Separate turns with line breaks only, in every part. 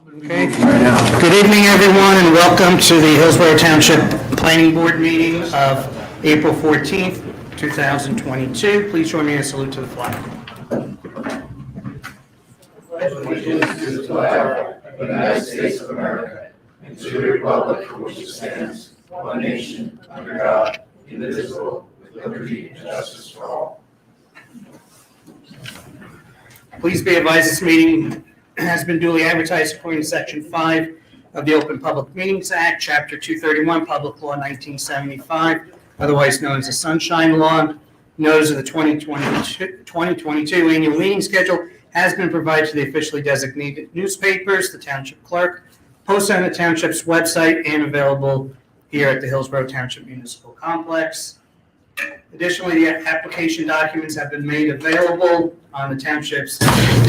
Okay. Good evening, everyone, and welcome to the Hillsborough Township Planning Board meeting of April 14th, 2022. Please join me in a salute to the flag.
Allegiance to the flag of the United States of America and to the republic for which it stands, one nation, under God, indivisible, with liberty and justice for all.
Please be advised this meeting has been duly advertised according to Section 5 of the Open Public Meetings Act, Chapter 231, Public Law 1975, otherwise known as the Sunshine Law. Notice of the 2022 annual meeting schedule has been provided to the officially designated newspapers, the Township Clerk, posted on the Township's website, and available here at the Hillsborough Township Municipal Complex. Additionally, the application documents have been made available on the Township's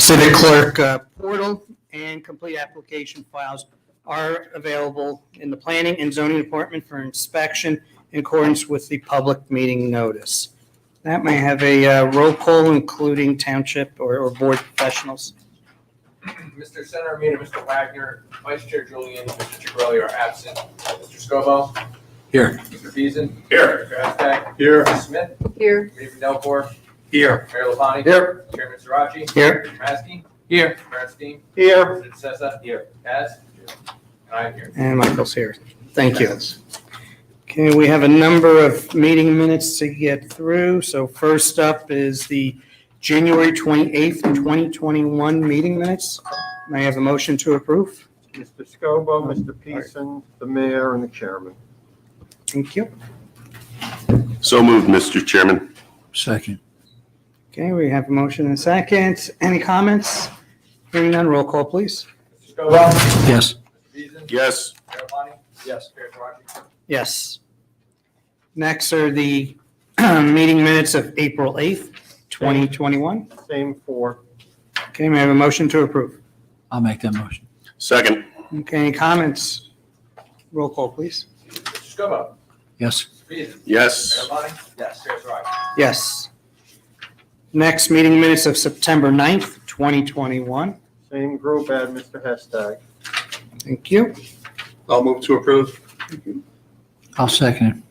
Civic Clerk portal, and complete application files are available in the Planning and Zoning Department for inspection in accordance with the public meeting notice. That may have a roll call, including Township or board professionals.
Mr. Senator Armina, Mr. Wagner, Vice Chair Julian, Mr. Chigarelli are absent. Mr. Scobo?
Here.
Mr. Beason?
Here.
Mr. Aztec?
Here.
Mrs. Smith?
Here.
Mayor Delcor?
Here.
Mayor Lapani?
Here.
Chairman Sirachi?
Here.
Mr. Maskey?
Here.
Mayor Epstein?
Here.
President Sessa? Here. Kaz? And I am here.
And Michael's here. Thank you. Okay, we have a number of meeting minutes to get through. So first up is the January 28th, 2021 meeting minutes. May I have a motion to approve?
Mr. Scobo, Mr. Pearson, the mayor, and the chairman.
Thank you.
So moved, Mr. Chairman.
Second.
Okay, we have a motion and a second. Any comments? Hearing none, roll call, please.
Mr. Scobo?
Yes.
Mr. Beason?
Yes.
Mayor Lapani?
Yes.
Mayor Sirachi?
Yes. Next are the meeting minutes of April 8th, 2021.
Same four.
Okay, may I have a motion to approve?
I'll make that motion.
Second.
Okay, any comments? Roll call, please.
Mr. Scobo?
Yes.
Mr. Beason?
Yes.
Mayor Lapani? Yes. Mayor Sirachi?
Yes. Next, meeting minutes of September 9th, 2021.
Same group, add Mr. Hestag.
Thank you.
I'll move to approve.
I'll second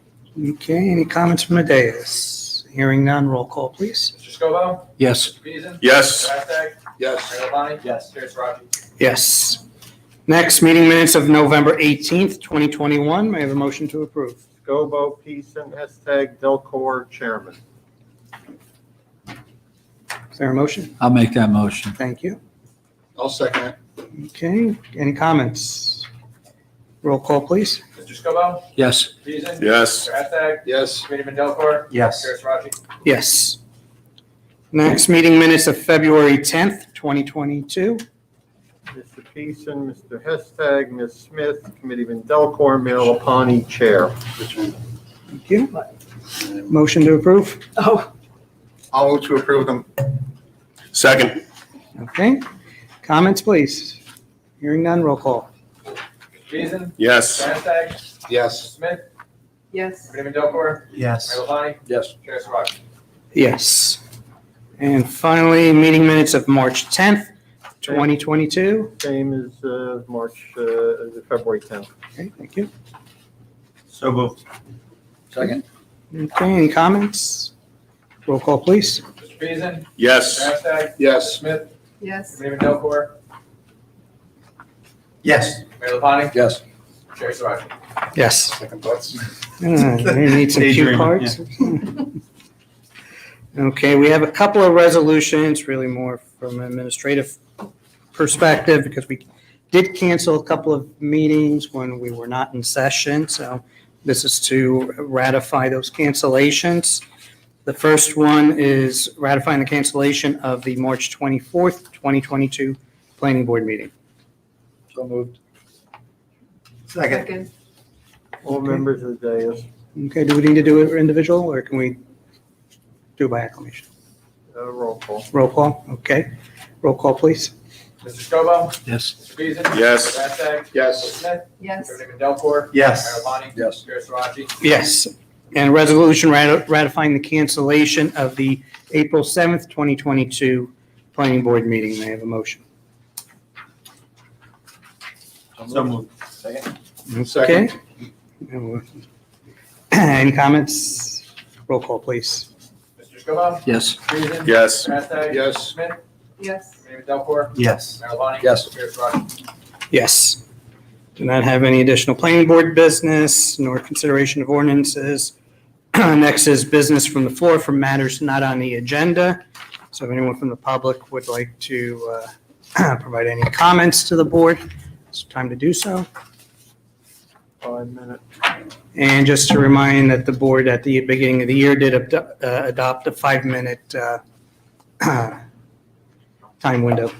Okay, any comments from the dais? Hearing none, roll call, please.
Mr. Scobo?
it. Yes.
Mr. Beason?
Yes.
Mr. Aztec?
Yes.
Mayor Lapani? Yes. Mayor Sirachi?
Yes. Next, meeting minutes of November 18th, 2021. May I have a motion to approve?
Scobo, Pearson, Hestag, Delcor, chairman.
Is there a motion?
I'll make that motion.
Thank you.
I'll second it.
Okay, any comments? Roll call, please.
Mr. Scobo?
Yes.
Mr. Beason?
Yes.
Mr. Aztec?
Yes.
Mayor Delcor?
Yes.
Mayor Sirachi?
Yes. Next, meeting minutes of February 10th, 2022.
Mr. Pearson, Mr. Hestag, Ms. Smith, Committeeman Delcor, Mayor Lapani, chair.
Thank you. Motion to approve?
I'll move to approve them. Second.
Okay. Comments, please. Hearing none, roll call.
Beason?
Yes.
Mr. Aztec?
Yes.
Smith?
Yes.
Mayor Delcor?
Yes.
Mayor Lapani?
Yes.
Chair Sirachi?
Yes. And finally, meeting minutes of March 10th, 2022.
Same as February 10th.
Okay, thank you.
So moved.
Second.
Okay, any comments? Roll call, please.
Mr. Beason?
Yes.
Mr. Aztec?
Yes.
Smith?
Yes.
Mayor Delcor?
Yes.
Mayor Lapani?
Yes.
Chair Sirachi?
Yes.
Second thoughts.
We need some cue
Daydreaming,
cards. Okay, we have a couple of resolutions, really more from an administrative perspective, because we did cancel a couple of meetings when we were not in session. So this is to ratify those cancellations. The first one is ratifying the cancellation of the March 24th, 2022 Planning Board meeting.
So moved.
Second.
All members of the dais.
Okay, do we need to do it individual, or can we do it by acclamation?
Roll call.
Roll call, okay. Roll call, please.
Mr. Scobo?
Yes.
Mr. Beason?
Yes.
Mr. Aztec?
Yes.
Mr. Smith?
Yes.
Mayor Delcor?
Yes.
Mayor Lapani?
Yes.
Chair Sirachi?
Yes. And resolution ratifying the cancellation of the April 7th, 2022 Planning Board meeting. May I have a motion?
So moved.
Okay. Any comments? Roll call, please.
Mr. Scobah?
Yes.
Peterson?
Yes.
Mr. Hashtag?
Yes.
Smith?
Yes.
Committeeman Delcor?
Yes.
Mayor Lonnie?
Yes.
Mayor Scarpelli?
Yes. Do not have any additional planning board business nor consideration of ordinances. Next is business from the floor for matters not on the agenda. So if anyone from the public would like to provide any comments to the board, it's time to do so.
5 minutes.
And just to remind that the board at the beginning of the year did adopt a 5-minute time window.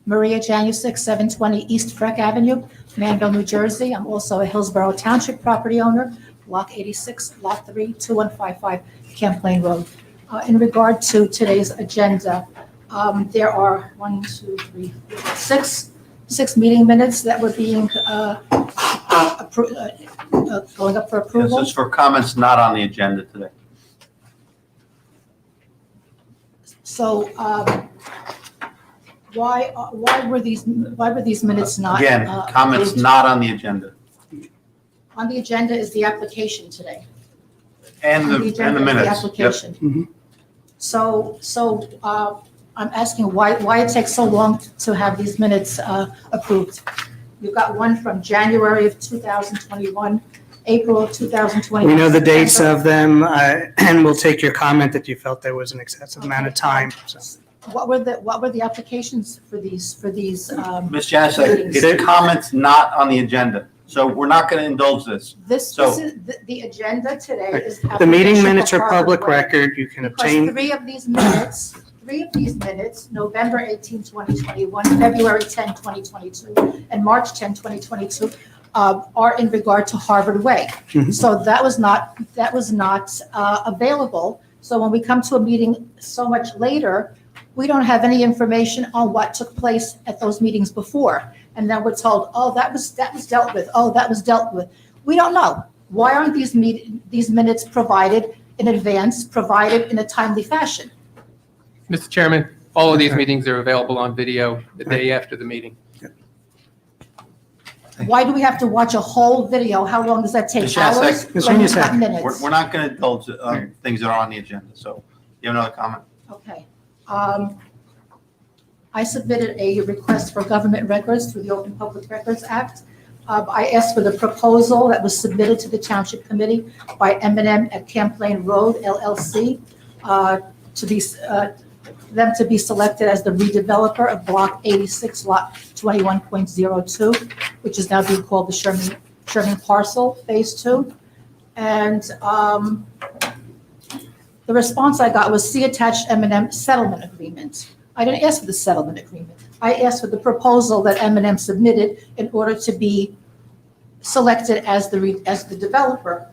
Maria Janusik, 720 East Freck Avenue, Manville, New Jersey. I'm also a Hillsborough Township property owner, Block 86, Lot 3, 2155 Champlain Road. In regard to today's agenda, there are 6 meeting minutes that were being going up for
This
approval.
is for comments not on the agenda today.
So why were these minutes not?
Again, comments
approved?
not on the agenda.
On the agenda is the application today.
And
On
the
agenda is
minutes. Yep.
application.
Mhm.
So I'm asking why it takes so long to have these minutes approved. You've got one from January of 2021, April of 2021.
We know the dates of them, and we'll take your comment that you felt there was an excessive amount of time. So
What were the applications for these?
Ms. Janusik, it's comments not on the agenda. So we're not going to indulge this.
This
So-
is, the agenda today is.
the meeting
application
minutes
for
are public
Harvard Way.
record. You can
Because
obtain.
three of these minutes, November 18, 2021, February 10, 2022, and March 10, 2022, are in regard to Harvard Way.
Mhm.
So that was not available. So when we come to a meeting so much later, we don't have any information on what took place at those meetings before. And then we're told, oh, that was dealt with. Oh, that was dealt with. We don't know. Why aren't these minutes provided in advance, provided in a timely fashion?
Mr. Chairman, all of these meetings are available on video the day after the meeting.
Why do we have to watch a whole video? How long does that take?
Ms. Janusik,
Hours?
Ms.
When it's
Janusik.
not minutes.
We're not going to indulge things that are on the agenda. So you have another comment?
Okay. I submitted a request for government records through the Open Public Records Act. I asked for the proposal that was submitted to the Township Committee by M&M at Champlain Road LLC them to be selected as the redeveloper of Block 86, Lot 21.02, which is now being called the Sherman Parcel, Phase 2. And the response I got was see attached M&M settlement agreement. I didn't ask for the settlement agreement. I asked for the proposal that M&M submitted in order to be selected as the redeveloper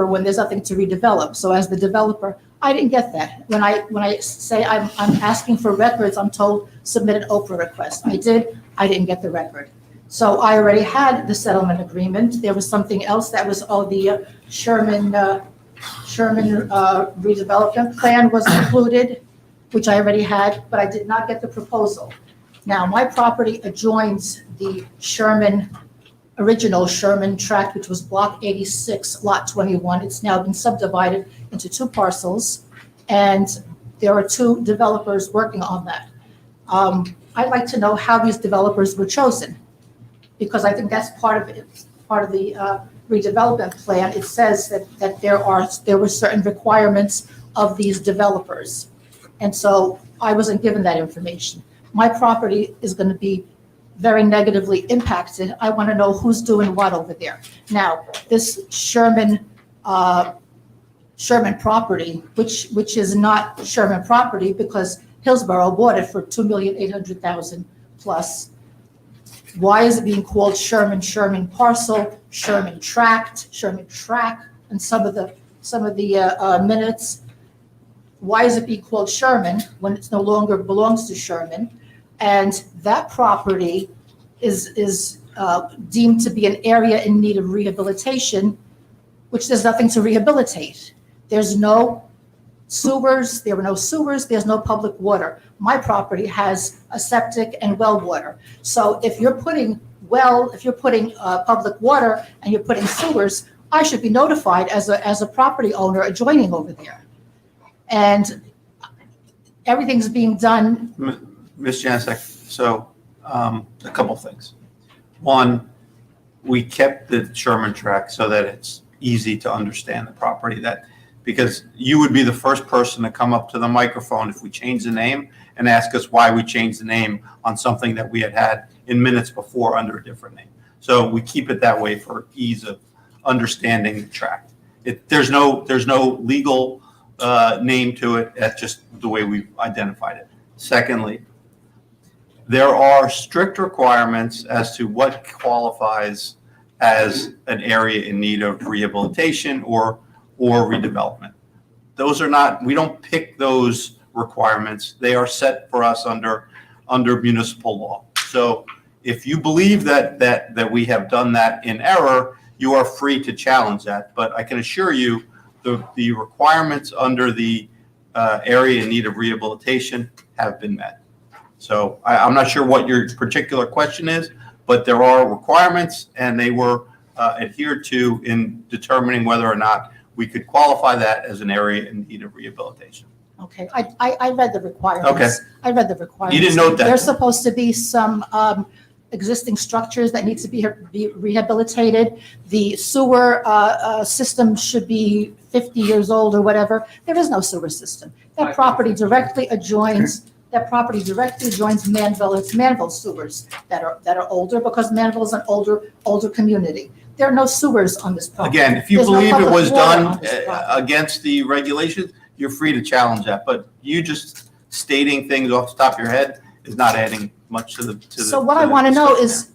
when there's nothing to redevelop. So as the developer, I didn't get that. When I say I'm asking for records, I'm told submit an Oprah request. I did. I didn't get the record. So I already had the settlement agreement. There was something else that was the Sherman redevelopment plan was included, which I already had, but I did not get the proposal. Now, my property adjoins the original Sherman tract, which was Block 86, Lot 21. It's now been subdivided into 2 parcels, and there are 2 developers working on that. I'd like to know how these developers were chosen, because I think that's part of the redevelopment plan. It says that there were certain requirements of these developers. And so I wasn't given that information. My property is going to be very negatively impacted. I want to know who's doing what over there. Now, this Sherman property, which is not Sherman property because Hillsborough bought it for $2,800,000 plus. Why is it being called Sherman parcel, Sherman tract, and some of the minutes? Why is it being called Sherman when it no longer belongs to Sherman? And that property is deemed to be an area in need of rehabilitation, which there's nothing to rehabilitate. There's no sewers, there were no sewers, there's no public water. My property has a septic and well water. So if you're putting public water and you're putting sewers, I should be notified as a property owner adjoining over there. And everything's being done.
Ms. Janicek, so a couple things. One, we kept the Sherman track so that it's easy to understand the property, that because you would be the first person to come up to the microphone if we change the name and ask us why we changed the name on something that we had in minutes before under a different name. So we keep it that way for ease of understanding the tract. There's no legal name to it. That's just the way we've identified it. Secondly, there are strict requirements as to what qualifies as an area in need of rehabilitation or redevelopment. Those are not, we don't pick those requirements. They are set for us under municipal law. So if you believe that we have done that in error, you are free to challenge that. But I can assure you the requirements under the area in need of rehabilitation have been met. So I'm not sure what your particular question is, but there are requirements and they were adhered to in determining whether or not we could qualify that as an area in need of rehabilitation.
Okay, I read the requirements.
Okay.
I read the requirements.
You didn't note that?
There's supposed to be some existing structures that need to be rehabilitated. The sewer system should be 50 years old or whatever. There is no sewer system. That property directly adjoins Manville. It's Manville sewers that are older because Manville is an older community. There are no sewers on this property.
Again, if you
There's no
believe it
public
was
water
done
on this property.
against the regulations, you're free to challenge that. But you just stating things off the top of your head is not adding much to the.
So what I want to know is,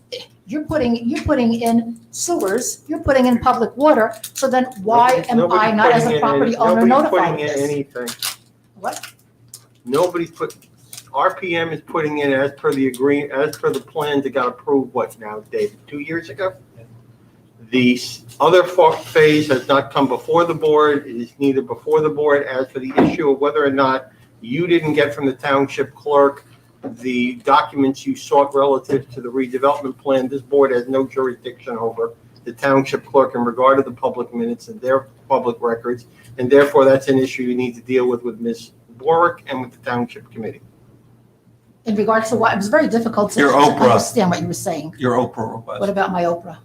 you're putting in sewers, you're putting in public water, so then why am I not as a property owner notified of
Nobody's
this?
putting in anything.
What?
RPM is putting in as per the plans that got approved, what now, Dave, 2 years ago? The other phase has not come before the board. It is neither before the board. As for the issue of whether or not you didn't get from the township clerk the documents you sought relative to the redevelopment plan, this board has no jurisdiction over the township clerk in regard to the public minutes and their public records, and therefore that's an issue you need to deal with Ms. Borick and with the township committee.
In regards to what? It was very difficult to
Your Oprah.
understand what you were saying.
Your Oprah request.
What about my Oprah?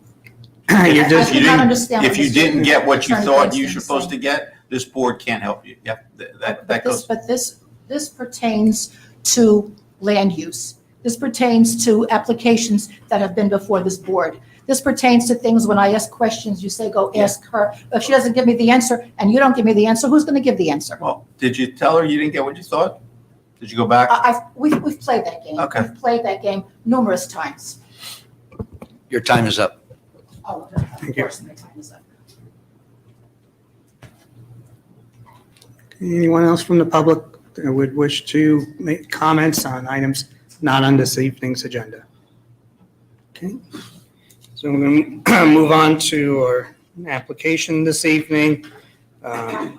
You're just,
I did not understand.
If you didn't get what you
Attorney
thought you
Langston
were
was
supposed to
saying.
get, this board can't help you. Yep, that
But
goes.
this pertains to land use. This pertains to applications that have been before this board. This pertains to things when I ask questions, you say, go ask her. If she doesn't give me the answer and you don't give me the answer, who's going to give the answer?
Well, did you tell her you didn't get what you thought? Did you go back?
We've played that game.
Okay.
We've played that game numerous times.
Your time is up.
Oh, of
Thank you.
course, my time is up.
Anyone else from the public that would wish to make comments on items not on this evening's agenda? Okay, so we're going to move on to our application this evening. Harvard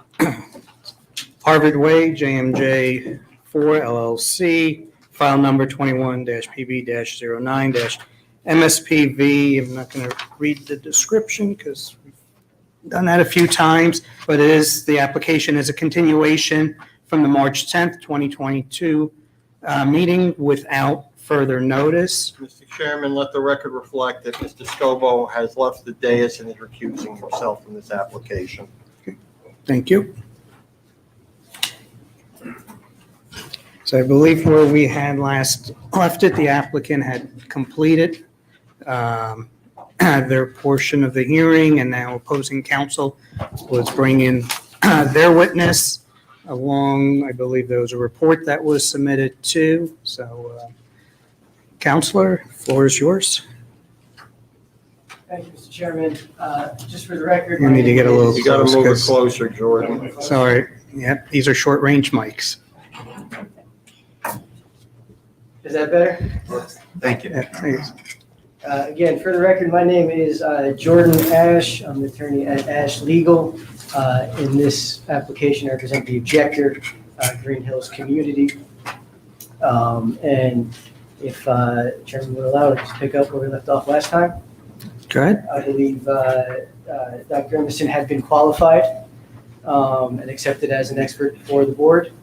Way JMJ4 LLC, file number 21-PB-09-MSPV. I'm not going to read the description because we've done that a few times, but the application is a continuation from the March 10th, 2022 meeting without further notice.
Mr. Chairman, let the record reflect that Mr. Scobo has left the dais and is recusing himself from this application.
Thank you. So I believe where we had last left it, the applicant had completed their portion of the hearing, and now opposing counsel was bringing their witness along. I believe there was a report that was submitted too. So, Counselor, floor is yours.
Thank you, Mr. Chairman. Just for the record.
You need to get a little
You got to
close,
move it
'cause-
closer, Jordan.
Sorry. Yep, these are short-range mics.
Is that better?
Thank you.
Yeah, thanks.
Again, for the record, my name is Jordan Ash. I'm the attorney at Ash Legal. In this application, I represent the objector, Green Hills Community. And if Chairman would allow, let's pick up where we left off last time.
Go ahead.
I believe Dr. Emerson had been qualified and accepted as an expert for the board.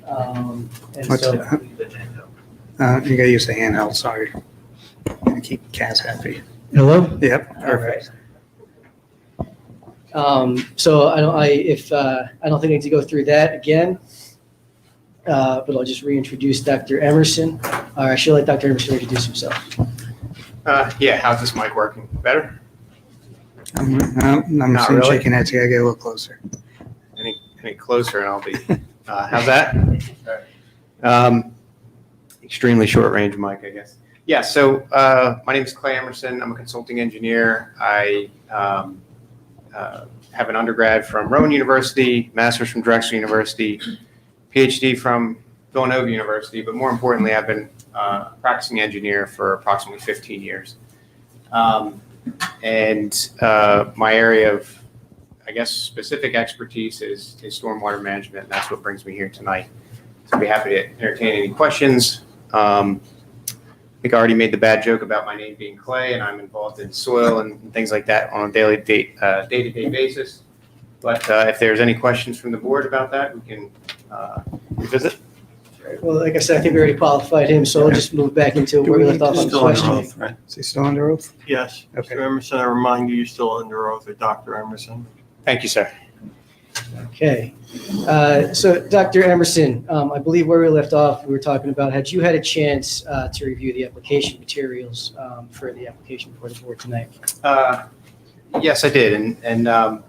And
What's
so,
that? You gotta use the handheld, sorry. Gonna keep Kaz happy.
hello?
Yep,
All
perfect.
right. So I don't think I need to go through that again. But I'll just reintroduce Dr. Emerson. Or I should let Dr. Emerson introduce himself.
Yeah, how's this mic working? Better?
I'm
Not
seeing
really?
shaking heads, you gotta get a little closer.
Any closer and I'll be, how's that? Extremely short range mic, I guess. Yeah, so my name is Clay Emerson. I'm a consulting engineer. I have an undergrad from Rowan University, master's from Drexel University, PhD from Villanova University, but more importantly, I've been a practicing engineer for approximately 15 years. And my area of, I guess, specific expertise is stormwater management, and that's what brings me here tonight. So I'd be happy to entertain any questions. I think I already made the bad joke about my name being Clay, and I'm involved in soil and things like that on a day-to-day basis. But if there's any questions from the board about that, we can revisit.
Well, like I said, I think we already qualified him, so we'll just move back into where we left off on the
Still under
question.
oath, right?
Is he still under oath?
Yes.
Okay.
Mr. Emerson, I remind you, you're still under oath with Dr. Emerson.
Thank you, sir.
Okay. So Dr. Emerson, I believe where we left off, we were talking about, had you had a chance to review the application materials for the application before the board tonight?
Yes, I did. And I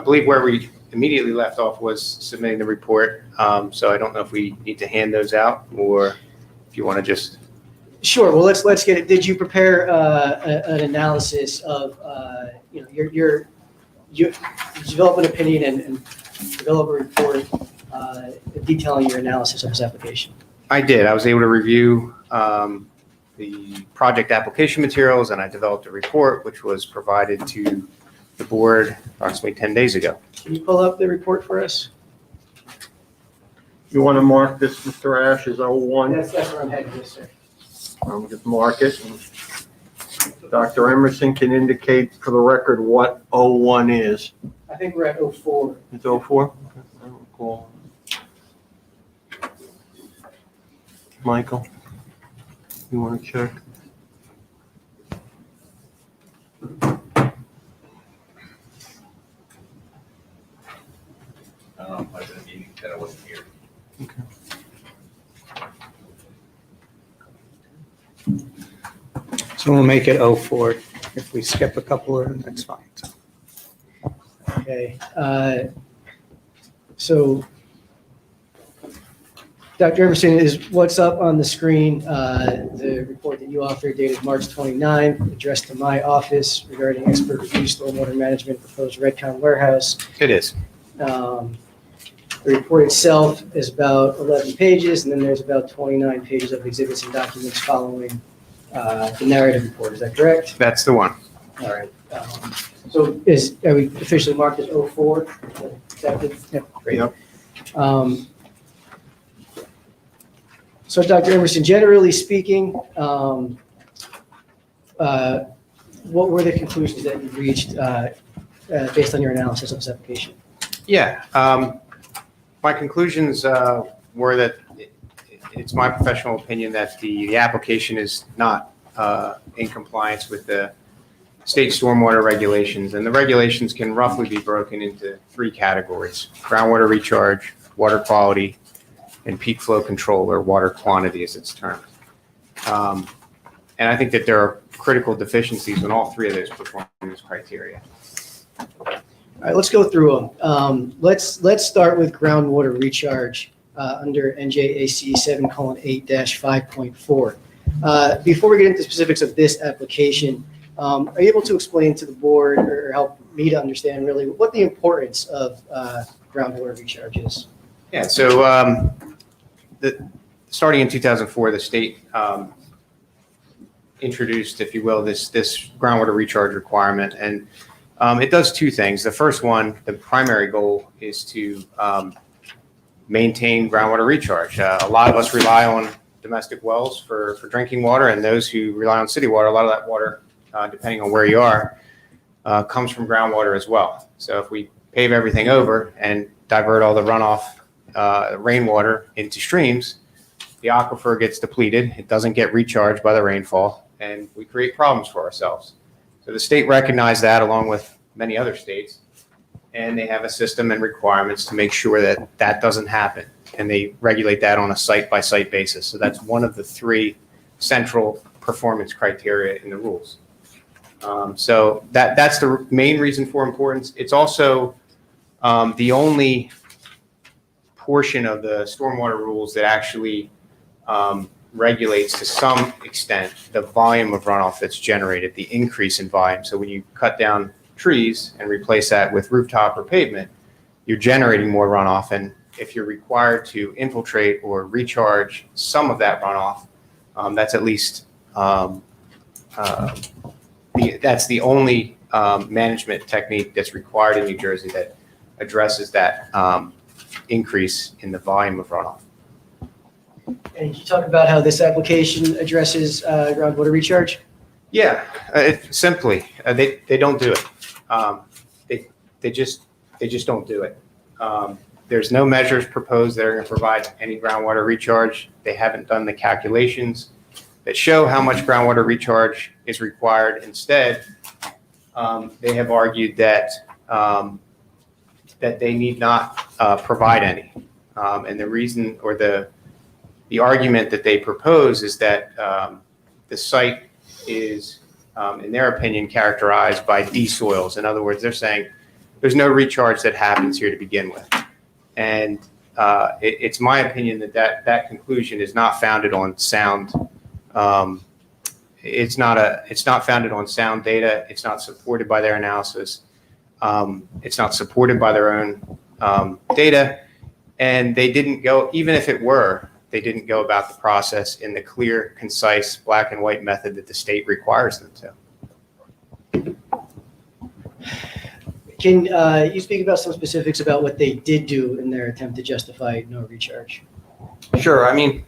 believe where we immediately left off was submitting the report. So I don't know if we need to hand those out or if you want to just.
Sure. Well, let's get it. Did you prepare an analysis of, you develop an opinion and develop a report detailing your analysis of this application?
I did. I was able to review the project application materials, and I developed a report which was provided to the board approximately 10 days ago.
Can you pull up the report for us?
You want to mark this, Mr. Ash, as 01?
That's where I'm headed, yes, sir.
Just mark it. Dr. Emerson can indicate for the record what 01 is.
I think we're at 04.
It's 04? Okay, I don't recall. Michael, you want to check?
I was in a meeting that I wasn't here.
So we'll make it 04. If we skip a couple of them, that's fine.
Okay. So Dr. Emerson, is what's up on the screen, the report that you authored dated March 29, addressed to my office regarding expert review stormwater management proposed Redcom warehouse.
It is.
The report itself is about 11 pages, and then there's about 29 pages of exhibits and documents following the narrative report. Is that correct?
That's the one.
All right. So are we officially marked as 04? Accepted? Yep. Great.
Yep.
So Dr. Emerson, generally speaking, what were the conclusions that you reached based on your analysis of this application?
Yeah. My conclusions were that it's my professional opinion that the application is not in compliance with the state stormwater regulations, and the regulations can roughly be broken into 3 categories: groundwater recharge, water quality, and peak flow control, or water quantity as it's termed. And I think that there are critical deficiencies in all 3 of those performance criteria.
All right, let's go through them. Let's start with groundwater recharge under NJAC 7:8-5.4. Before we get into specifics of this application, are you able to explain to the board or help me to understand really what the importance of groundwater recharge is?
Yeah, so starting in 2004, the state introduced, if you will, this groundwater recharge requirement. And it does two things. The first one, the primary goal, is to maintain groundwater recharge. A lot of us rely on domestic wells for drinking water, and those who rely on city water, a lot of that water, depending on where you are, comes from groundwater as well. So if we pave everything over and divert all the runoff rainwater into streams, the aquifer gets depleted, it doesn't get recharged by the rainfall, and we create problems for ourselves. So the state recognized that, along with many other states, and they have a system and requirements to make sure that that doesn't happen, and they regulate that on a site-by-site basis. So that's one of the three central performance criteria in the rules. So that's the main reason for importance. It's also the only portion of the stormwater rules that actually regulates to some extent the volume of runoff that's generated, the increase in volume. So when you cut down trees and replace that with rooftop or pavement, you're generating more runoff. And if you're required to infiltrate or recharge some of that runoff, that's at least that's the only management technique that's required in New Jersey that addresses that increase in the volume of runoff.
And can you talk about how this application addresses groundwater recharge?
Yeah, simply, they don't do it. They just don't do it. There's no measures proposed that are going to provide any groundwater recharge. They haven't done the calculations that show how much groundwater recharge is required. Instead, they have argued that that they need not provide any. And the reason, or the argument that they propose, is that the site is, in their opinion, characterized by D-soils. In other words, they're saying there's no recharge that happens here to begin with. And it's my opinion that conclusion is not founded on sound. It's not founded on sound data. It's not supported by their analysis. It's not supported by their own data. And they didn't go, even if it were, they didn't go about the process in the clear, concise, black and white method that the state requires them to.
Can you speak about some specifics about what they did do in their attempt to justify no recharge?
Sure. I mean,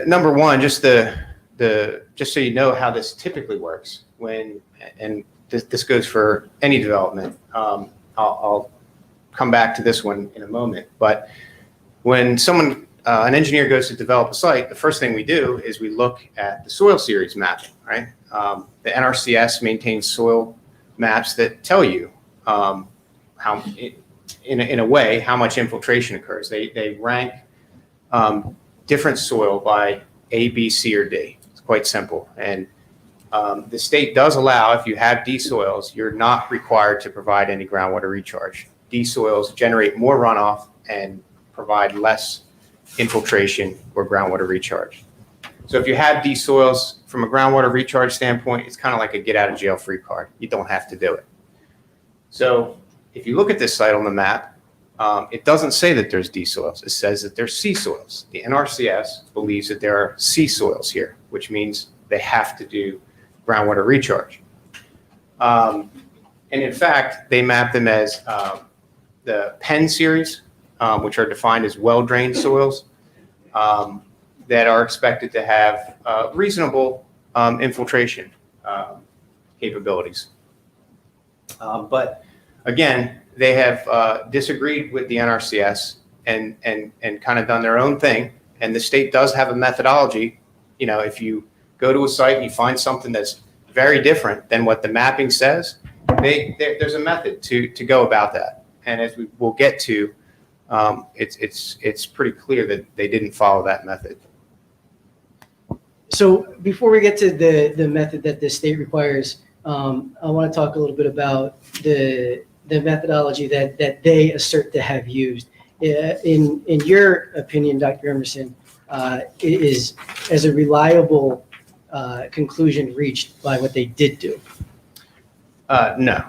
number one, just just so you know how this typically works, and this goes for any development. I'll come back to this one in a moment, but when an engineer goes to develop a site, the first thing we do is we look at the soil series mapping, right? The NRCS maintains soil maps that tell you how, in a way, how much infiltration occurs. They rank different soil by A, B, C, or D. It's quite simple. And the state does allow, if you have D soils, you're not required to provide any groundwater recharge. D soils generate more runoff and provide less infiltration or groundwater recharge. So if you have D soils, from a groundwater recharge standpoint, it's kind of like a get out of jail free card. You don't have to do it. So if you look at this site on the map, it doesn't say that there's D soils. It says that there's C soils. The NRCS believes that there are C soils here, which means they have to do groundwater recharge. And in fact, they map them as the Penn series, which are defined as well-drained soils that are expected to have reasonable infiltration capabilities. But again, they have disagreed with the NRCS and kind of done their own thing. And the state does have a methodology. You know, if you go to a site and you find something that's very different than what the mapping says, there's a method to go about that. And as we will get to, it's pretty clear that they didn't follow that method.
So before we get to the method that the state requires, I want to talk a little bit about the methodology that they assert to have used. In your opinion, Dr. Emerson, is as a reliable conclusion reached by what they did do?
No.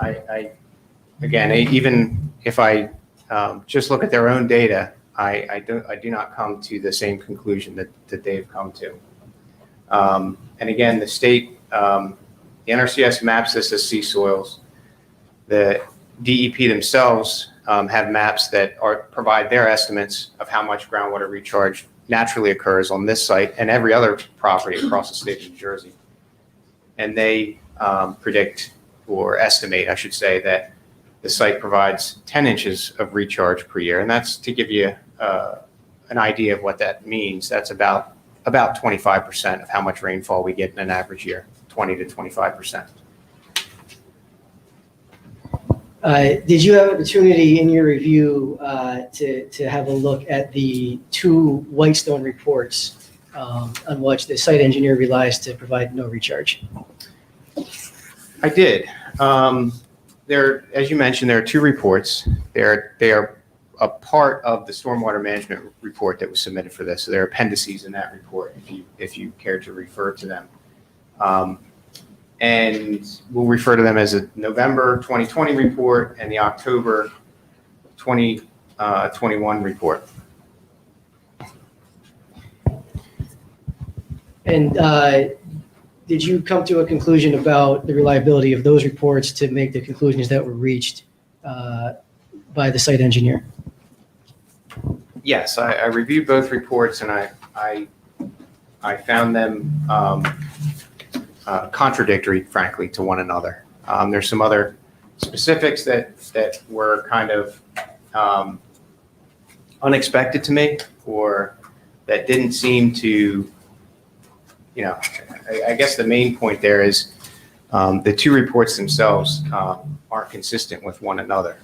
I again, even if I just look at their own data, I do not come to the same conclusion that they've come to. And again, the state, the NRCS maps this as sea soils. The DEP themselves have maps that provide their estimates of how much groundwater recharge naturally occurs on this site and every other property across the state of New Jersey. And they predict, or estimate, I should say, that the site provides 10 inches of recharge per year. And that's to give you an idea of what that means. That's about 25% of how much rainfall we get in an average year, 20 to 25%.
Did you have an opportunity in your review to have a look at the two Whitestone reports on which the site engineer relies to provide no recharge?
I did. There, as you mentioned, there are two reports. They are a part of the stormwater management report that was submitted for this. So there are appendices in that report if you care to refer to them. And we'll refer to them as a November 2020 report and the October 2021 report.
And did you come to a conclusion about the reliability of those reports to make the conclusions that were reached by the site engineer?
Yes, I reviewed both reports and I found them contradictory, frankly, to one another. There's some other specifics that were kind of unexpected to me, or that didn't seem to, I guess the main point there is the two reports themselves aren't consistent with one another.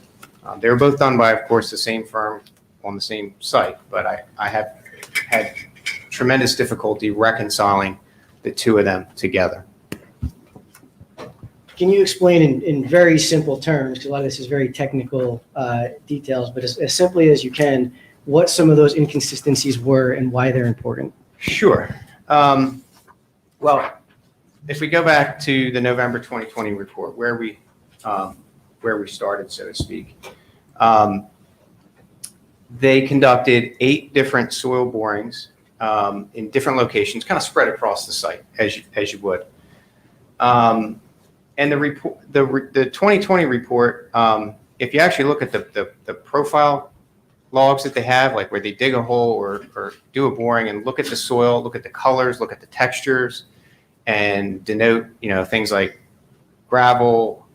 They were both done by, of course, the same firm on the same site, but I have had tremendous difficulty reconciling the two of them together.
Can you explain in very simple terms, because a lot of this is very technical details, but as simply as you can, what some of those inconsistencies were and why they're important?
Sure. Well, if we go back to the November 2020 report, where we started, so to speak, they conducted 8 different soil borings in different locations, kind of spread across the site, as you would. And the 2020 report, if you actually look at the profile logs that they have, like where they dig a hole or do a boring and look at the soil, look at the colors, look at the textures, and denote, things like gravel,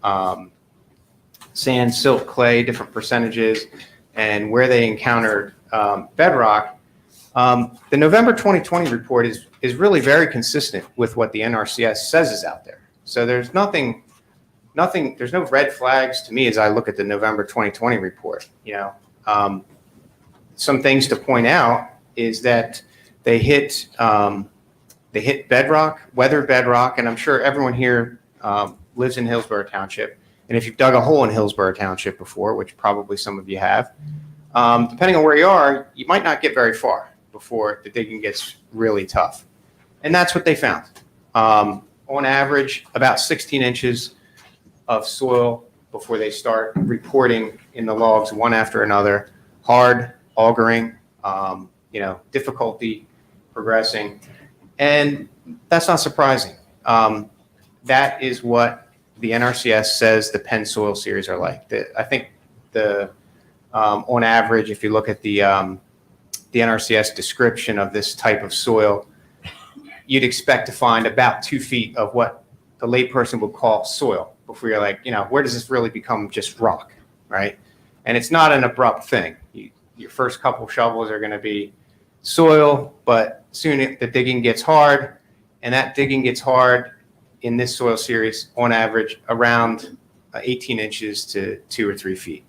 sand, silt, clay, different percentages, and where they encountered bedrock. The November 2020 report is really very consistent with what the NRCS says is out there. So there's there's no red flags to me as I look at the November 2020 report. Some things to point out is that they hit bedrock, weathered bedrock, and I'm sure everyone here lives in Hillsborough Township. And if you've dug a hole in Hillsborough Township before, which probably some of you have, depending on where you are, you might not get very far before the digging gets really tough. And that's what they found. On average, about 16 inches of soil before they start reporting in the logs one after another, hard, augering, difficulty progressing. And that's not surprising. That is what the NRCS says the Penn soil series are like. I think on average, if you look at the NRCS description of this type of soil, you'd expect to find about 2 feet of what the layperson would call soil before you're like, where does this really become just rock, right? And it's not an abrupt thing. Your first couple shovels are going to be soil, but soon the digging gets hard, and that digging gets hard in this soil series on average around 18 inches to 2 or 3 feet,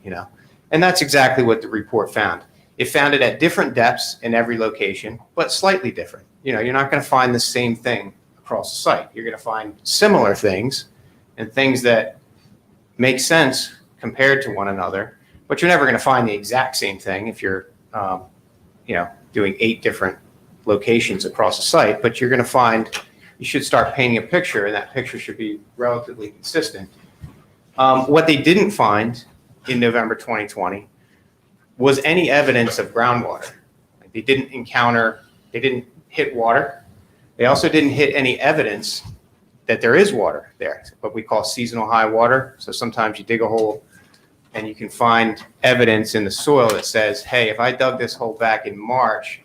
And that's exactly what the report found. It found it at different depths in every location, but slightly different. You're not going to find the same thing across the site. You're going to find similar things and things that make sense compared to one another, but you're never going to find the exact same thing if you're, doing 8 different locations across the site. But you're going to find, you should start painting a picture, and that picture should be relatively consistent. What they didn't find in November 2020 was any evidence of groundwater. Like, they didn't hit water. They also didn't hit any evidence that there is water there, what we call seasonal high water. So sometimes you dig a hole and you can find evidence in the soil that says, hey, if I dug this hole back in March,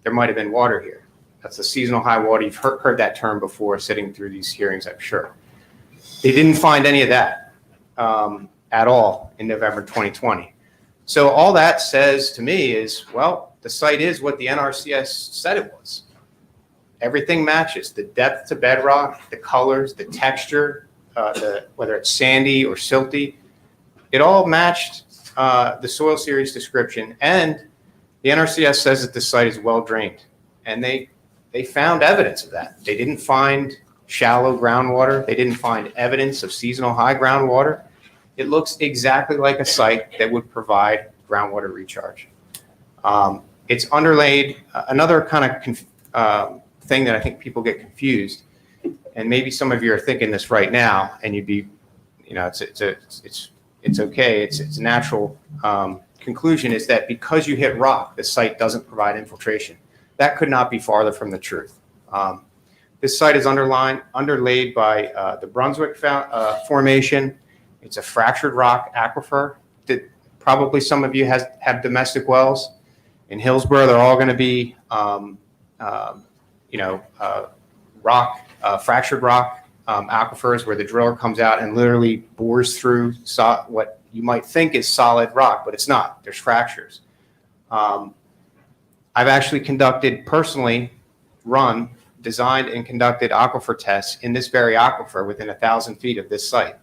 there might have been water here. That's the seasonal high water. You've heard that term before sitting through these hearings, I'm sure. They didn't find any of that at all in November 2020. So all that says to me is, well, the site is what the NRCS said it was. Everything matches: the depth to bedrock, the colors, the texture, whether it's sandy or silty. It all matched the soil series description, and the NRCS says that the site is well drained, and they found evidence of that. They didn't find shallow groundwater. They didn't find evidence of seasonal high groundwater. It looks exactly like a site that would provide groundwater recharge. It's underlaid. Another kind of thing that I think people get confused, and maybe some of you are thinking this right now, and you'd be, it's okay. It's a natural conclusion, is that because you hit rock, the site doesn't provide infiltration. That could not be farther from the truth. This site is underlaid by the Brunswick Formation. It's a fractured rock aquifer that probably some of you have domestic wells. In Hillsborough, they're all going to be, fractured rock aquifers where the driller comes out and literally bores through what you might think is solid rock, but it's not. There's fractures. I've actually designed and conducted aquifer tests in this very aquifer within 1,000 feet of this site.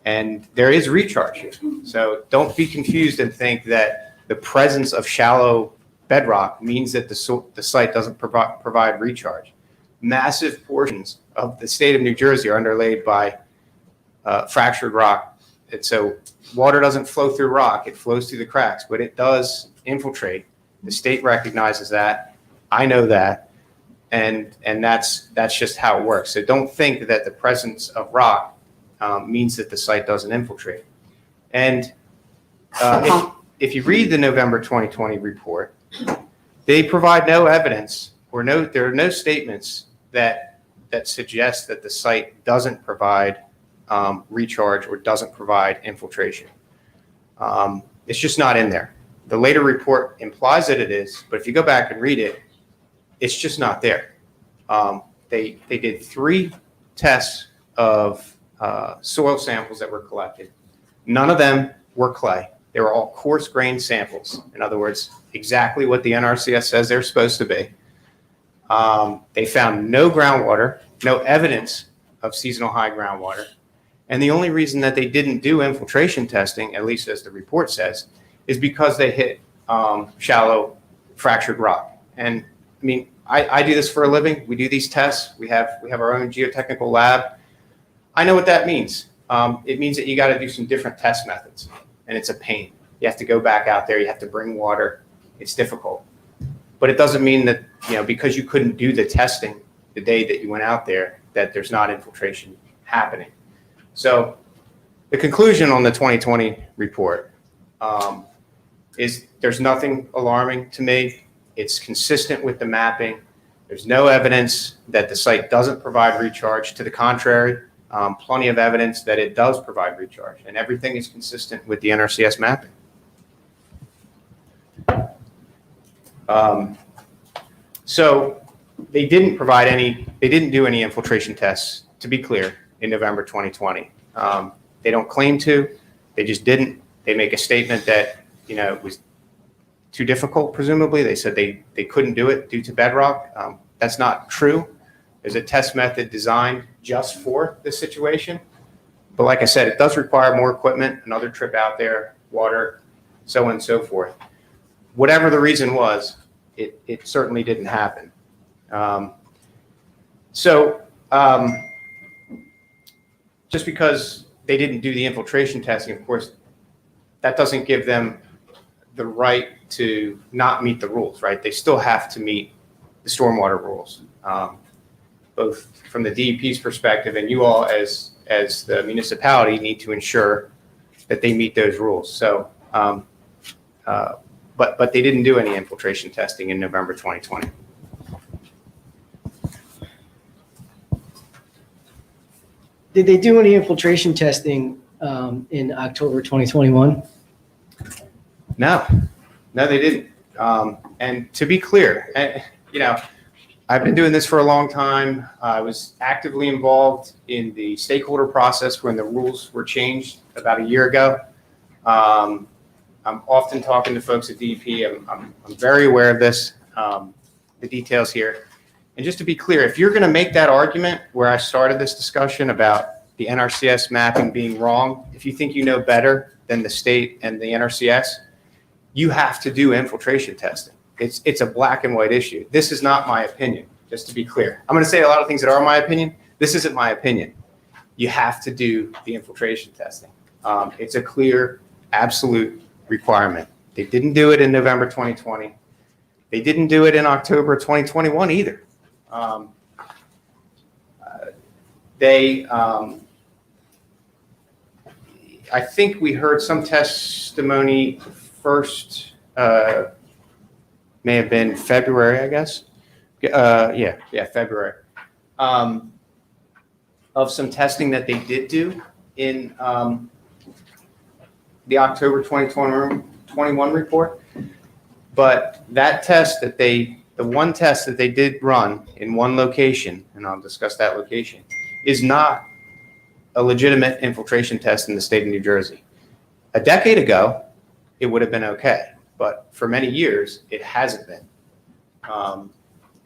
And there is recharge here. So don't be confused and think that the presence of shallow bedrock means that the site doesn't provide recharge. Massive portions of the state of New Jersey are underlaid by fractured rock. And so water doesn't flow through rock, it flows through the cracks, but it does infiltrate. The state recognizes that. I know that. And that's just how it works. So don't think that the presence of rock means that the site doesn't infiltrate. And if you read the November 2020 report, they provide no evidence there are no statements that suggest that the site doesn't provide recharge or doesn't provide infiltration. It's just not in there. The later report implies that it is, but if you go back and read it, it's just not there. They did 3 tests of soil samples that were collected. None of them were clay. They were all coarse grained samples. In other words, exactly what the NRCS says they're supposed to be. They found no groundwater, no evidence of seasonal high groundwater. And the only reason that they didn't do infiltration testing, at least as the report says, is because they hit shallow fractured rock. And I mean, I do this for a living. We do these tests. We have our own geotechnical lab. I know what that means. It means that you got to do some different test methods, and it's a pain. You have to go back out there. You have to bring water. It's difficult. But it doesn't mean that, because you couldn't do the testing the day that you went out there, that there's not infiltration happening. So the conclusion on the 2020 report is there's nothing alarming to me. It's consistent with the mapping. There's no evidence that the site doesn't provide recharge. To the contrary, plenty of evidence that it does provide recharge, and everything is consistent with the NRCS mapping. So they didn't do any infiltration tests, to be clear, in November 2020. They don't claim to, they just didn't. They make a statement that, it was too difficult, presumably. They said they couldn't do it due to bedrock. That's not true. There's a test method designed just for this situation. But like I said, it does require more equipment, another trip out there, water, so on and so forth. Whatever the reason was, it certainly didn't happen. Just because they didn't do the infiltration testing, of course, that doesn't give them the right to not meet the rules, right? They still have to meet the stormwater rules, both from the DEP's perspective, and you all as the municipality need to ensure that they meet those rules. So but they didn't do any infiltration testing in November 2020.
Did they do any infiltration testing in October 2021?
No, they didn't. And to be clear, I've been doing this for a long time. I was actively involved in the stakeholder process when the rules were changed about a year ago. I'm often talking to folks at DEP. I'm very aware of this, the details here. And just to be clear, if you're going to make that argument where I started this discussion about the NRCS mapping being wrong, if you think you know better than the state and the NRCS, you have to do infiltration testing. It's a black and white issue. This is not my opinion, just to be clear. I'm going to say a lot of things that are my opinion. This isn't my opinion. You have to do the infiltration testing. It's a clear, absolute requirement. They didn't do it in November 2020. They didn't do it in October 2021 either. I think we heard some testimony first, may have been February, I guess. February. Of some testing that they did do in the October 2021 report. But that test that the one test that they did run in one location, and I'll discuss that location, is not a legitimate infiltration test in the state of New Jersey. A decade ago, it would have been okay, but for many years, it hasn't been.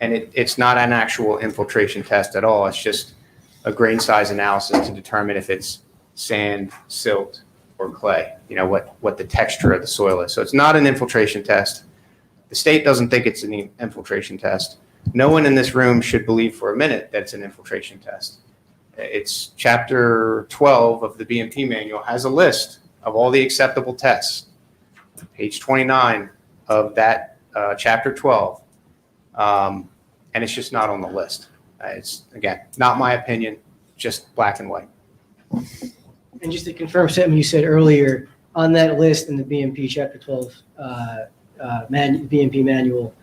And it's not an actual infiltration test at all. It's just a grain size analysis to determine if it's sand, silt, or clay, what the texture of the soil is. So it's not an infiltration test. The state doesn't think it's an infiltration test. No one in this room should believe for a minute that it's an infiltration test. It's chapter 12 of the BMP manual has a list of all the acceptable tests. Page 29 of that chapter 12. And it's just not on the list. It's, again, not my opinion, just black and white.
And just to confirm something you said earlier, on that list in the BMP Chapter 12 BMP manual,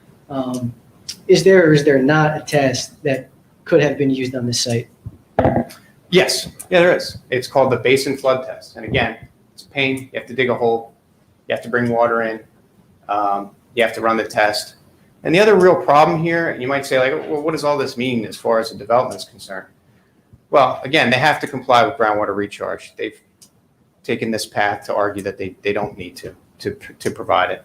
is there or is there not a test that could have been used on this site?
Yes, there is. It's called the Basin flood test. And again, it's a pain. You have to dig a hole. You have to bring water in. You have to run the test. And the other real problem here, and you might say, well, what does all this mean as far as the development is concerned? Well, again, they have to comply with groundwater recharge. They've taken this path to argue that they don't need to provide it.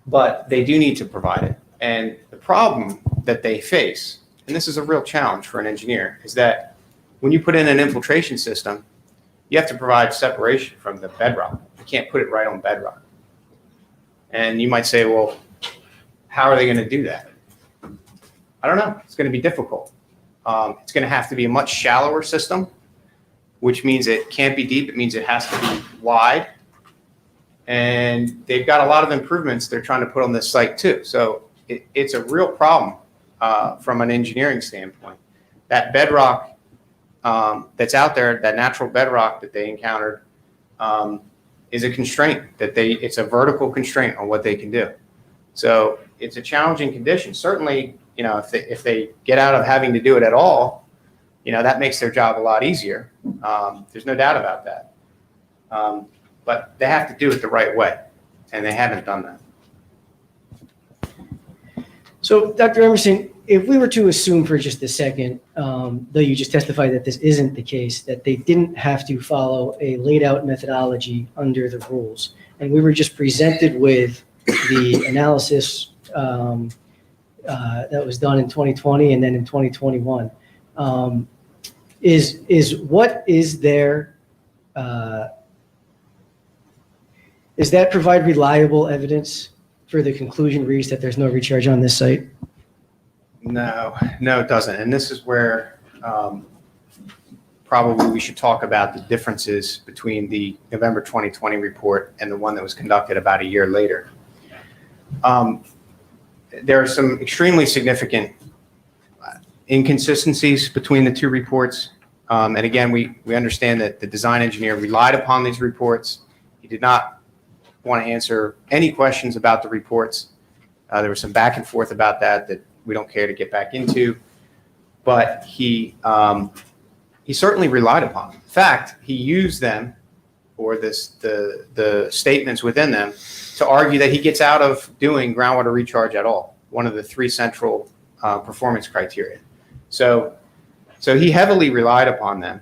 But they do need to provide it. And the problem that they face, and this is a real challenge for an engineer, is that when you put in an infiltration system, you have to provide separation from the bedrock. You can't put it right on bedrock. And you might say, well, how are they going to do that? I don't know. It's going to be difficult. It's going to have to be a much shallower system, which means it can't be deep. It means it has to be wide. And they've got a lot of improvements they're trying to put on this site too. So it's a real problem from an engineering standpoint. That bedrock that's out there, that natural bedrock that they encountered, is a constraint it's a vertical constraint on what they can do. So it's a challenging condition. Certainly, if they get out of having to do it at all, that makes their job a lot easier. There's no doubt about that. But they have to do it the right way, and they haven't done that.
So, Dr. Emerson, if we were to assume for just a second, though you just testified that this isn't the case, that they didn't have to follow a laid out methodology under the rules, and we were just presented with the analysis that was done in 2020 and then in 2021, does that provide reliable evidence for the conclusion reached that there's no recharge on this site?
No, it doesn't. And this is where probably we should talk about the differences between the November 2020 report and the one that was conducted about a year later. There are some extremely significant inconsistencies between the two reports. And again, we understand that the design engineer relied upon these reports. He did not want to answer any questions about the reports. There was some back and forth about that we don't care to get back into, but he certainly relied upon them. In fact, he used them, or the statements within them, to argue that he gets out of doing groundwater recharge at all, one of the 3 central performance criteria. So he heavily relied upon them.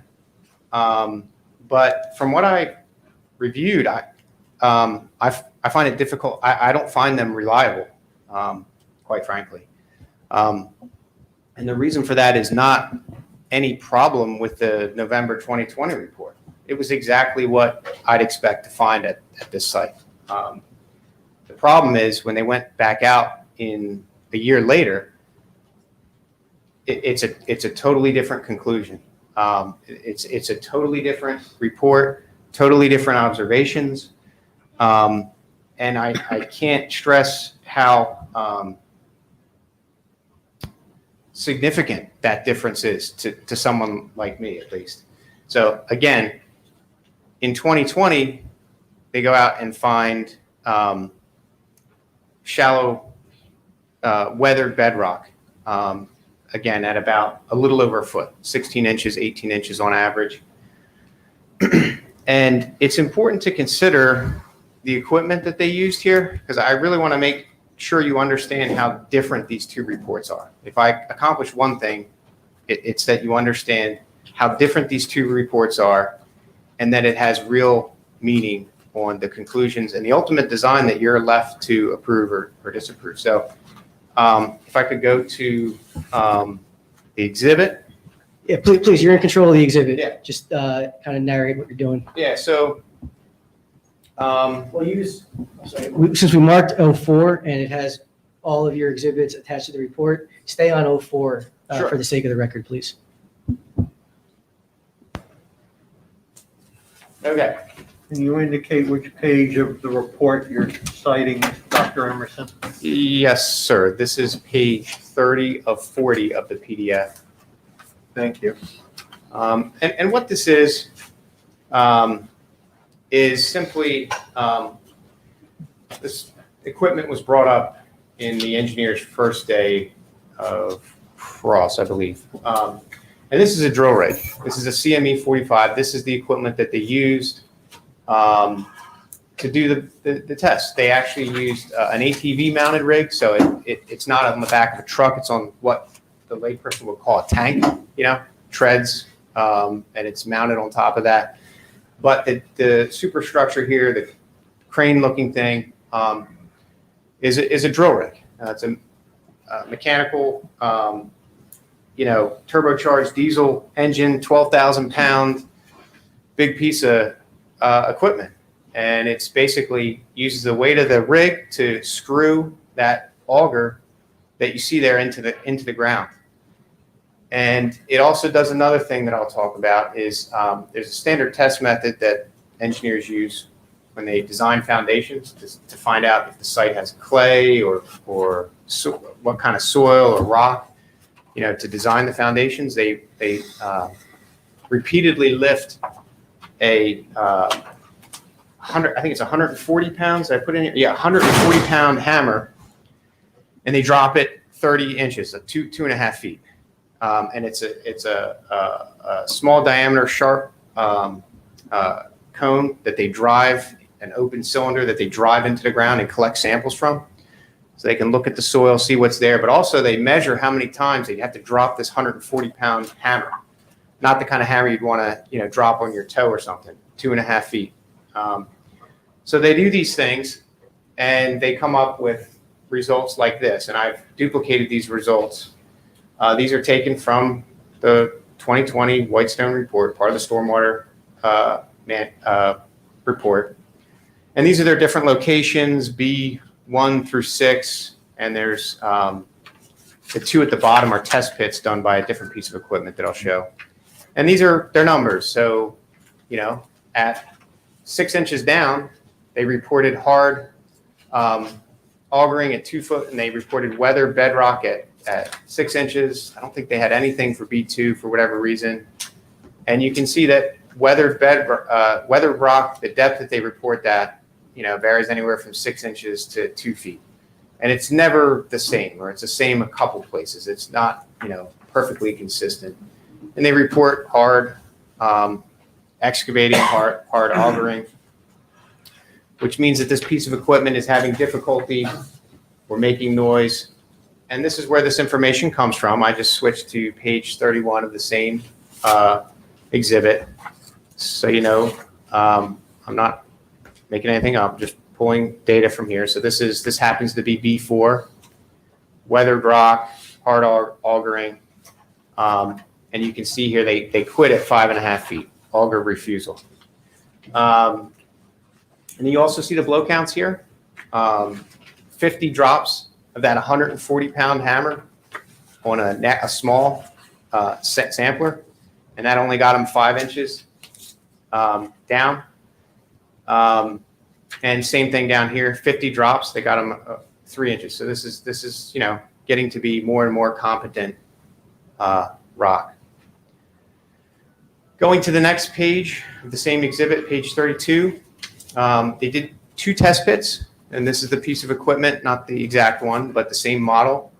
But from what I reviewed, I find it difficult. I don't find them reliable, quite frankly. And the reason for that is not any problem with the November 2020 report. It was exactly what I'd expect to find at this site. The problem is when they went back out in a year later, it's a totally different conclusion. It's a totally different report, totally different observations. And I can't stress how significant that difference is to someone like me, at least. So again, in 2020, they go out and find shallow weathered bedrock, again, at about a little over a foot, 16 inches, 18 inches on average. And it's important to consider the equipment that they used here, because I really want to make sure you understand how different these 2 reports are. If I accomplish one thing, it's that you understand how different these 2 reports are, and that it has real meaning on the conclusions and the ultimate design that you're left to approve or disapprove. So if I could go to the exhibit.
Yeah, please, you're in control of the exhibit.
Yeah.
Just kind of narrate what you're doing.
Yeah, so
Since we marked 04 and it has all of your exhibits attached to the report, stay on 04
Sure.
for the sake of the record, please.
okay.
Can you indicate which page of the report you're citing, Dr. Emerson?
Yes, sir. This is page 30 of 40 of the PDF.
Thank you.
And what this is simply this equipment was brought up in the engineer's first day of cross, I believe. And this is a drill rig. This is a CME 45. This is the equipment that they used to do the test. They actually used an ATV mounted rig, so it's not on the back of a truck. It's on what the layperson would call a tank, treads, and it's mounted on top of that. But the superstructure here, the crane-looking thing, is a drill rig. It's a mechanical, turbocharged diesel engine, 12,000-pound, big piece of equipment. And it's basically uses the weight of the rig to screw that auger that you see there into the ground. And it also does another thing that I'll talk about is there's a standard test method that engineers use when they design foundations to find out if the site has clay or what kind of soil or rock, to design the foundations. They repeatedly lift a 140 pounds. I put in here, 140 pound hammer, and they drop it 30 inches, 2.5 feet. And it's a small diameter sharp cone that they drive, an open cylinder that they drive into the ground and collect samples from. So they can look at the soil, see what's there, but also they measure how many times they have to drop this 140 pound hammer. Not the kind of hammer you'd want to, drop on your toe or something, 2.5 feet. So they do these things and they come up with results like this. And I've duplicated these results. These are taken from the 2020 Whitestone report, part of the stormwater report. And these are their different locations, B1 through 6. And there's the 2 at the bottom are test pits done by a different piece of equipment that I'll show. And these are their numbers. So, at 6 inches down, they reported hard augering at 2 foot, and they reported weathered bedrock at 6 inches. I don't think they had anything for B2 for whatever reason. And you can see that weathered rock, the depth that they report that varies anywhere from 6 inches to 2 feet. And it's never the same, or it's the same a couple places. It's not, perfectly consistent. And they report hard excavating, hard augering, which means that this piece of equipment is having difficulty or making noise. And this is where this information comes from. I just switched to page 31 of the same exhibit. So, I'm not making anything up, just pulling data from here. So this happens to be B4, weathered rock, hard augering. And you can see here they quit at 5.5 feet, auger refusal. And then you also see the blow counts here. 50 drops of that 140-pound hammer on a small sampler, and that only got them 5 inches down. And same thing down here, 50 drops, they got them 3 inches. So this is getting to be more and more competent rock. Going to the next page of the same exhibit, page 32, they did 2 test pits, and this is the piece of equipment, not the exact one, but the same model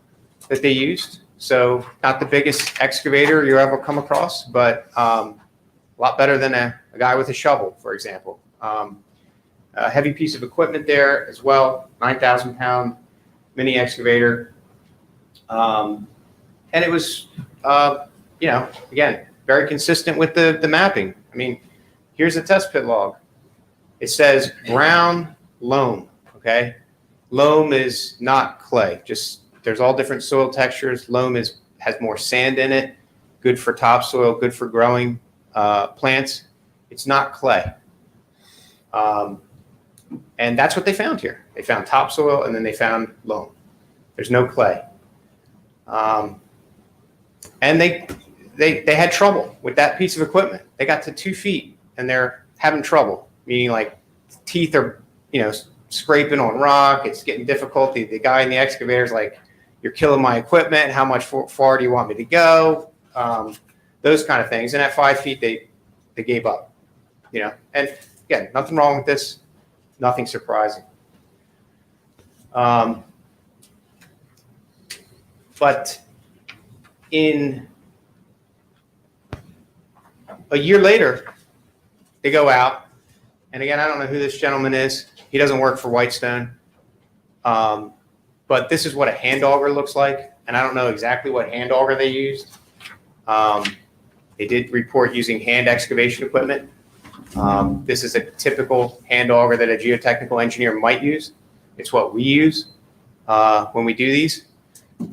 that they used. So not the biggest excavator you ever come across, but a lot better than a guy with a shovel, for example. A heavy piece of equipment there as well, 9,000-pound mini excavator. And it was, again, very consistent with the mapping. I mean, here's a test pit log. It says brown loam, okay? Loam is not clay. There's all different soil textures. Loam has more sand in it, good for topsoil, good for growing plants. It's not clay. And that's what they found here. They found topsoil, and then they found loam. There's no clay. And they had trouble with that piece of equipment. They got to 2 feet, and they're having trouble, meaning like teeth are, scraping on rock. It's getting difficult. The guy in the excavator is like, "You're killing my equipment. How much far do you want me to go?" Those kind of things. And at 5 feet, they gave up. And again, nothing wrong with this. Nothing surprising. But in a year later, they go out, and again, I don't know who this gentleman is. He doesn't work for Whitestone, but this is what a hand auger looks like, and I don't know exactly what hand auger they used. They did report using hand excavation equipment. This is a typical hand auger that a geotechnical engineer might use. It's what we use when we do these.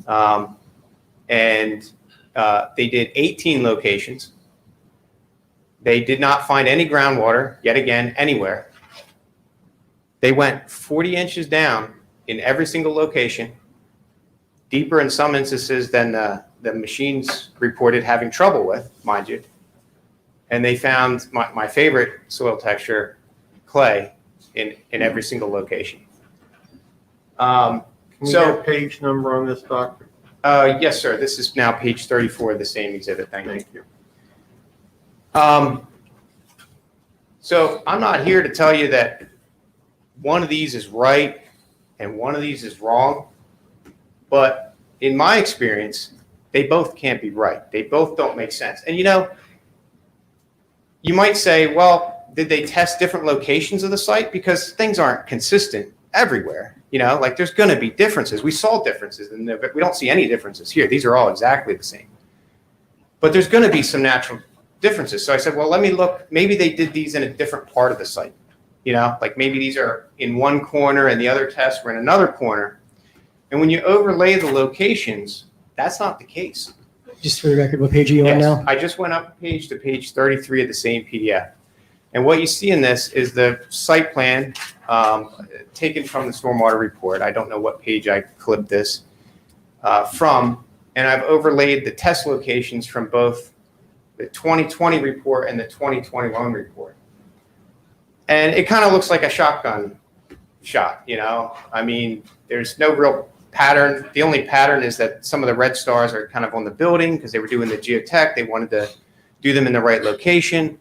And they did 18 locations. They did not find any groundwater, yet again, anywhere. They went 40 inches down in every single location, deeper in some instances than the machines reported having trouble with, mind you. And they found my favorite soil texture, clay, in every single location.
Can we
So-
get a page number on this, Doctor?
Yes, sir. This is now page 34 of the same exhibit. Thank you.
Thank you.
So I'm not here to tell you that one of these is right and one of these is wrong, but in my experience, they both can't be right. They both don't make sense. And you might say, well, did they test different locations of the site? Because things aren't consistent everywhere. Like there's going to be differences. We saw differences, and we don't see any differences here. These are all exactly the same. But there's going to be some natural differences. So I said, well, let me look. Maybe they did these in a different part of the site. Like maybe these are in one corner and the other tests were in another corner. And when you overlay the locations, that's not the case.
Just for the record, what page are you on
Yes,
now?
I just went up a page to page 33 of the same PDF. And what you see in this is the site plan taken from the stormwater report. I don't know what page I clipped this from. And I've overlaid the test locations from both the 2020 report and the 2021 report. And it kind of looks like a shotgun shot, I mean, there's no real pattern. The only pattern is that some of the red stars are kind of on the building because they were doing the geotech. They wanted to do them in the right location.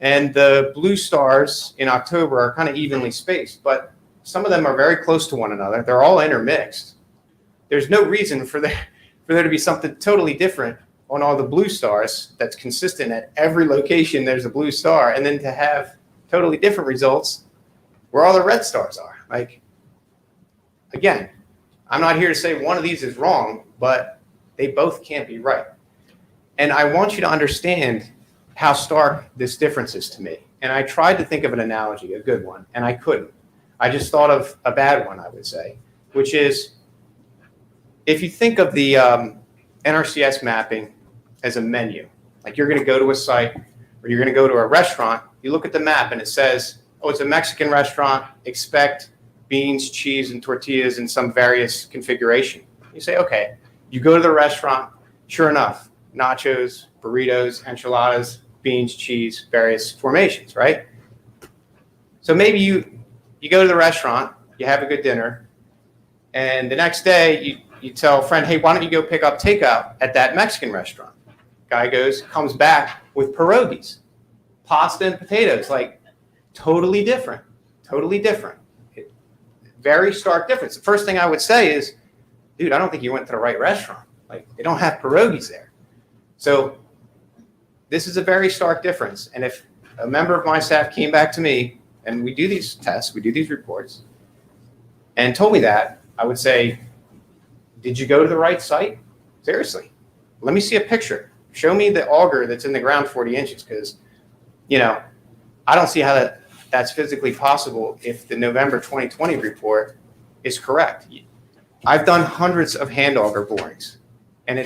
And the blue stars in October are kind of evenly spaced, but some of them are very close to one another. They're all intermixed. There's no reason for there to be something totally different on all the blue stars that's consistent at every location. There's a blue star, and then to have totally different results where all the red stars are. Like, again, I'm not here to say one of these is wrong, but they both can't be right. And I want you to understand how stark this difference is to me. And I tried to think of an analogy, a good one, and I couldn't. I just thought of a bad one, I would say, which is if you think of the NRCS mapping as a menu, like you're going to go to a site or you're going to go to a restaurant, you look at the map and it says, oh, it's a Mexican restaurant, expect beans, cheese, and tortillas in some various configuration. You say, okay, you go to the restaurant, sure enough, nachos, burritos, enchiladas, beans, cheese, various formations, right? So maybe you go to the restaurant, you have a good dinner, and the next day you tell a friend, hey, why don't you go pick up takeout at that Mexican restaurant? Guy comes back with pierogies, pasta and potatoes, like totally different. Very stark difference. The first thing I would say is, dude, I don't think you went to the right restaurant. Like, they don't have pierogies there. So this is a very stark difference. And if a member of my staff came back to me, and we do these tests, we do these reports, and told me that, I would say, did you go to the right site? Seriously, let me see a picture. Show me the auger that's in the ground 40 inches, because, I don't see how that's physically possible if the November 2020 report is correct. I've done hundreds of hand auger borings, and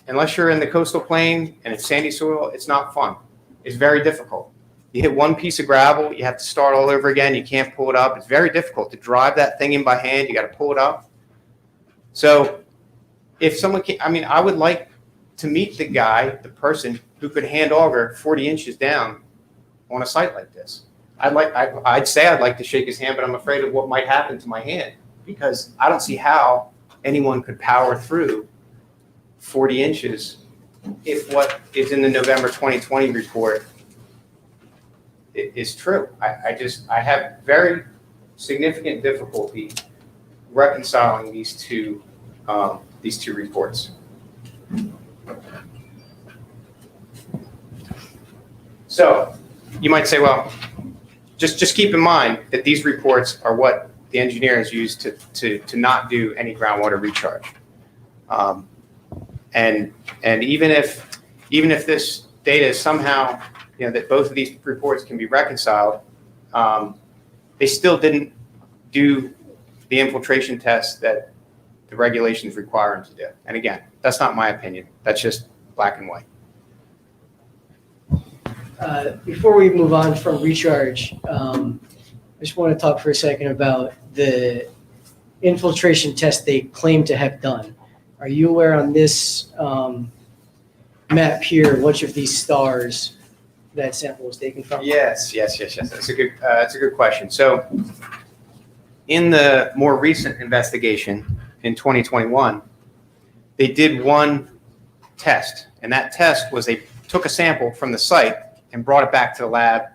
unless you're in the coastal plain and it's sandy soil, it's not fun. It's very difficult. You hit one piece of gravel, you have to start all over again. You can't pull it up. It's very difficult to drive that thing in by hand. You got to pull it up. So if someone I would like to meet the person who could hand auger 40 inches down on a site like this. I'd say I'd like to shake his hand, but I'm afraid of what might happen to my hand, because I don't see how anyone could power through 40 inches if what is in the November 2020 report is true. I have very significant difficulty reconciling these two reports. So you might say, well, just keep in mind that these reports are what the engineers use to not do any groundwater recharge. And even if this data is somehow, that both of these reports can be reconciled, they still didn't do the infiltration test that the regulations require them to do. And again, that's not my opinion. That's just black and white.
Before we move on from recharge, I just want to talk for a second about the infiltration test they claim to have done. Are you aware on this map here which of these stars that sample was taken from?
Yes. That's a good question. So in the more recent investigation in 2021, they did one test, and that test was they took a sample from the site and brought it back to the lab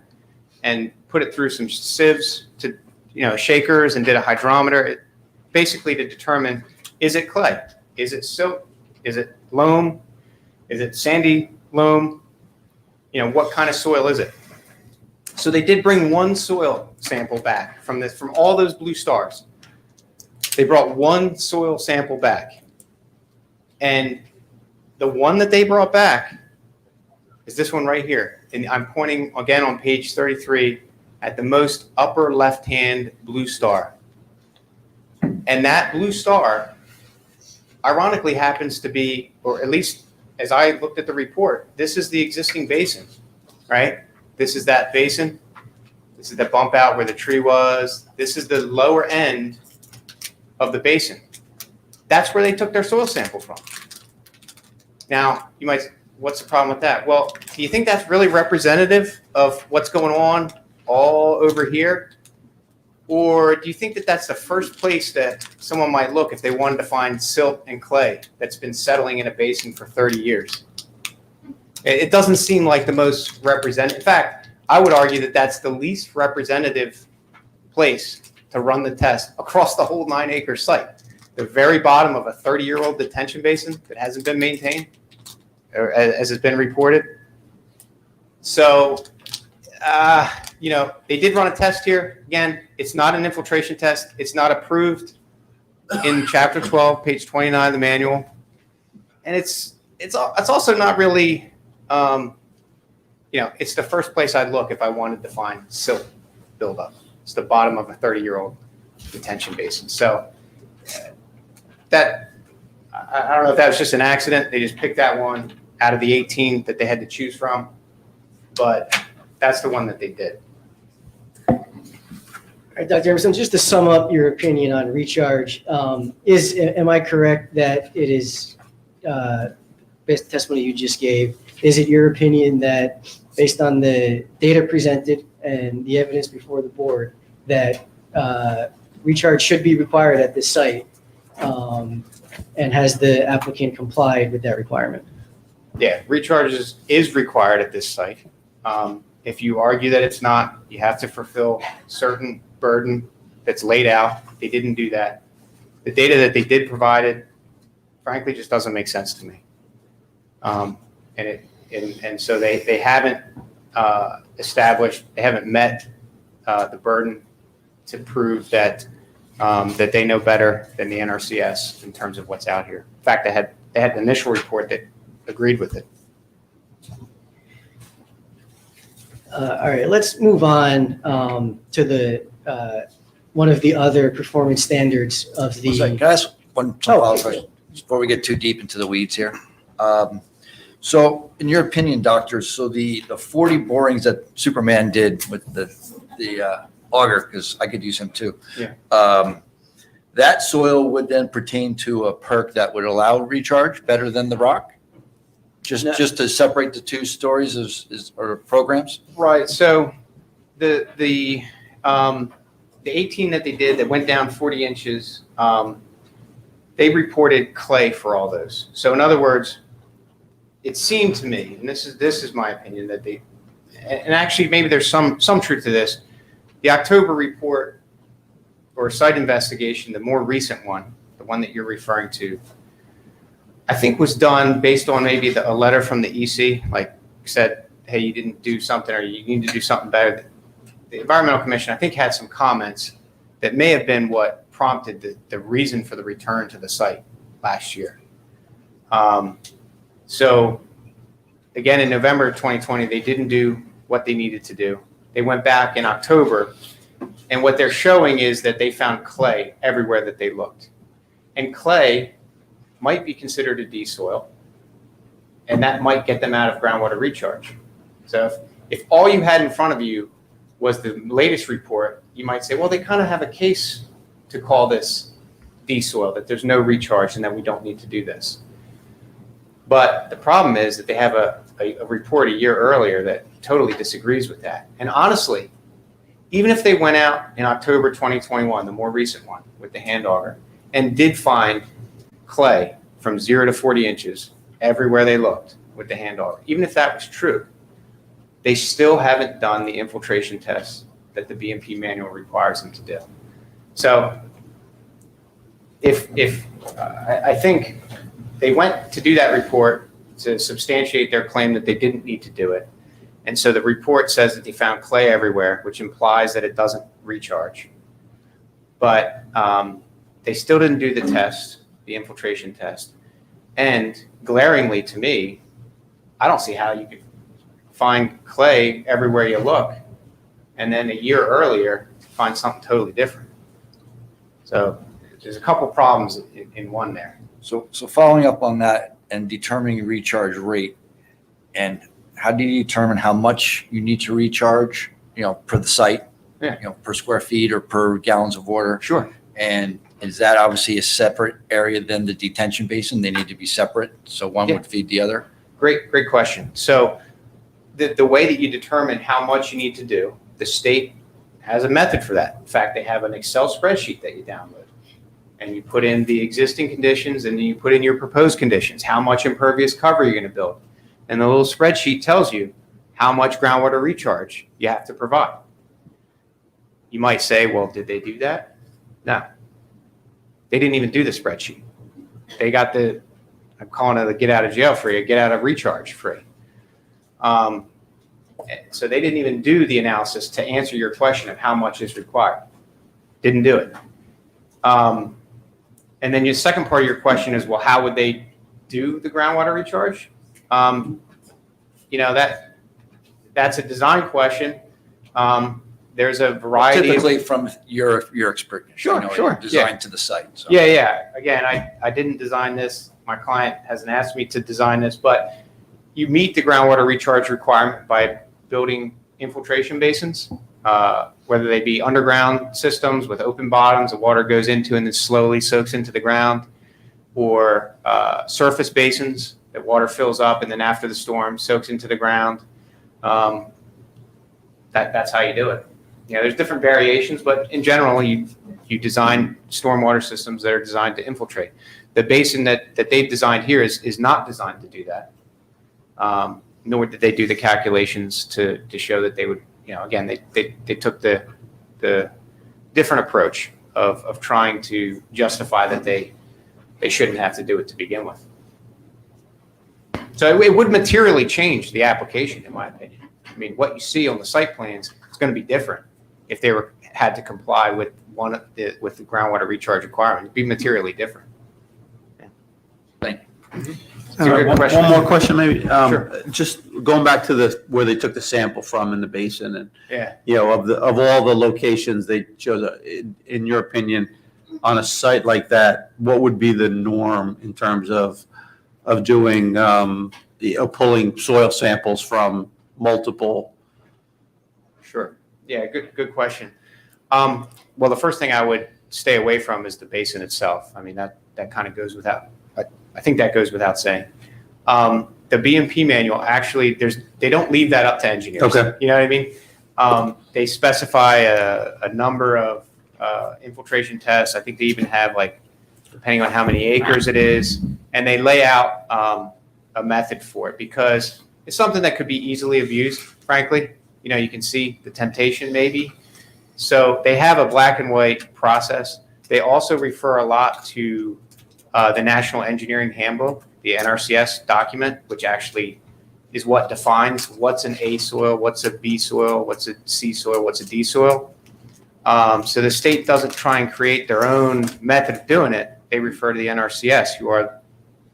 and put it through some sieves to, shakers, and did a hydrometer, basically to determine, is it clay? Is it silt? Is it loam? Is it sandy loam? What kind of soil is it? So they did bring one soil sample back from all those blue stars. They brought one soil sample back. And the one that they brought back is this one right here. And I'm pointing again on page 33 at the most upper left-hand blue star. And that blue star, ironically, happens to be, or at least as I looked at the report, this is the existing basin, right? This is that basin. This is the bump out where the tree was. This is the lower end of the basin. That's where they took their soil sample from. Now, you might say, what's the problem with that? Well, do you think that's really representative of what's going on all over here? Or do you think that that's the first place that someone might look if they wanted to find silt and clay that's been settling in a basin for 30 years? It doesn't seem like the most representative. In fact, I would argue that that's the least representative place to run the test across the whole 9-acre site. The very bottom of a 30-year-old detention basin that hasn't been maintained, or as has been reported. So, they did run a test here. Again, it's not an infiltration test. It's not approved in Chapter 12, page 29 of the manual. And it's also not really, it's the first place I'd look if I wanted to find silt buildup. It's the bottom of a 30-year-old detention basin. So I don't know if that was just an accident. They just picked that one out of the 18 that they had to choose from, but that's the one that they did.
All right, Dr. Emerson, just to sum up your opinion on recharge, am I correct that it is, based on testimony you just gave, is it your opinion that based on the data presented and the evidence before the board that recharge should be required at this site? And has the applicant complied with that requirement?
Yeah, recharge is required at this site. If you argue that it's not, you have to fulfill certain burden that's laid out. They didn't do that. The data that they did provide, frankly, just doesn't make sense to me. And so they haven't established, they haven't met the burden to prove that that they know better than the NRCS in terms of what's out here. In fact, they had an initial report that agreed with it.
All right, let's move on to the one of the other performance standards of the.
Can I ask one follow-up question before we get too deep into the weeds here? So in your opinion, doctor, so the 40 borings that Superman did with the auger, because I could use him too.
Yeah.
That soil would then pertain to a perk that would allow recharge better than the rock? Just to separate the two stories or programs?
Right. So the 18 that they did that went down 40 inches, they reported clay for all those. So in other words, it seemed to me, and this is my opinion, that they, and actually maybe there's some truth to this. The October report or site investigation, the more recent one, the one that you're referring to, I think was done based on maybe a letter from the EC, like said, hey, you didn't do something or you need to do something better. The Environmental Commission, I think, had some comments that may have been what prompted the reason for the return to the site last year. So again, in November of 2020, they didn't do what they needed to do. They went back in October, and what they're showing is that they found clay everywhere that they looked. And clay might be considered a D soil, and that might get them out of groundwater recharge. So if all you had in front of you was the latest report, you might say, well, they kind of have a case to call this D soil, that there's no recharge and that we don't need to do this. But the problem is that they have a report a year earlier that totally disagrees with that. And honestly, even if they went out in October 2021, the more recent one with the hand auger, and did find clay from 0 to 40 inches everywhere they looked with the hand auger, even if that was true, they still haven't done the infiltration tests that the BMP manual requires them to do. So I think they went to do that report to substantiate their claim that they didn't need to do it. And so the report says that they found clay everywhere, which implies that it doesn't recharge. But they still didn't do the test, the infiltration test. And glaringly to me, I don't see how you could find clay everywhere you look and then a year earlier find something totally different. So there's a couple problems in one there.
So following up on that and determining recharge rate, and how do you determine how much you need to recharge, per the site,
Yeah.
Per square feet or per gallons of water?
Sure.
And is that obviously a separate area than the detention basin? They need to be separate, so one
Yeah.
would feed the other?
Great question. So the way that you determine how much you need to do, the state has a method for that. In fact, they have an Excel spreadsheet that you download. And you put in the existing conditions and then you put in your proposed conditions, how much impervious cover you're going to build. And the little spreadsheet tells you how much groundwater recharge you have to provide. You might say, well, did they do that? No. They didn't even do the spreadsheet. They got the, I'm calling it a get out of jail free, a get out of recharge free. So they didn't even do the analysis to answer your question of how much is required. Didn't do it. And then your second part of your question is, well, how would they do the groundwater recharge? That's a design question. There's a variety.
Typically from your experience.
Sure, sure.
Designed to the site. So.
Yeah. Again, I didn't design this. My client hasn't asked me to design this, but you meet the groundwater recharge requirement by building infiltration basins, whether they be underground systems with open bottoms, the water goes into and then slowly soaks into the ground, or surface basins that water fills up and then after the storm soaks into the ground. That's how you do it. There's different variations, but in general, you design stormwater systems that are designed to infiltrate. The basin that they've designed here is not designed to do that. Nor did they do the calculations to show that they would, again, they took the different approach of trying to justify that they shouldn't have to do it to begin with. So it would materially change the application, in my opinion. I mean, what you see on the site plans is going to be different if they had to comply with with the groundwater recharge requirement. It'd be materially different.
Thank
you.
One more question, maybe.
Sure.
Just going back to where they took the sample from in the basin, and
Yeah.
of all the locations they chose. In your opinion, on a site like that, what would be the norm in terms of doing pulling soil samples from multiple?
Sure. Yeah. Good question. Well, the first thing I would stay away from is the basin itself. I mean, that kind of goes without. I think that goes without saying. The B&P manual actually, they don't leave that up to engineers.
Okay.
You know what I mean? They specify a number of infiltration tests. I think they even have, like, depending on how many acres it is, and they lay out a method for it because it's something that could be easily abused, frankly. You can see the temptation maybe. So they have a black and white process. They also refer a lot to the National Engineering Handbook, the NRCS document, which actually is what defines what's an A soil, what's a B soil, what's a C soil, what's a D soil. So the state doesn't try and create their own method of doing it. They refer to the NRCS, who are,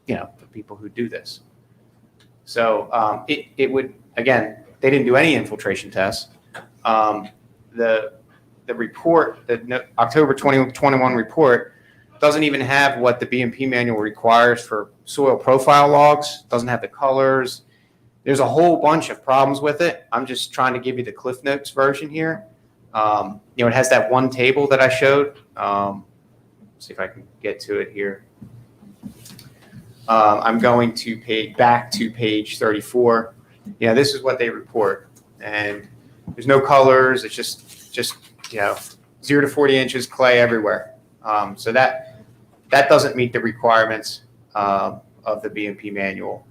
the people who do this. So it would, again, they didn't do any infiltration tests. The report, the October 2021 report, doesn't even have what the B&P manual requires for soil profile logs, doesn't have the colors. There's a whole bunch of problems with it. I'm just trying to give you the Cliff Notes version here. It has that one table that I showed. See if I can get to it here. I'm going to back to page 34. This is what they report. And there's no colors. It's just 0 to 40 inches clay everywhere. So that doesn't meet the requirements of the B&P manual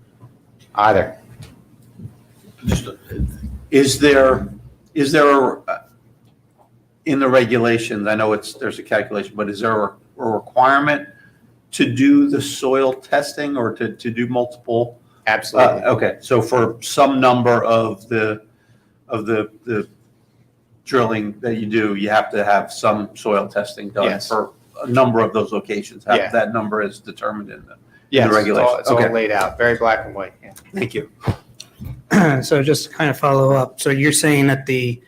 either.
Is there in the regulations, I know there's a calculation, but is there a requirement to do the soil testing or to do multiple?
Absolutely.
Okay, so for some number of the drilling that you do, you have to have some soil testing done.
Yes.
For a number of those locations.
Yeah.
That number is determined in the
Yes,
regulations.
it's all laid out, very black and white. Yeah.
Thank you.
So just to kind of follow up, so you're saying that the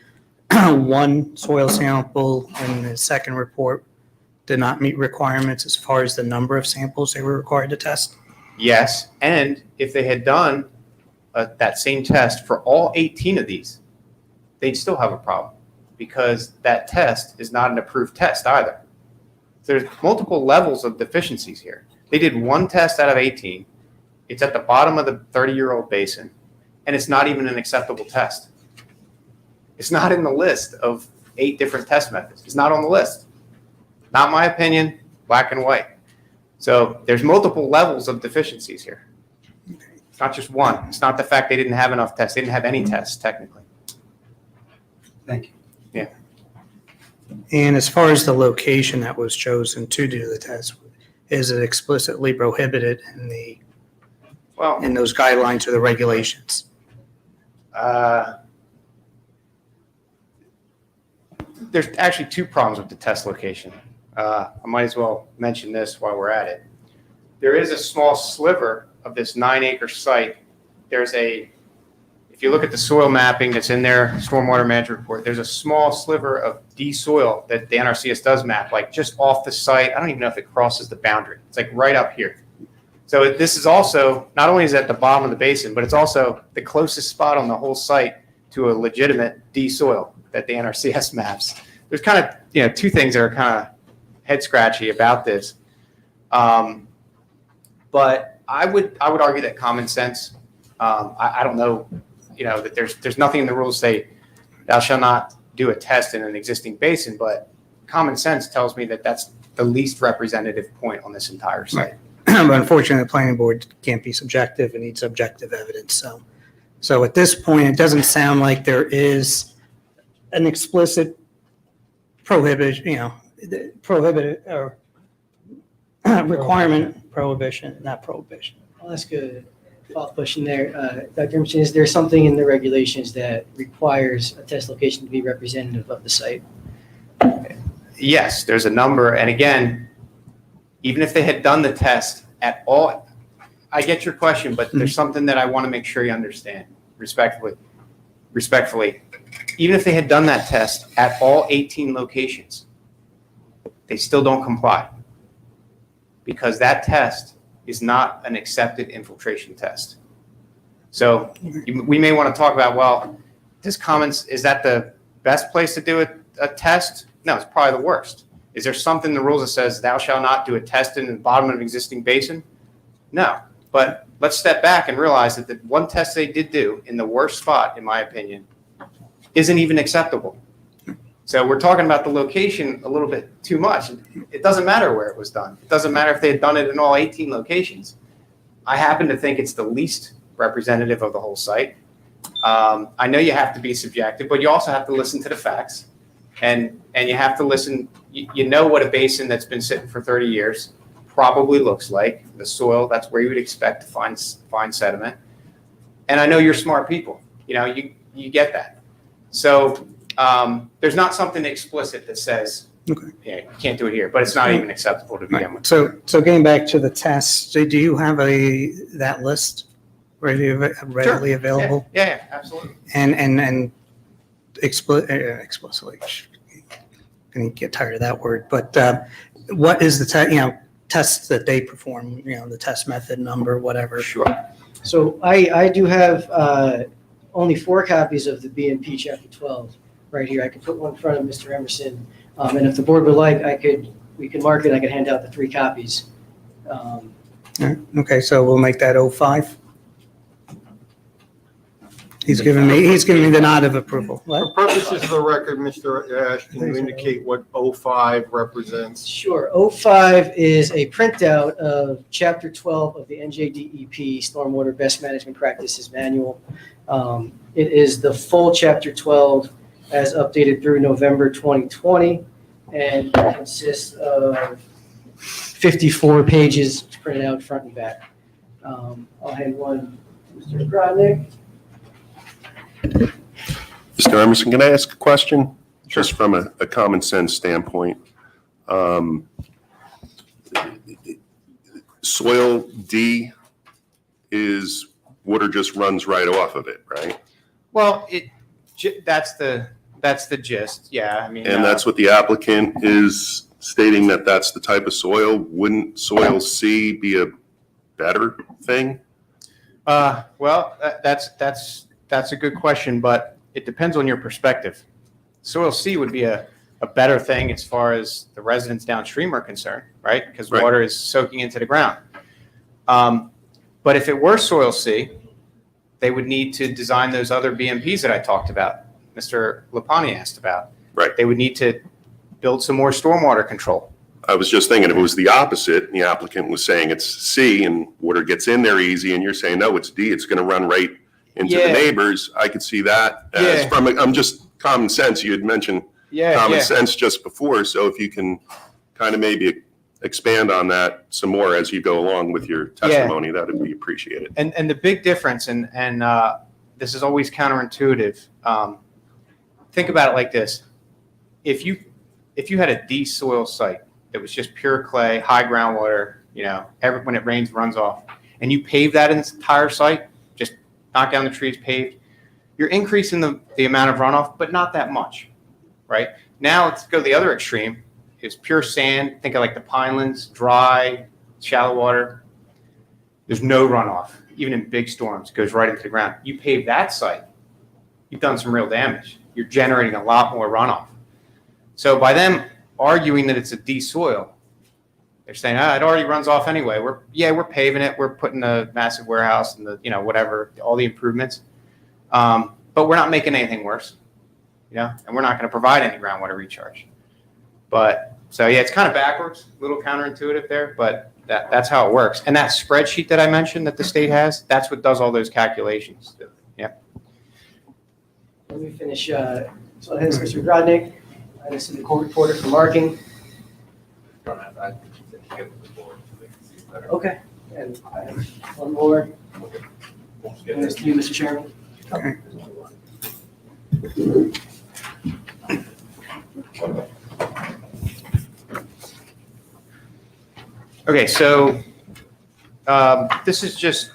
one soil sample in the second report did not meet requirements as far as the number of samples they were required to test?
Yes, and if they had done that same test for all 18 of these, they'd still have a problem because that test is not an approved test either. There's multiple levels of deficiencies here. They did one test out of 18. It's at the bottom of the 30-year-old basin, and it's not even an acceptable test. It's not in the list of 8 different test methods. It's not on the list. Not my opinion, black and white. So there's multiple levels of deficiencies here. not just one. It's not the fact they didn't have enough tests. They didn't have any tests, technically.
Thank you.
Yeah.
And as far as the location that was chosen to do the test, is it explicitly prohibited in those guidelines or the regulations?
There's actually two problems with the test location. I might as well mention this while we're at it. There is a small sliver of this 9-acre site. If you look at the soil mapping that's in their stormwater management report, there's a small sliver of de-soil that the NRCS does map, like just off the site. I don't even know if it crosses the boundary. It's like right up here. So this is also, not only is it at the bottom of the basin, but it's also the closest spot on the whole site to a legitimate de-soil that the NRCS maps. There's kind of, two things that are kind of head scratchy about this. But I would argue that common sense, I don't know, that there's nothing in the rules say thou shalt not do a test in an existing basin, but common sense tells me that that's the least representative point on this entire site.
But unfortunately, the planning board can't be subjective and needs objective evidence. So at this point, it doesn't sound like there is an explicit prohibition, prohibited or prohibition.
I'll ask a follow-up question there. Dr. Emerson, is there something in the regulations that requires a test location to be representative of the site?
Yes, there's a number. And again, even if they had done the test at all, I get your question, but there's something that I want to make sure you understand respectfully. Even if they had done that test at all 18 locations, they still don't comply because that test is not an accepted infiltration test. So we may want to talk about, well, is that the best place to do a test? No, it's probably the worst. Is there something in the rules that says thou shalt not do a test in the bottom of an existing basin? No, but let's step back and realize that the one test they did do in the worst spot, in my opinion, isn't even acceptable. So we're talking about the location a little bit too much. It doesn't matter where it was done. It doesn't matter if they had done it in all 18 locations. I happen to think it's the least representative of the whole site. I know you have to be subjective, but you also have to listen to the facts. And you have to listen, you know what a basin that's been sitting for 30 years probably looks like. The soil, that's where you would expect to find sediment. And I know you're smart people. You get that. So there's not something explicit that says, you can't do it here, but it's not even acceptable to begin with.
So getting back to the tests, do you have that list readily available?
Yeah, absolutely.
And explicitly, going to get tired of that word, but what is the tests that they perform, the test method number, whatever?
Sure.
So I do have only 4 copies of the BMP Chapter 12 right here. I could put one in front of Mr. Emerson, and if the board would like, we can mark it. I could hand out the 3 copies.
Okay, so we'll make that 05. He's giving me the nod of approval.
For purposes of the record, Mr. Ash, can you indicate what 05 represents?
Sure. 05 is a printout of Chapter 12 of the NJDEP Stormwater Best Management Practices Manual. It is the full Chapter 12 as updated through November 2020, and it consists of 54 pages printed out front and back. I'll hand one to Mr. Grodnick.
Mr. Emerson, can I ask a question? Sure. Just from a common sense standpoint. Soil D is water just runs right off of it, right?
Well, that's the gist. Yeah, I mean.
And that's what the applicant is stating, that that's the type of soil. Wouldn't soil C be a better thing?
Well, that's a good question, but it depends on your perspective. Soil C would be a better thing as far as the residents downstream are concerned, right? Because water is soaking into the ground. But if it were soil C, they would need to design those other BMPs that I talked about, Mr. Lapani asked about.
Right.
They would need to build some more stormwater control.
I was just thinking if it was the opposite, and the applicant was saying it's C and water gets in there easy, and you're saying, no, it's D, it's gonna run right into the
Yeah.
neighbors, I could see that as
Yeah.
from, I'm just common sense, you had mentioned common sense just before, so if you can kind of maybe expand on that some more as you go along with your testimony, that would be appreciated.
And the big difference, and this is always counterintuitive. Think about it like this: if you had a D soil site that was just pure clay, high groundwater, when it rains, runs off, and you pave that entire site, just knock down the trees, paved, you're increasing the amount of runoff, but not that much, right? Now let's go the other extreme. Is pure sand. Think of like the Pinelands, dry, shallow water. There's no runoff, even in big storms. It goes right into the ground. You pave that site, you've done some real damage. You're generating a lot more runoff. So by them arguing that it's a D soil, they're saying, it already runs off anyway. We're paving it. We're putting a massive warehouse and whatever, all the improvements. But we're not making anything worse, and we're not going to provide any groundwater recharge. But so it's kind of backwards, a little counterintuitive there, but that's how it works. And that spreadsheet that I mentioned that the state has, that's what does all those calculations. Yeah.
Let me finish. So here's Mr. Grodnick. This is the court reporter for marking. Okay. And I have one more. And it's to you, Mr. Chairman.
Okay.
Okay, so this is just,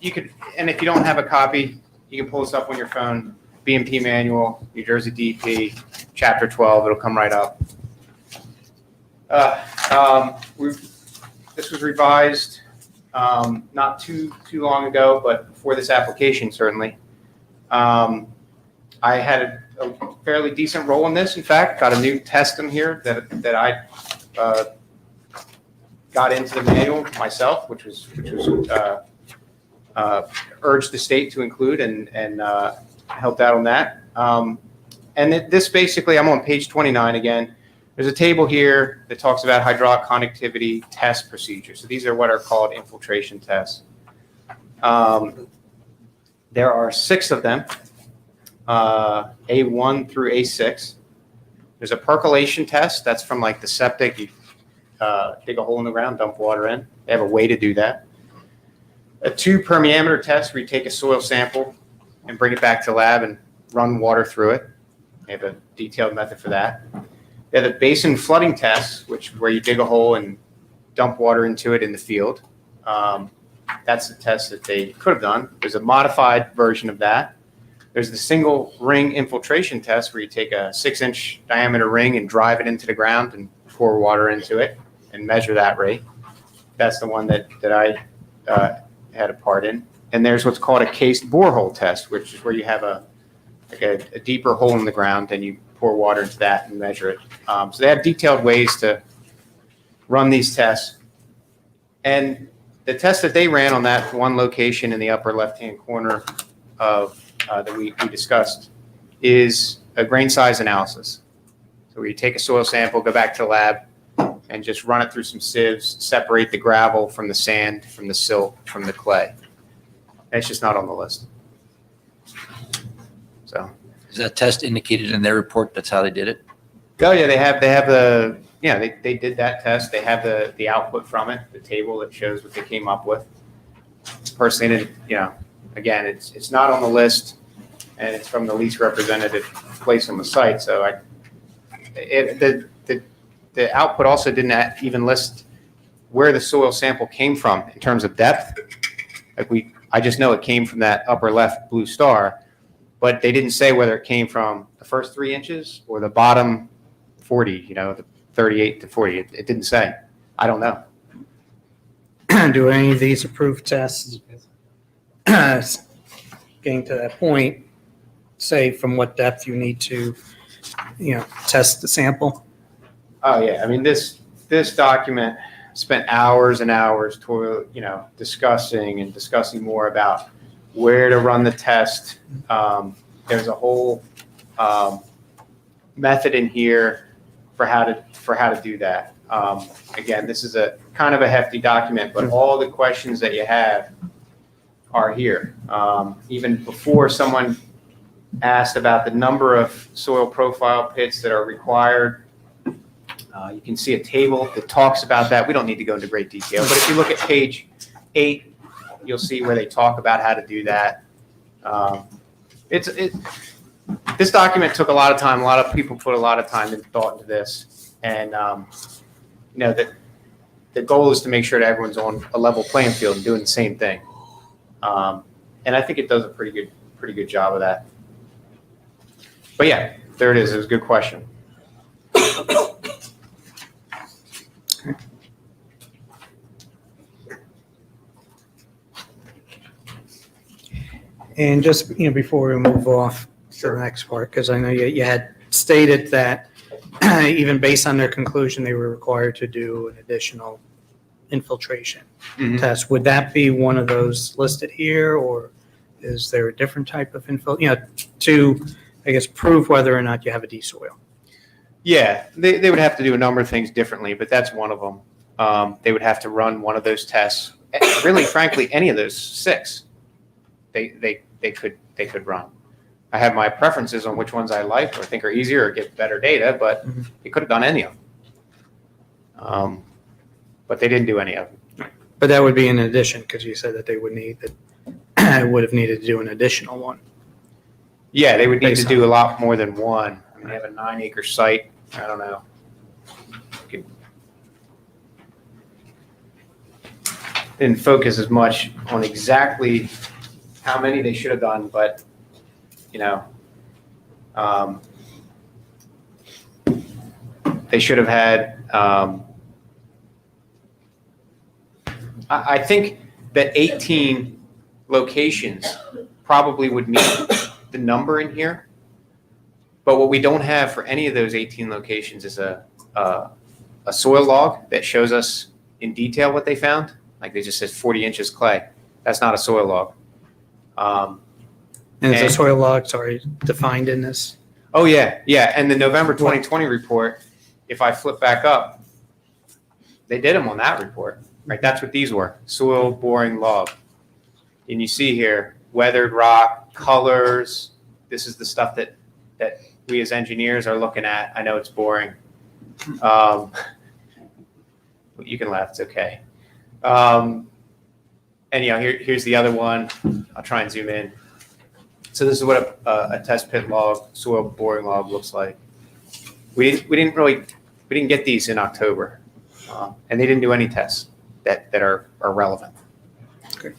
you could, and if you don't have a copy, you can pull this up on your phone, BMP manual, New Jersey DEP, Chapter 12, it'll come right up. This was revised not too long ago, but before this application, certainly. I had a fairly decent role in this, in fact, got a new test in here that I got into the manual myself, which was urged the state to include and helped out on that. And this basically, I'm on page 29 again. There's a table here that talks about hydraulic conductivity test procedures. So these are what are called infiltration tests. There are 6 of them, A1 through A6. There's a percolation test. That's from like the septic. You dig a hole in the ground, dump water in. They have a way to do that. A 2 permeameter test where you take a soil sample and bring it back to the lab and run water through it. They have a detailed method for that. They have a basin flooding test, where you dig a hole and dump water into it in the field. That's the test that they could have done. There's a modified version of that. There's the single ring infiltration test where you take a 6-inch diameter ring and drive it into the ground and pour water into it and measure that rate. That's the one that I had a part in. And there's what's called a cased borehole test, which is where you have a deeper hole in the ground and you pour water into that and measure it. So they have detailed ways to run these tests. And the test that they ran on that one location in the upper left-hand corner of that we discussed is a grain size analysis. So where you take a soil sample, go back to the lab, and just run it through some sieves, separate the gravel from the sand, from the silt, from the clay. And it's just not on the list. So.
Is that test indicated in their report? That's how they did it?
Oh yeah, they have the, they did that test. They have the output from it, the table that shows what they came up with. Personally, again, it's not on the list, and it's from the least representative place on the site. So the output also didn't even list where the soil sample came from in terms of depth. I just know it came from that upper left blue star, but they didn't say whether it came from the first 3 inches or the bottom 40, the 38 to 40. It didn't say. I don't know.
Do any of these approved tests, getting to that point, say from what depth you need to, test the sample?
Oh yeah, I mean this document spent hours and hours discussing more about where to run the test. There's a whole method in here for how to do that. Again, this is a kind of a hefty document, but all the questions that you have are here. Even before someone asked about the number of soil profile pits that are required, you can see a table that talks about that. We don't need to go into great detail, but if you look at page 8, you'll see where they talk about how to do that. This document took a lot of time. A lot of people put a lot of time and thought into this, and the goal is to make sure that everyone's on a level playing field and doing the same thing. And I think it does a pretty good job of that. But yeah, there it is. It was a good question.
And just, before we move off to the next part, because I know you had stated that even based on their conclusion, they were required to do an additional infiltration test. Would that be one of those listed here, or is there a different type of to, I guess, prove whether or not you have a D-soil?
Yeah, they would have to do a number of things differently, but that's one of them. They would have to run one of those tests. Really, frankly, any of those 6, they could run. I have my preferences on which ones I like or think are easier or get better data, but they could have done any of them. But they didn't do any of them.
But that would be in addition, because you said that they would have needed to do an additional one.
Yeah, they would need to do a lot more than one. I mean, they have a 9-acre site. I don't know. Didn't focus as much on exactly how many they should have done, but they should have had. I think that 18 locations probably would meet the number in here, but what we don't have for any of those 18 locations is a soil log that shows us in detail what they found. Like they just said 40 inches clay. That's not a soil log.
And is the soil log, defined in this?
Oh, yeah. And the November 2020 report, if I flip back up, they did them on that report, right? That's what these were, soil boring log. And you see here, weathered rock, colors. This is the stuff that we as engineers are looking at. I know it's boring. You can laugh, it's okay. And here's the other one. I'll try and zoom in. So this is what a test pit log, soil boring log looks like. We didn't get these in October, and they didn't do any tests that are relevant.
Okay.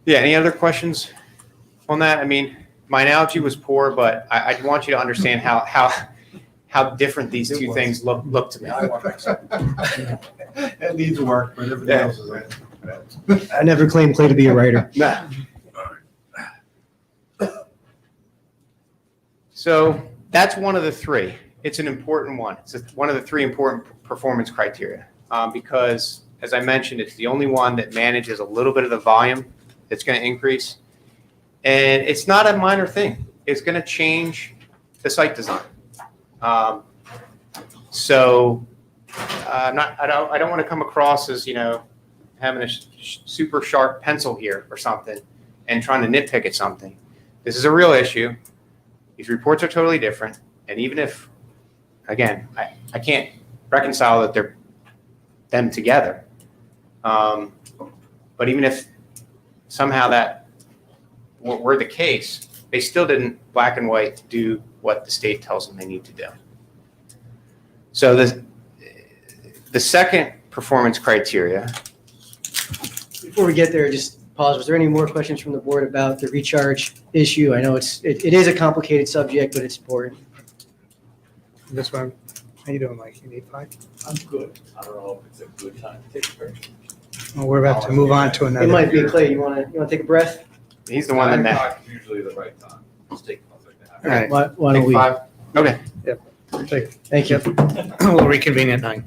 Yeah. Any other questions on that? I mean, my analogy was poor, but I want you to understand how different these two things look to me.
It needs work, but everything else is.
I never claimed Clay to be a writer.
Nah. So that's one of the 3. It's an important one. It's one of the 3 important performance criteria because, as I mentioned, it's the only one that manages a little bit of the volume that's going to increase. And it's not a minor thing. It's going to change the site design. So I don't want to come across as, having a super sharp pencil here or something and trying to nitpick at something. This is a real issue. These reports are totally different. And even if, again, I can't reconcile that they're them together. But even if somehow that were the case, they still didn't black and white do what the state tells them they need to do. So the second performance criteria.
Before we get there, just pause. Was there any more questions from the board about the recharge issue? I know it is a complicated subject, but it's important.
This one, how you doing, Mike? You need 5?
I'm good. I don't know if it's a good time to take a break.
Well, we're about to move on to another.
It might be Clay. You want to take a breath?
He's the one that.
Usually the right time. Let's take
All right.
Why don't we?
5? Okay.
Thank you.
We'll reconvene at 9.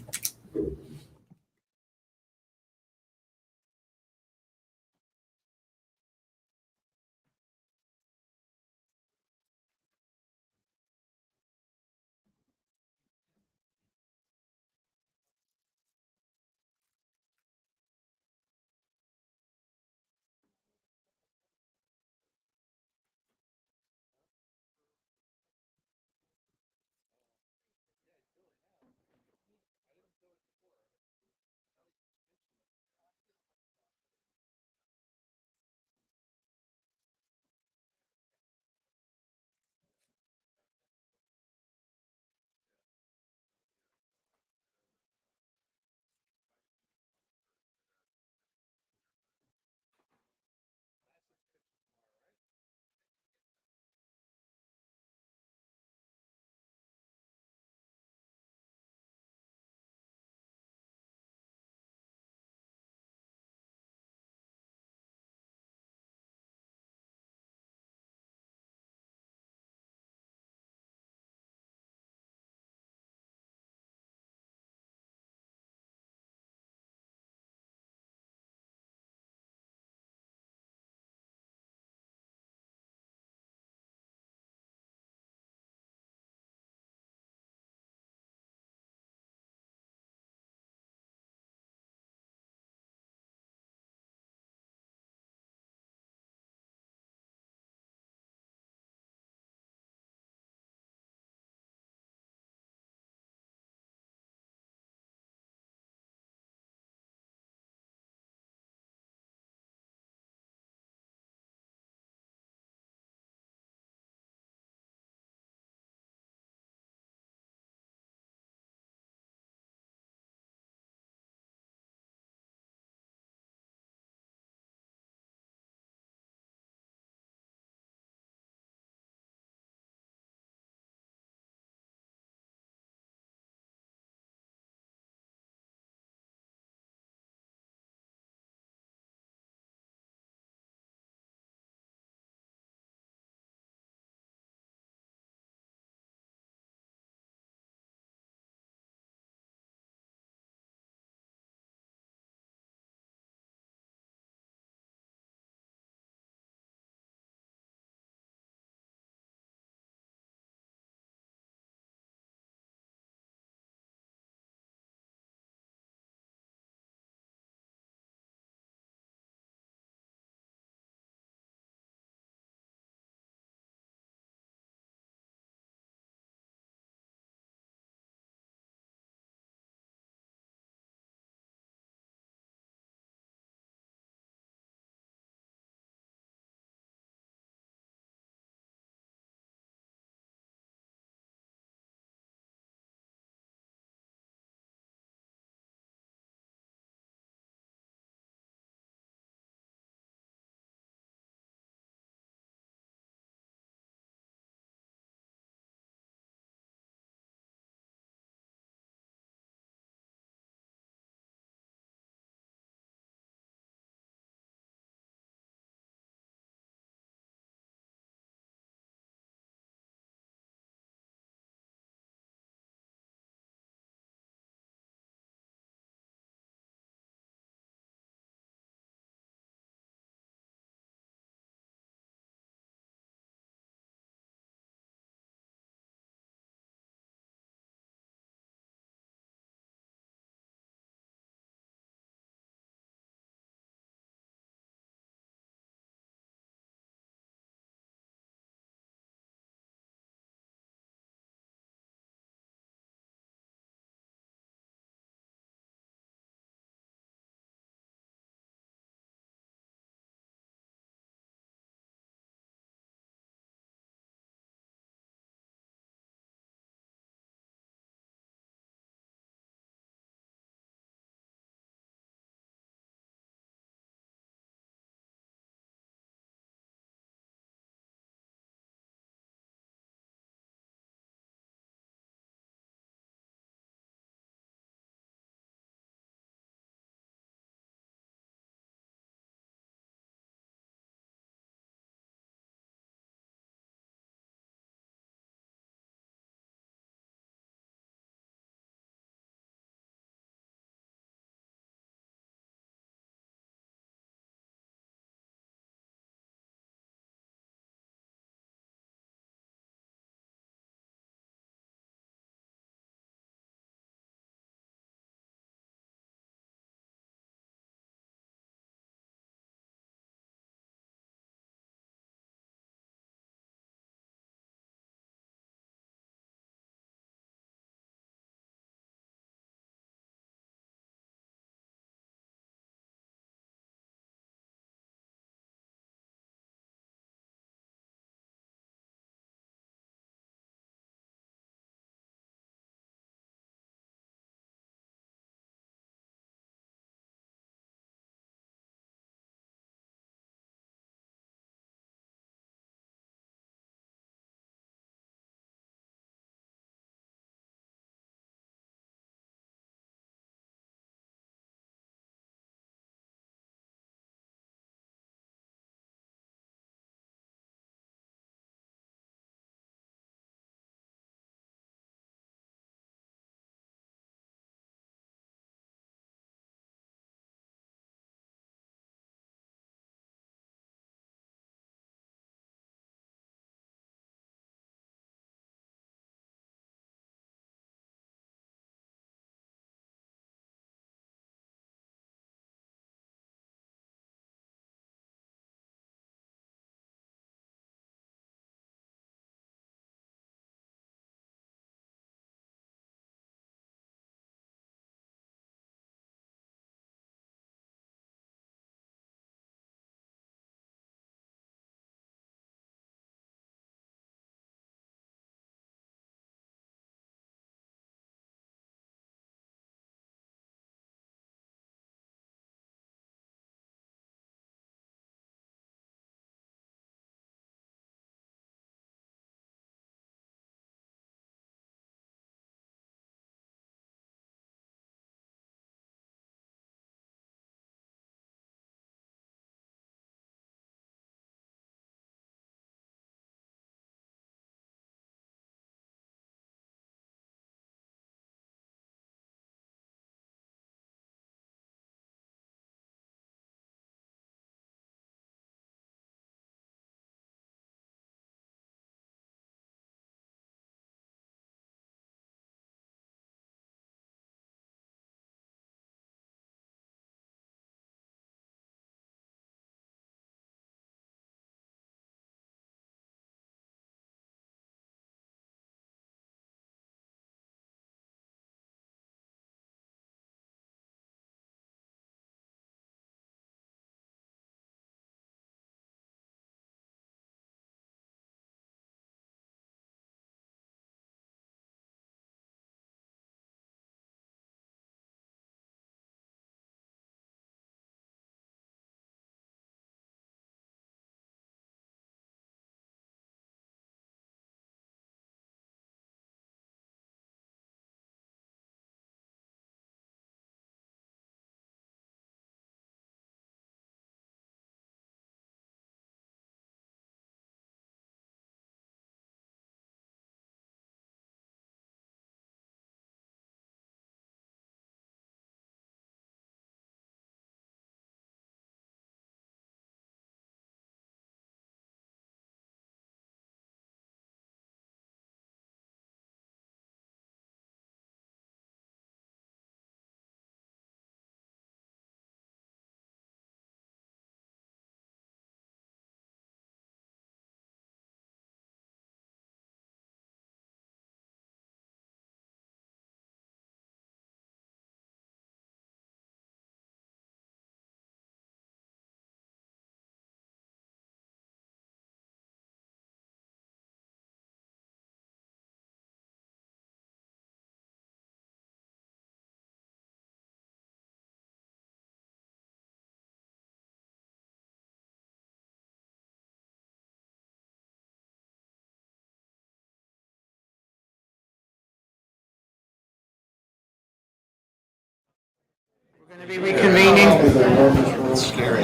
Going to be reconvening.
It's scary.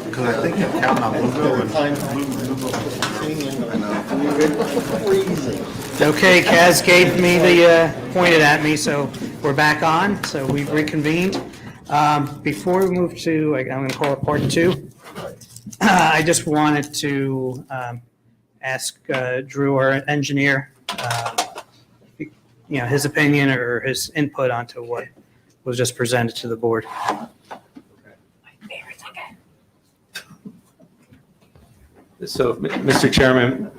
Because I think I'm counting on Louisville
Okay, Kaz gave me pointed at me, so we're back on. So we've reconvened. Before we move to, I'm going to call it part 2. I just wanted to ask Drew, our engineer, his opinion or his input onto what was just presented to the board.
So, Mr. Chairman,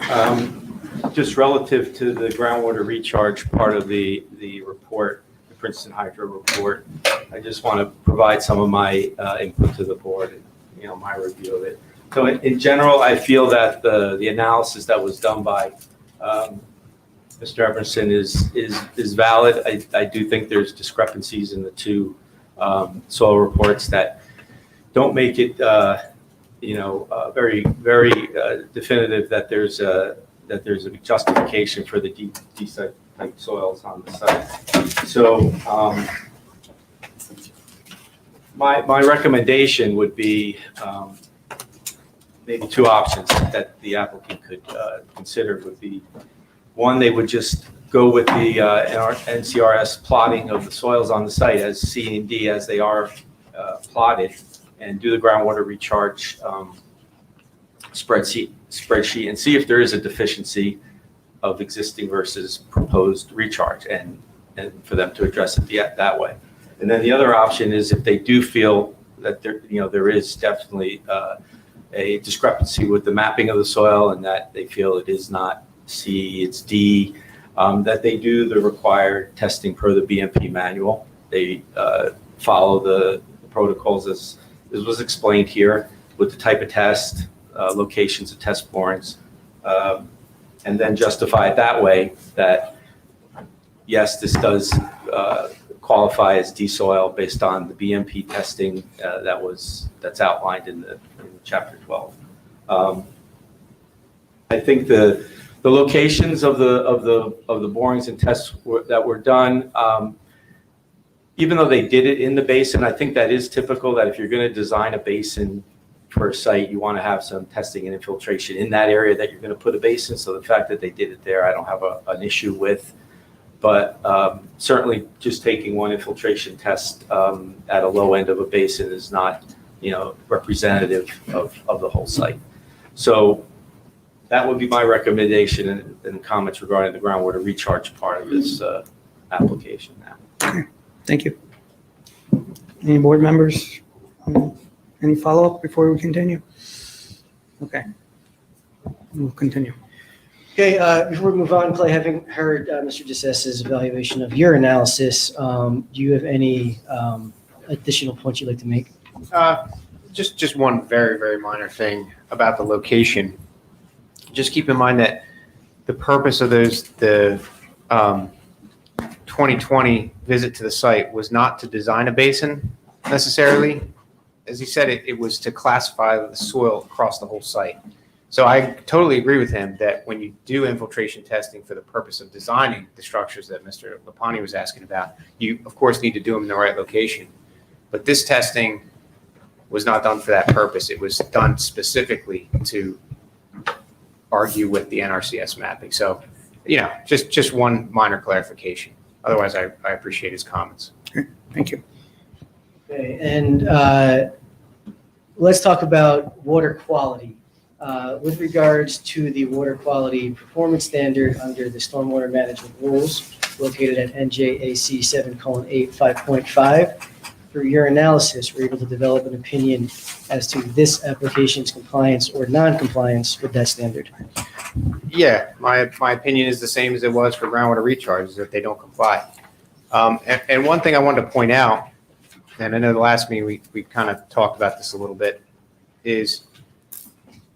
just relative to the groundwater recharge part of the report, the Princeton Hydro report, I just want to provide some of my input to the board and, my review of it. So in general, I feel that the analysis that was done by Mr. Emerson is valid. I do think there's discrepancies in the two soil reports that don't make it very, very definitive that there's a justification for the deep type soils on the site. So my recommendation would be maybe 2 options that the applicant could consider would be, one, they would just go with the NCRS plotting of the soils on the site as C and D as they are plotted, and do the groundwater recharge spreadsheet and see if there is a deficiency of existing versus proposed recharge, and for them to address it that way. And then the other option is if they do feel that there is definitely a discrepancy with the mapping of the soil and that they feel it is not C, it's D, that they do the required testing per the BMP manual. They follow the protocols as was explained here with the type of test, locations of test borings, and then justify it that way that, yes, this does qualify as D-soil based on the BMP testing that's outlined in Chapter 12. I think the locations of the borings and tests that were done, even though they did it in the basin, I think that is typical that if you're going to design a basin for a site, you want to have some testing and infiltration in that area that you're going to put a basin. So the fact that they did it there, I don't have an issue with. But certainly just taking one infiltration test at a low end of a basin is not, representative of the whole site. So that would be my recommendation and comments regarding the groundwater recharge part of this application now.
Okay, thank you. Any board members? Any follow-up before we continue? Okay, we'll continue.
Okay, before we move on, Clay, having heard Mr. DeSessa's evaluation of your analysis, do you have any additional points you'd like to make?
Just one very, very minor thing about the location. Just keep in mind that the purpose of the 2020 visit to the site was not to design a basin necessarily. As he said, it was to classify the soil across the whole site. So I totally agree with him that when you do infiltration testing for the purpose of designing the structures that Mr. Lapani was asking about, you of course need to do them in the right location. But this testing was not done for that purpose. It was done specifically to argue with the NRCS mapping. So, just one minor clarification. Otherwise, I appreciate his comments.
Okay, thank you.
Okay, and let's talk about water quality. With regards to the water quality performance standard under the stormwater management rules located at NJAC 7:8 through your analysis, we're able to develop an opinion as to this application's compliance or non-compliance with that standard.
Yeah, my opinion is the same as it was for groundwater recharge, is that they don't comply. And one thing I wanted to point out, and I know the last meeting we kind of talked about this a little bit, is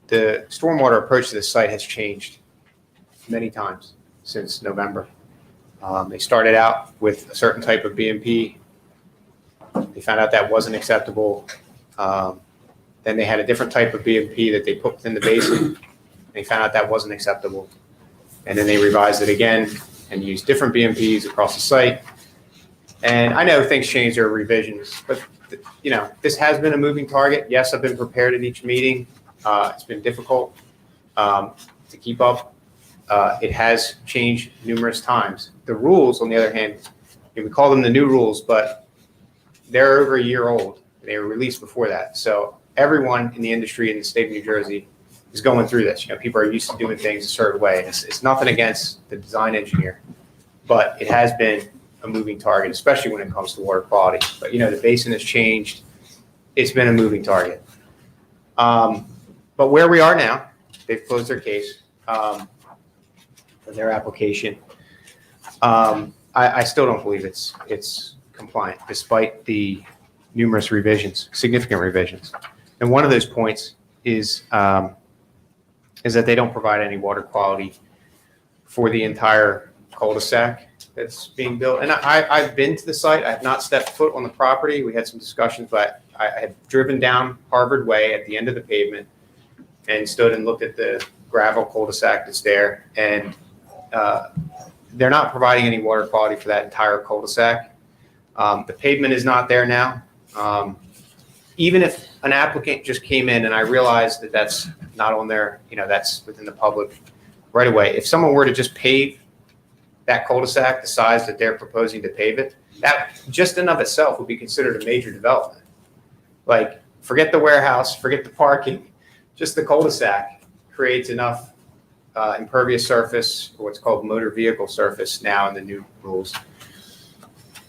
the stormwater approach to the site has changed many times since November. They started out with a certain type of BMP. They found out that wasn't acceptable. Then they had a different type of BMP that they put within the basin. They found out that wasn't acceptable. And then they revised it again and used different BMPs across the site. And I know things change, there are revisions, but, you know, this has been a moving target. Yes, I've been prepared at each meeting. It's been difficult to keep up. It has changed numerous times. The rules, on the other hand, we call them the new rules, but they're over a year old. They were released before that. So everyone in the industry in the state of New Jersey is going through this. You know, people are used to doing things a certain way. It's nothing against the design engineer, but it has been a moving target, especially when it comes to water quality. But, you know, the basin has changed. It's been a moving target. But where we are now, they've closed their case for their application. I still don't believe it's compliant, despite the numerous revisions, significant revisions. And one of those points is that they don't provide any water quality for the entire cul-de-sac that's being built. And I've been to the site. I have not stepped foot on the property. We had some discussions, but I have driven down Harvard Way at the end of the pavement and stood and looked at the gravel cul-de-sac that's there. And they're not providing any water quality for that entire cul-de-sac. The pavement is not there now. Even if an applicant just came in and I realized that that's not on there, you know, that's within the public right away. If someone were to just pave that cul-de-sac the size that they're proposing to pave it, that just in of itself would be considered a major development. Like, forget the warehouse, forget the parking, just the cul-de-sac creates enough impervious surface, or what's called motor vehicle surface now in the new rules.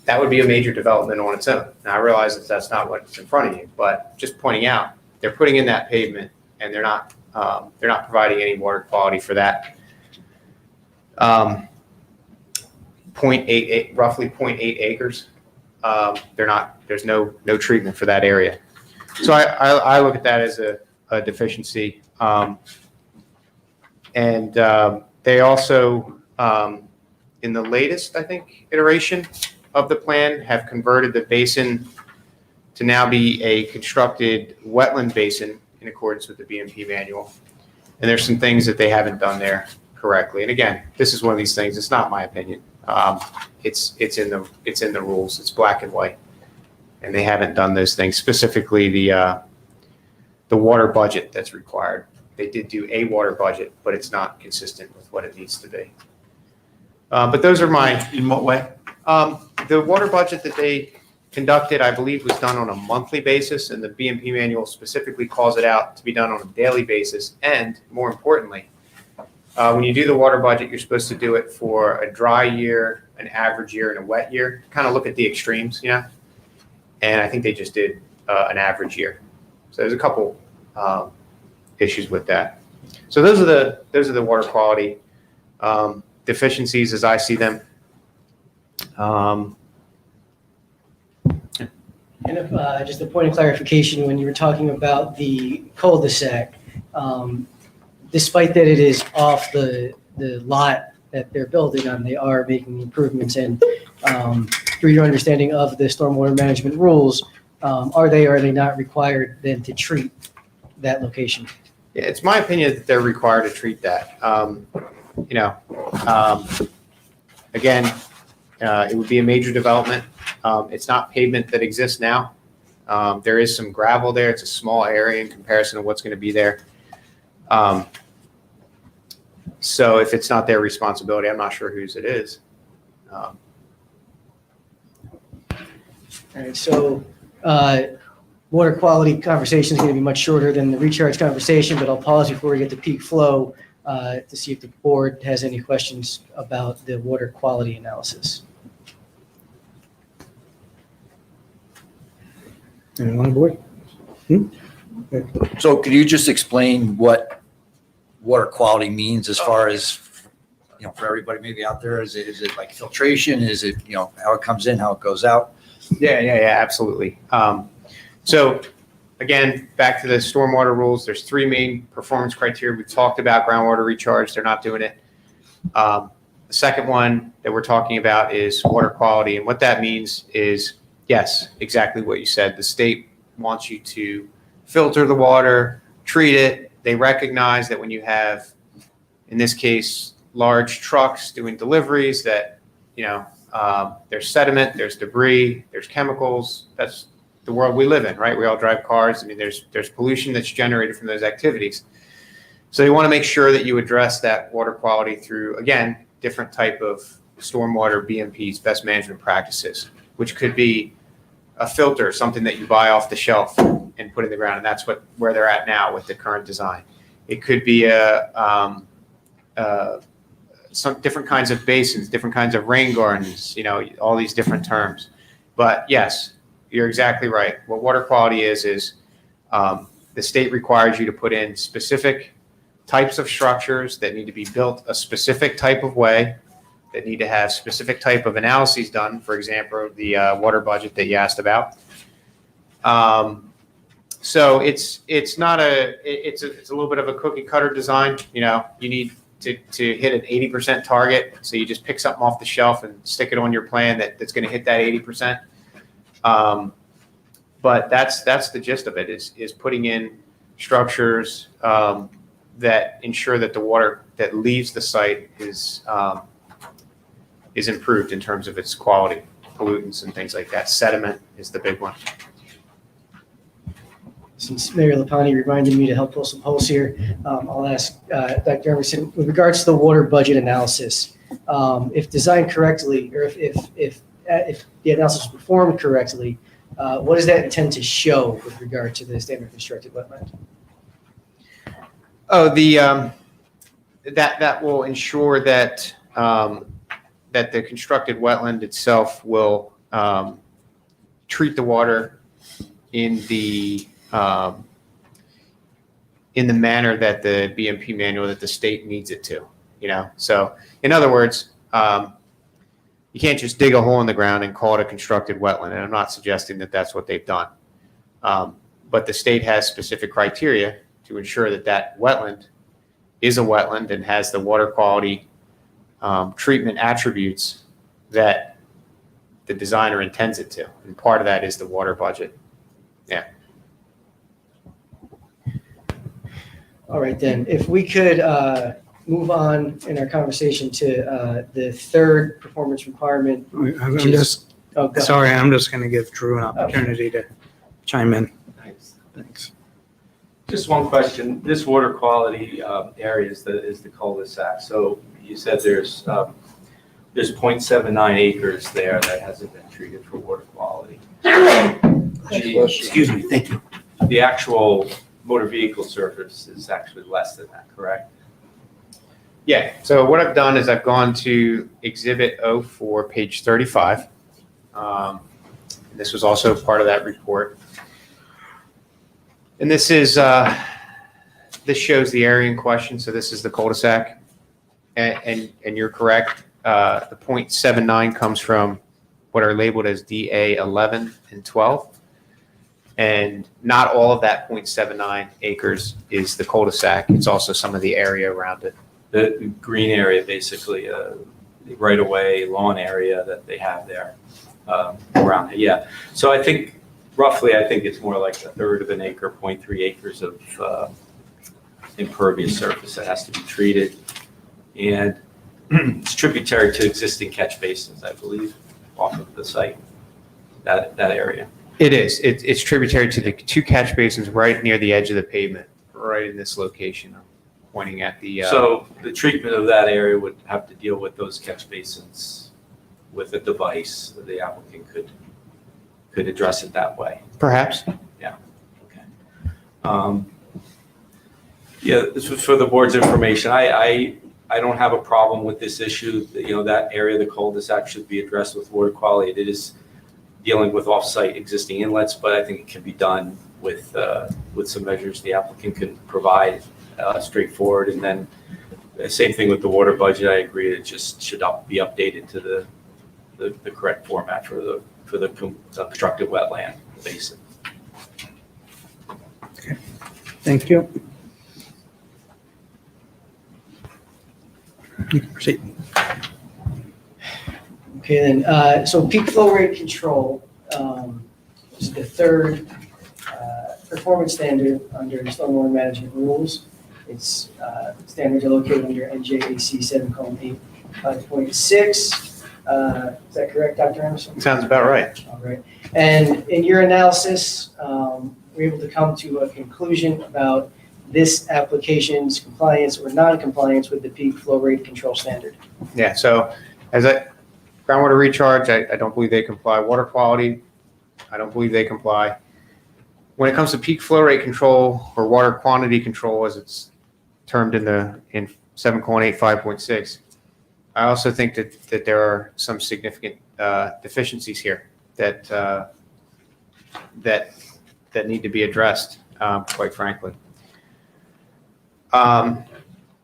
That would be a major development on its own. Now, I realize that that's not what's in front of you, but just pointing out, they're putting in that pavement and they're not providing any water quality for that. 0.88, roughly 0.8 acres. There's no treatment for that area. So I look at that as a deficiency. And they also, in the latest, I think, iteration of the plan, have converted the basin to now be a constructed wetland basin in accordance with the BMP manual. And there's some things that they haven't done there correctly. And again, this is one of these things. It's not my opinion. It's in the rules. It's black and white, and they haven't done those things. Specifically, the water budget that's required. They did do a water budget, but it's not consistent with what it needs to be. But those are my.
In what way?
The water budget that they conducted, I believe, was done on a monthly basis, and the BMP manual specifically calls it out to be done on a daily basis. And more importantly, when you do the water budget, you're supposed to do it for a dry year, an average year, and a wet year. Kind of look at the extremes, you know. And I think they just did an average year. So there's a couple issues with that. So those are the water quality deficiencies as I see them.
And if, just a point of clarification, when you were talking about the cul-de-sac, despite that it is off the lot that they're building on, they are making improvements. And through your understanding of the stormwater management rules, are they or are they not required then to treat that location?
Yeah, it's my opinion that they're required to treat that. Again, it would be a major development. It's not pavement that exists now. There is some gravel there. It's a small area in comparison to what's going to be there. So if it's not their responsibility, I'm not sure whose it is.
All right, so water quality conversation is going to be much shorter than the recharge conversation, but I'll pause before we get to peak flow to see if the board has any questions about the water quality analysis.
Anyone on board?
So could you just explain what water quality means as far as, you know, for everybody maybe out there? Is it like filtration? Is it, you know, how it comes in, how it goes out?
Yeah, absolutely. So again, back to the stormwater rules, there's three main performance criteria. We talked about groundwater recharge. They're not doing it. The second one that we're talking about is water quality. And what that means is, yes, exactly what you said. The state wants you to filter the water, treat it. They recognize that when you have, in this case, large trucks doing deliveries, that, you know, There's sediment, there's debris, there's chemicals. That's the world we live in, right? We all drive cars. I mean, there's pollution that's generated from those activities. So you want to make sure that you address that water quality through, again, different type of stormwater BMPs, best management practices, which could be a filter, something that you buy off the shelf and put in the ground. And that's where they're at now with the current design. It could be some different kinds of basins, different kinds of rain gardens, all these different terms. But yes, you're exactly right. What water quality is the state requires you to put in specific types of structures that need to be built a specific type of way, that need to have specific type of analyses done. For example, the water budget that you asked about. So it's a little bit of a cookie cutter design. You need to hit an 80% target. So you just pick something off the shelf and stick it on your plan that's going to hit that 80%. But that's the gist of it is putting in structures that ensure that the water that leaves the site is improved in terms of its quality, pollutants and things like that. Sediment is the big one.
Since Mayor Lapani reminded me to help pull some holes here, I'll ask Dr. Emerson, with regards to the water budget analysis, if designed correctly, or if the analysis is performed correctly, what does that intend to show with regard to the standard constructed wetland?
Oh, that will ensure that that the constructed wetland itself will treat the water in the manner that the BMP manual that the state needs it to. So in other words, you can't just dig a hole in the ground and call it a constructed wetland. And I'm not suggesting that that's what they've done, but the state has specific criteria to ensure that wetland is a wetland and has the water quality treatment attributes that the designer intends it to. And part of that is the water budget. Yeah.
All right, then, if we could move on in our conversation to the third performance requirement.
I'm
which is-
just,
Oh, go ahead.
sorry, I'm just going to give Drew an opportunity to chime in. Thanks.
Just one question. This water quality area is the cul-de-sac. So you said there's 0.79 acres there that hasn't been treated for water quality.
Excuse me, thank you.
The actual motor vehicle surface is actually less than that, correct?
Yeah. So what I've done is I've gone to Exhibit 04, page 35. This was also part of that report. And this shows the area in question. So this is the cul-de-sac, and you're correct. The 0.79 comes from what are labeled as DA 11 and 12, and not all of that 0.79 acres is the cul-de-sac. It's also some of the area around it.
The green area, basically, the right-of-way lawn area that they have there around it. Yeah. So I think roughly, it's more like a third of an acre, 0.3 acres of impervious surface that has to be treated. And it's tributary to existing catch basins, I believe, off of the site, that area.
It is. It's tributary to the two catch basins right near the edge of the pavement, right in this location, pointing at the.
So the treatment of that area would have to deal with those catch basins with a device. The applicant could address it that way.
Perhaps.
Yeah. Okay. Yeah, this was for the board's information. I don't have a problem with this issue. That area, the cul-de-sac, should be addressed with water quality. It is dealing with off-site existing inlets, but I think it can be done with some measures the applicant can provide straightforward. And then the same thing with the water budget. I agree. It just should be updated to the correct format for the constructed wetland basin.
Okay. Thank you. You can proceed.
Okay, then, so peak flow rate control is the third performance standard under stormwater management rules. Its standards are located under NJAC 7:8.5.6. Is that correct, Dr. Emerson?
Sounds about right.
All right. And in your analysis, we're able to come to a conclusion about this application's compliance or non-compliance with the peak flow rate control standard.
Yeah, so groundwater recharge, I don't believe they comply. Water quality, I don't believe they comply. When it comes to peak flow rate control or water quantity control, as it's termed in 7:8 I also think that there are some significant deficiencies here that need to be addressed, quite frankly.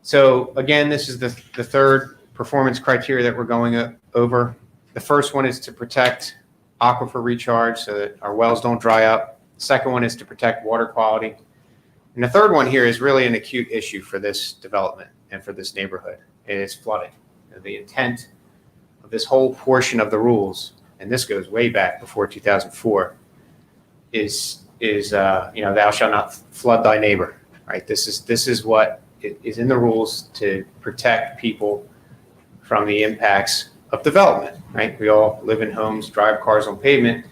So again, this is the third performance criteria that we're going over. The first one is to protect aquifer recharge so that our wells don't dry up. The second one is to protect water quality. And the third one here is really an acute issue for this development and for this neighborhood. It is flooding. The intent of this whole portion of the rules, and this goes way back before 2004, is thou shalt not flood thy neighbor. Right? This is what is in the rules to protect people from the impacts of development. Right? We all live in homes, drive cars on pavement,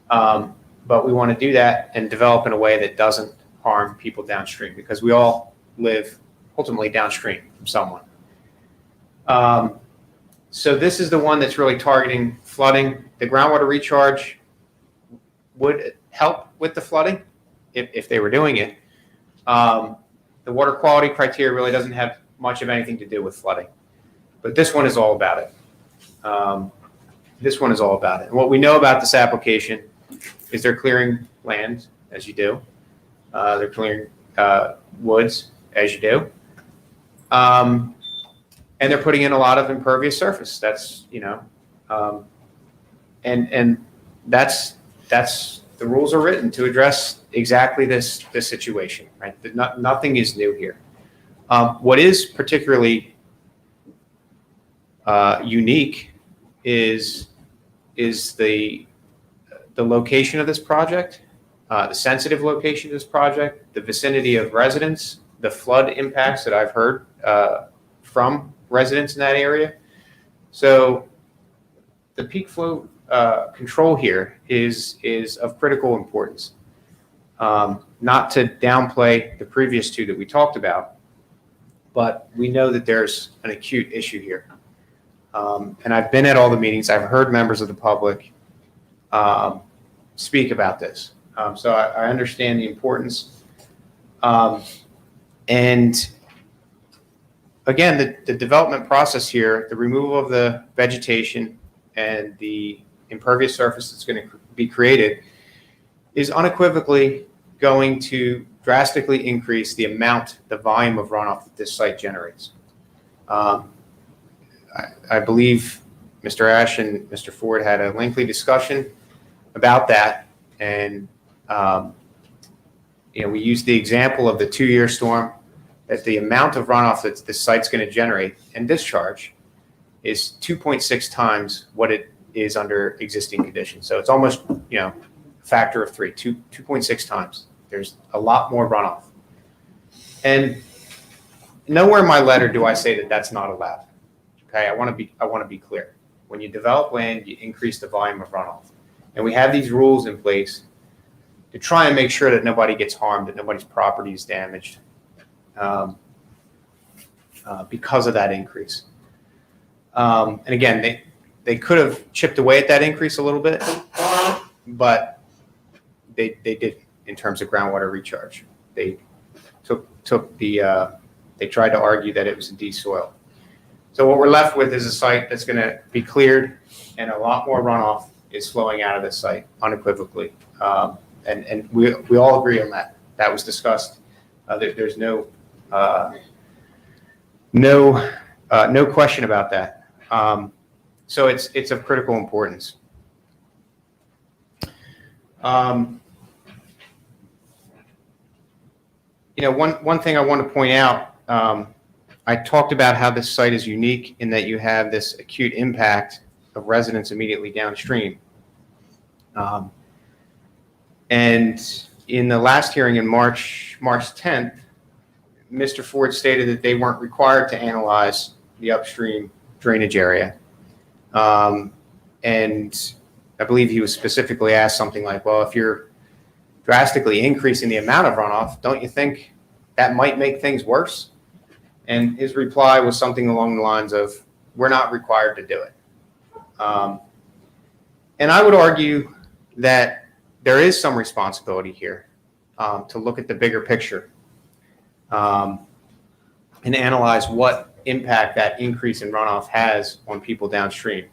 but we want to do that and develop in a way that doesn't harm people downstream, because we all live ultimately downstream from someone. So this is the one that's really targeting flooding. The groundwater recharge would help with the flooding if they were doing it. The water quality criteria really doesn't have much of anything to do with flooding, but this one is all about it. This one is all about it. And what we know about this application is they're clearing land, as you do. They're clearing woods, as you do. And they're putting in a lot of impervious surface. That's, and that's the rules are written to address exactly this situation, right? Nothing is new here. What is particularly unique is the location of this project, the sensitive location of this project, the vicinity of residents, the flood impacts that I've heard from residents in that area. So the peak flow control here is of critical importance. Not to downplay the previous two that we talked about, but we know that there's an acute issue here. And I've been at all the meetings. I've heard members of the public speak about this. So I understand the importance. And again, the development process here, the removal of the vegetation and the impervious surface that's going to be created is unequivocally going to drastically increase the volume of runoff that this site generates. I believe Mr. Ash and Mr. Ford had a lengthy discussion about that, and we used the example of the 2-year storm, that the amount of runoff that this site's going to generate and discharge is 2.6 times what it is under existing conditions. So it's almost, a factor of 3, 2.6 times. There's a lot more runoff. And nowhere in my letter do I say that that's not allowed. Okay, I want to be clear. When you develop land, you increase the volume of runoff. And we have these rules in place to try and make sure that nobody gets harmed, that nobody's property is damaged because of that increase. And again, they could have chipped away at that increase a little bit, but they did in terms of groundwater recharge. They they tried to argue that it was a de-soil. So what we're left with is a site that's going to be cleared, and a lot more runoff is flowing out of this site unequivocally. And we all agree on that. That was discussed. There's no question about that. So it's of critical importance. One thing I want to point out, I talked about how this site is unique in that you have this acute impact of residents immediately downstream. And in the last hearing in March 10th, Mr. Ford stated that they weren't required to analyze the upstream drainage area. And I believe he was specifically asked something like, well, if you're drastically increasing the amount of runoff, don't you think that might make things worse? And his reply was something along the lines of, we're not required to do it. And I would argue that there is some responsibility here to look at the bigger picture and analyze what impact that increase in runoff has on people downstream.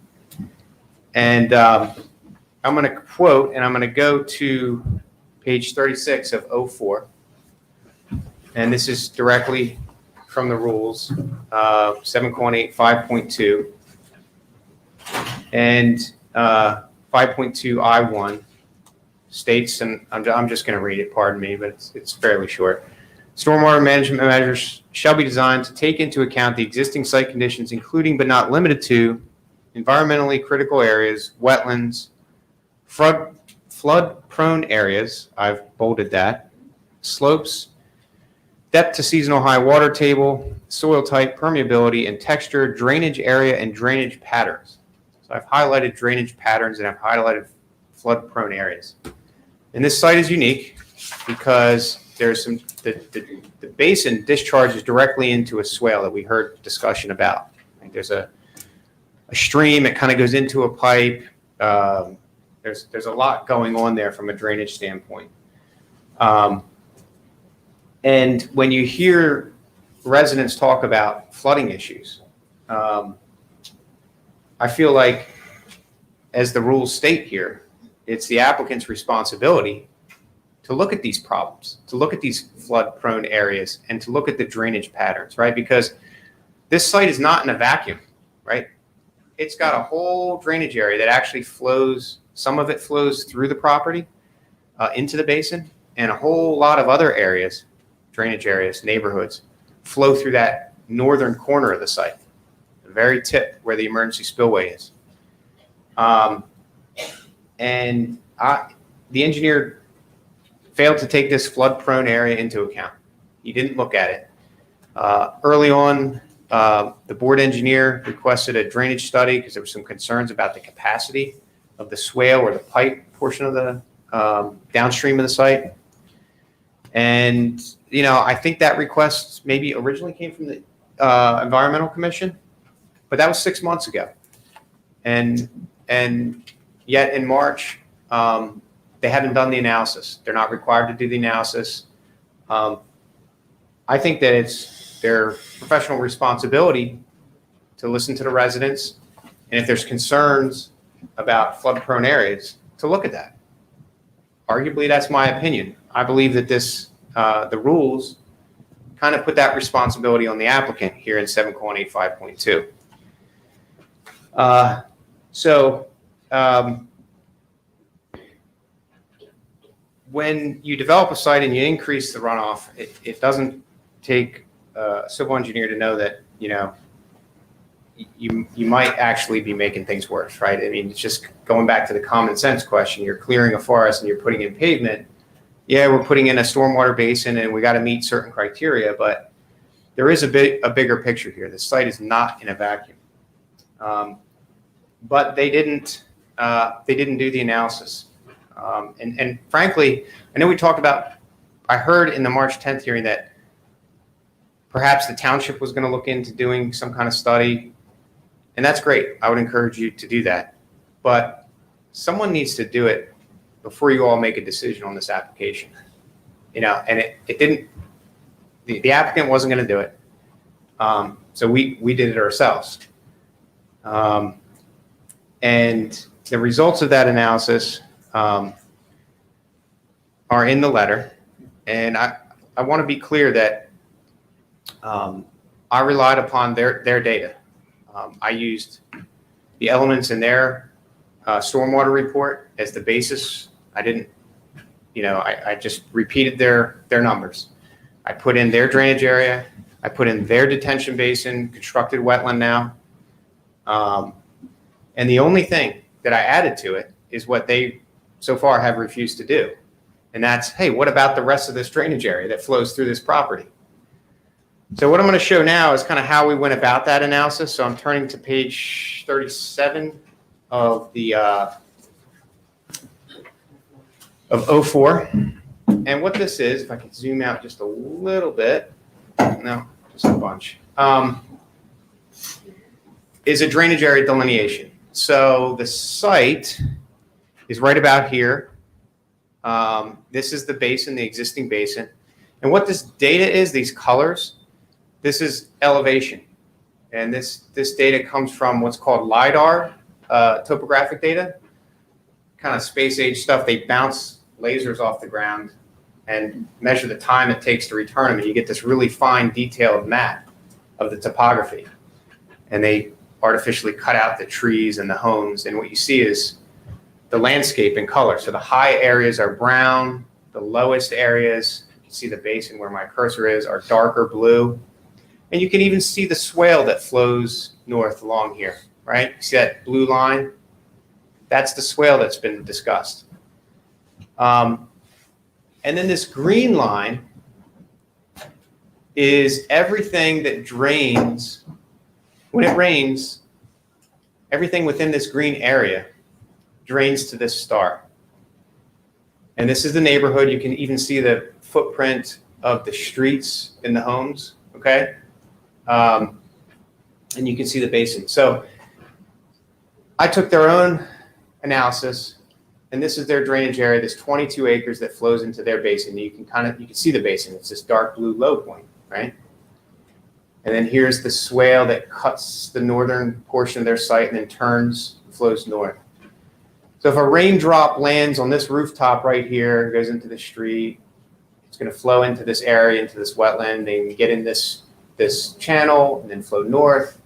And I'm going to quote, and I'm going to go to page 36 of 04. And this is directly from the rules, 7.8, 5.2. And 5.2 I1 states, and I'm just going to read it, pardon me, but it's fairly short. Stormwater management measures shall be designed to take into account the existing site conditions, including but not limited to environmentally critical areas, wetlands, flood-prone areas, I've bolded that, slopes, depth to seasonal high water table, soil type, permeability, and texture, drainage area, and drainage patterns. So I've highlighted drainage patterns and I've highlighted flood-prone areas. And this site is unique because there's the basin discharges directly into a swale that we heard discussion about. Like there's a stream, it kind of goes into a pipe. There's a lot going on there from a drainage standpoint. And when you hear residents talk about flooding issues, I feel like, as the rules state here, it's the applicant's responsibility to look at these problems, to look at these flood-prone areas, and to look at the drainage patterns, right? Because this site is not in a vacuum, right? It's got a whole drainage area that actually flows, some of it flows through the property into the basin, and a whole lot of other areas, drainage areas, neighborhoods, flow through that northern corner of the site, the very tip where the emergency spillway is. The engineer failed to take this flood-prone area into account. He didn't look at it. Early on, the board engineer requested a drainage study because there were some concerns about the capacity of the swale or the pipe portion of the downstream of the site. And, you know, I think that request maybe originally came from the Environmental Commission, but that was 6 months ago. And yet in March, they haven't done the analysis. They're not required to do the analysis. I think that it's their professional responsibility to listen to the residents, and if there's concerns about flood-prone areas, to look at that. Arguably, that's my opinion. I believe that the rules kind of put that responsibility on the applicant here in 7.8, 5.2. When you develop a site and you increase the runoff, it doesn't take a civil engineer to know that, you know, you might actually be making things worse, right? I mean, it's just going back to the common sense question. You're clearing a forest and you're putting in pavement. Yeah, we're putting in a stormwater basin and we got to meet certain criteria, but there is a bigger picture here. The site is not in a vacuum. But they didn't do the analysis. And frankly, I know we talked about, I heard in the March 10th hearing that perhaps the township was going to look into doing some kind of study, and that's great. I would encourage you to do that. But someone needs to do it before you all make a decision on this application. You know, and it didn't, the applicant wasn't going to do it. So we did it ourselves. And the results of that analysis are in the letter. And I want to be clear that I relied upon their data. I used the elements in their stormwater report as the basis. I didn't, you know, I just repeated their numbers. I put in their drainage area. I put in their detention basin, constructed wetland now. And the only thing that I added to it is what they so far have refused to do. And that's, hey, what about the rest of this drainage area that flows through this property? So what I'm going to show now is kind of how we went about that analysis. So I'm turning to page 37 of the of 04. And what this is, if I can zoom out just a little bit, no, just a bunch, is a drainage area delineation. So the site is right about here. This is the basin, the existing basin. And what this data is, these colors, this is elevation. And this data comes from what's called LiDAR, topographic data, kind of space age stuff. They bounce lasers off the ground and measure the time it takes to return them. And you get this really fine detailed map of the topography. And they artificially cut out the trees and the homes. And what you see is the landscape in color. So the high areas are brown, the lowest areas, you can see the basin where my cursor is, are darker blue. And you can even see the swale that flows north along here, right? You see that blue line? That's the swale that's been discussed. And then this green line is everything that drains. When it rains, everything within this green area drains to this star. And this is the neighborhood. You can even see the footprint of the streets in the homes, okay? And you can see the basin. So I took their own analysis, and this is their drainage area, this 22 acres that flows into their basin. You can see the basin. It's this dark blue low point, right? And then here's the swale that cuts the northern portion of their site and then turns, flows north. So if a raindrop lands on this rooftop right here, goes into the street, it's going to flow into this area, into this wetland, and get in this channel and then flow north,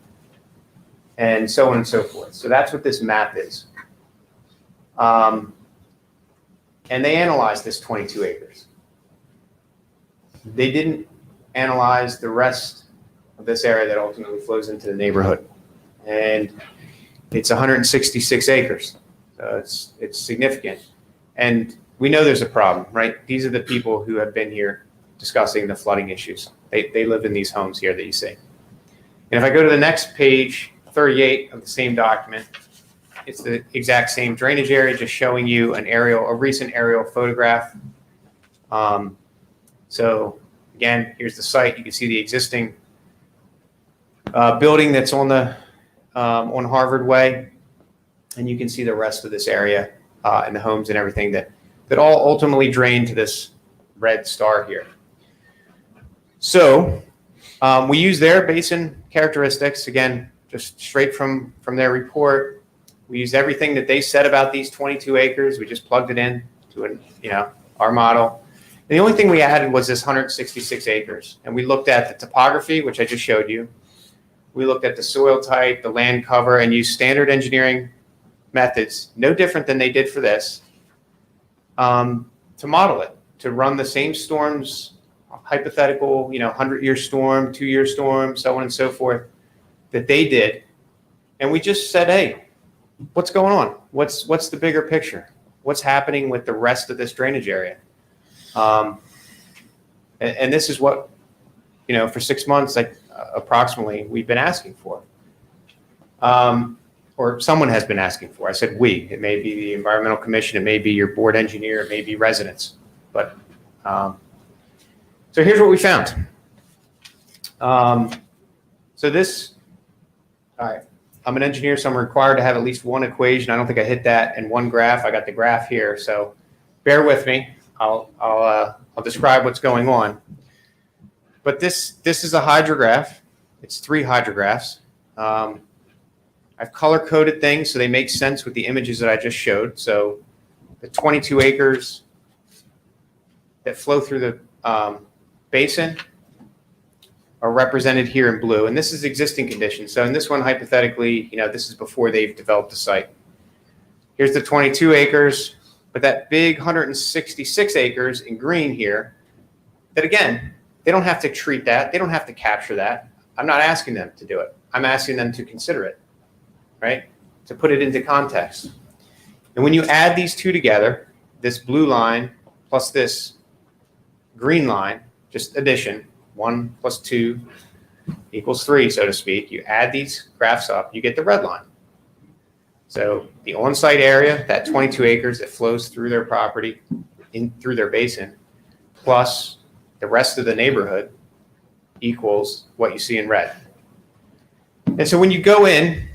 and so on and so forth. So that's what this map is. And they analyzed this 22 acres. They didn't analyze the rest of this area that ultimately flows into the neighborhood. And it's 166 acres. So it's significant. And we know there's a problem, right? These are the people who have been here discussing the flooding issues. They live in these homes here that you see. And if I go to the next page, 38 of the same document, it's the exact same drainage area, just showing you a recent aerial photograph. So again, here's the site. You can see the existing building that's on Harvard Way, and you can see the rest of this area and the homes and everything that all ultimately drain to this red star here. So we use their basin characteristics, again, just straight from their report. We used everything that they said about these 22 acres. We just plugged it in to our model. And the only thing we added was this 166 acres. And we looked at the topography, which I just showed you. We looked at the soil type, the land cover, and used standard engineering methods, no different than they did for this, to model it, to run the same storms, hypothetical, 100-year storm, 2-year storm, so on and so forth, that they did. And we just said, hey, what's going on? What's the bigger picture? What's happening with the rest of this drainage area? And this is what, for 6 months, approximately, we've been asking for. Or someone has been asking for. I said we. It may be the Environmental Commission. It may be your board engineer. It may be residents. But so here's what we found. So this, all right, I'm an engineer, so I'm required to have at least one equation. I don't think I hit that, and one graph. I got the graph here, so bear with me. I'll describe what's going on. But this is a hydrograph. It's 3 hydrographs. I've color-coded things so they make sense with the images that I just showed. So the 22 acres that flow through the basin are represented here in blue. And this is existing conditions. So in this one, hypothetically, this is before they've developed the site. Here's the 22 acres, but that big 166 acres in green here, that again, they don't have to treat that. They don't have to capture that. I'm not asking them to do it. I'm asking them to consider it, right? To put it into context. And when you add these two together, this blue line plus this green line, just addition, 1 + 2 = 3, so to speak. You add these graphs up, you get the red line. So the on-site area, that 22 acres that flows through their property, through their basin, plus the rest of the neighborhood equals what you see in red. And so when you go in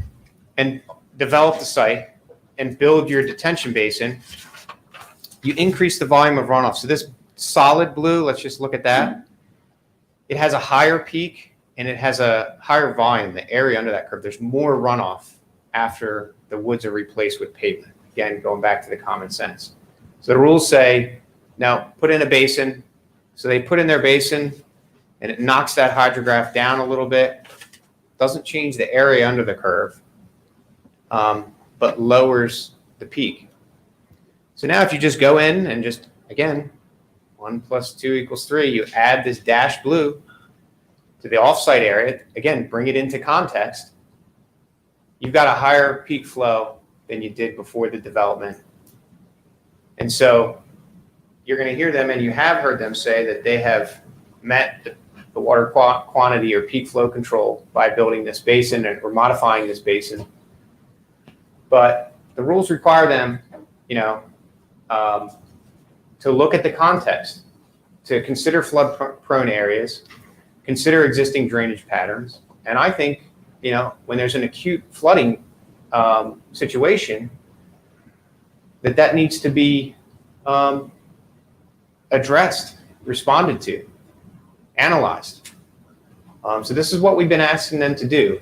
and develop the site and build your detention basin, you increase the volume of runoff. So this solid blue, let's just look at that. It has a higher peak and it has a higher volume, the area under that curve. There's more runoff after the woods are replaced with pavement. Again, going back to the common sense. So the rules say, now put in a basin. So they put in their basin and it knocks that hydrograph down a little bit. Doesn't change the area under the curve, but lowers the peak. So now if you just go in and just, again, 1 + 2 = 3, you add this dashed blue to the offsite area, again, bring it into context, you've got a higher peak flow than you did before the development. And so you're going to hear them, and you have heard them say that they have met the water quantity or peak flow control by building this basin or modifying this basin. But the rules require them, to look at the context, to consider flood-prone areas, consider existing drainage patterns. And I think, when there's an acute flooding situation, that needs to be addressed, responded to, analyzed. So this is what we've been asking them to do.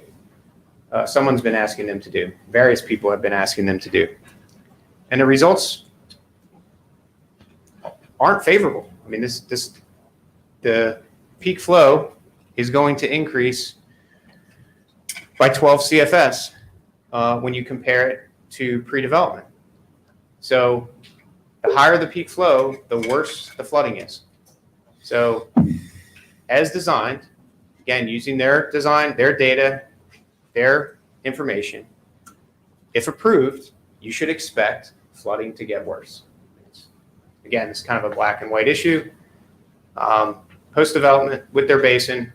Someone's been asking them to do. Various people have been asking them to do. And the results aren't favorable. I mean, the peak flow is going to increase by 12 CFS when you compare it to pre-development. So the higher the peak flow, the worse the flooding is. So as designed, again, using their design, their data, their information, if approved, you should expect flooding to get worse. Again, it's kind of a black and white issue. Post-development with their basin,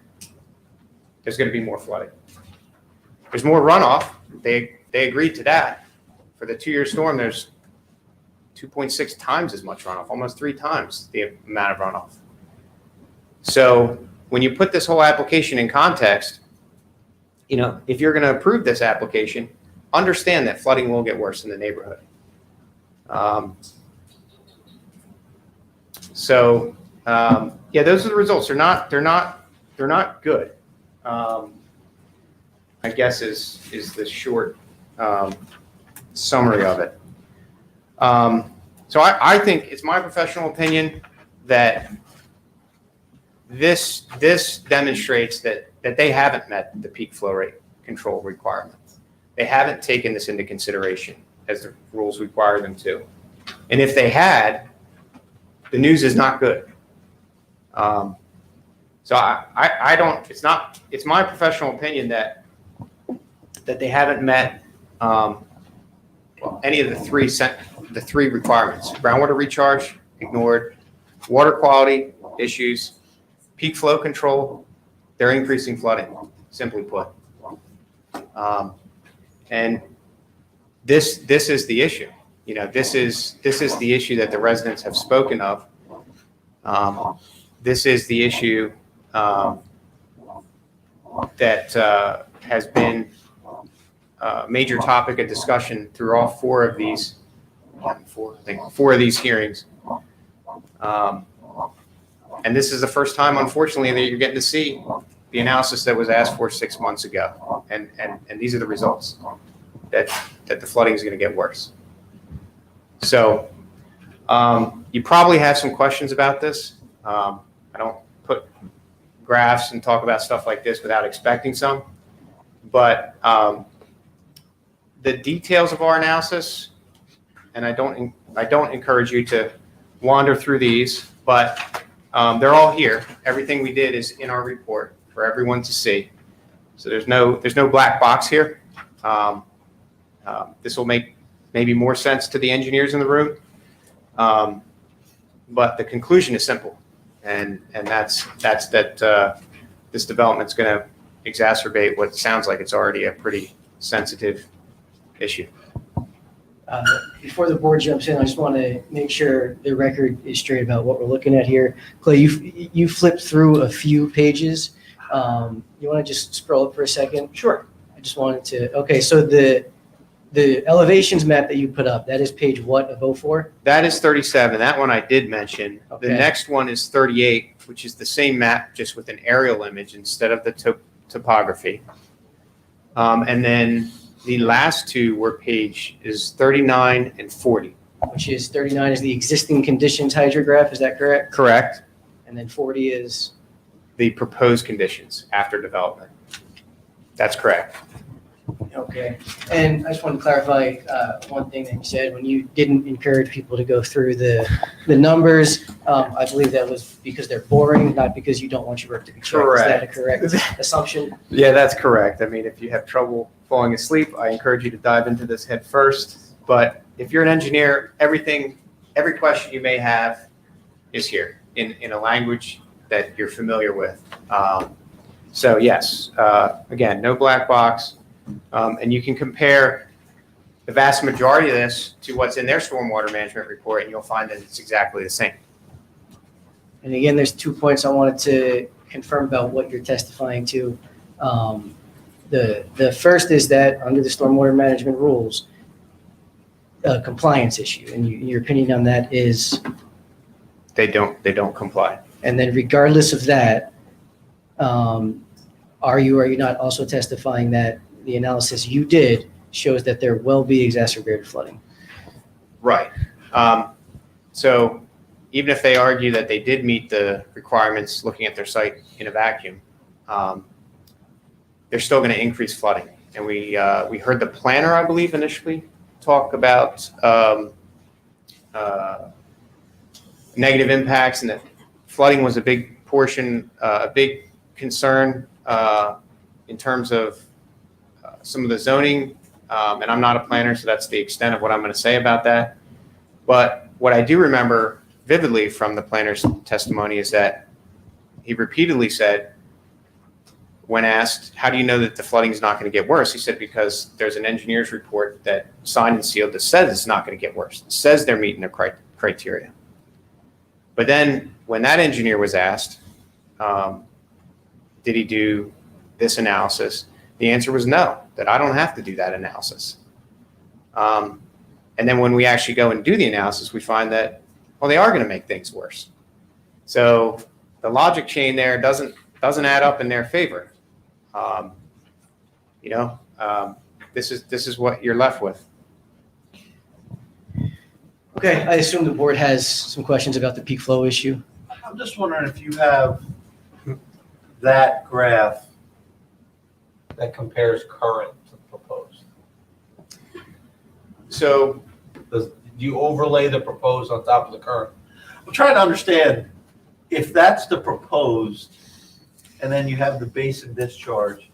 there's going to be more flooding. There's more runoff. They agreed to that. For the 2-year storm, there's 2.6 times as much runoff, almost 3 times the amount of runoff. So when you put this whole application in context, if you're going to approve this application, understand that flooding will get worse in the neighborhood. Those are the results. They're not good. I guess is the short summary of it. So I think it's my professional opinion that this demonstrates that they haven't met the peak flow rate control requirement. They haven't taken this into consideration as the rules require them to. And if they had, the news is not good. So I don't, it's my professional opinion that they haven't met any of the three requirements. Groundwater recharge, ignored. Water quality issues, peak flow control, they're increasing flooding, simply put. And this is the issue. This is the issue that the residents have spoken of. This is the issue that has been a major topic of discussion through all four of these hearings. And this is the first time, unfortunately, that you're getting to see the analysis that was asked for 6 months ago. And these are the results, that the flooding is going to get worse. So you probably have some questions about this. I don't put graphs and talk about stuff like this without expecting some. But the details of our analysis, and I don't encourage you to wander through these, but they're all here. Everything we did is in our report for everyone to see. So there's no black box here. This will make maybe more sense to the engineers in the room. But the conclusion is simple. And that's this development's going to exacerbate what sounds like it's already a pretty sensitive issue.
Before the board jumps in, I just want to make sure the record is straight about what we're looking at here. Clay, you flipped through a few pages. You want to just scroll up for a second?
Sure.
I just wanted to, okay, so the elevations map that you put up, that is page what of 04?
That is 37. That one I did mention.
Okay.
The next one is 38, which is the same map, just with an aerial image instead of the topography. And then the last two were page is 39 and 40.
Which is 39 is the existing conditions hydrograph, is that correct?
Correct.
And then 40 is,
The proposed conditions after development. That's correct.
okay. And I just wanted to clarify one thing that you said, when you didn't encourage people to go through the numbers, I believe that was because they're boring, not because you don't want your work to be correct. Is that a correct assumption?
Yeah, that's correct. I mean, if you have trouble falling asleep, I encourage you to dive into this head first. But if you're an engineer, every question you may have is here in a language that you're familiar with. So yes, again, no black box. And you can compare the vast majority of this to what's in their stormwater management report, and you'll find that it's exactly the same.
And again, there's 2 points I wanted to confirm about what you're testifying to. The first is that under the stormwater management rules, a compliance issue, and your opinion on that is?
They don't comply.
And then regardless of that, are you or are you not also testifying that the analysis you did shows that there will be exacerbated flooding?
Right. So even if they argue that they did meet the requirements looking at their site in a vacuum, they're still going to increase flooding. And we heard the planner, I believe, initially talk about negative impacts, and that flooding was a big portion, a big concern in terms of some of the zoning. And I'm not a planner, so that's the extent of what I'm going to say about that. But what I do remember vividly from the planner's testimony is that he repeatedly said, when asked, how do you know that the flooding is not going to get worse? He said, because there's an engineer's report that signed and sealed that says it's not going to get worse. It says they're meeting the criteria. But then when that engineer was asked, did he do this analysis? The answer was no, that I don't have to do that analysis. And then when we actually go and do the analysis, we find that, well, they are going to make things worse. So the logic chain there doesn't add up in their favor. This is what you're left with.
Okay, I assume the board has some questions about the peak flow issue.
I'm just wondering if you have that graph that compares current to proposed.
So
Do you overlay the proposed on top of the current? I'm trying to understand if that's the proposed and then you have the basin discharge.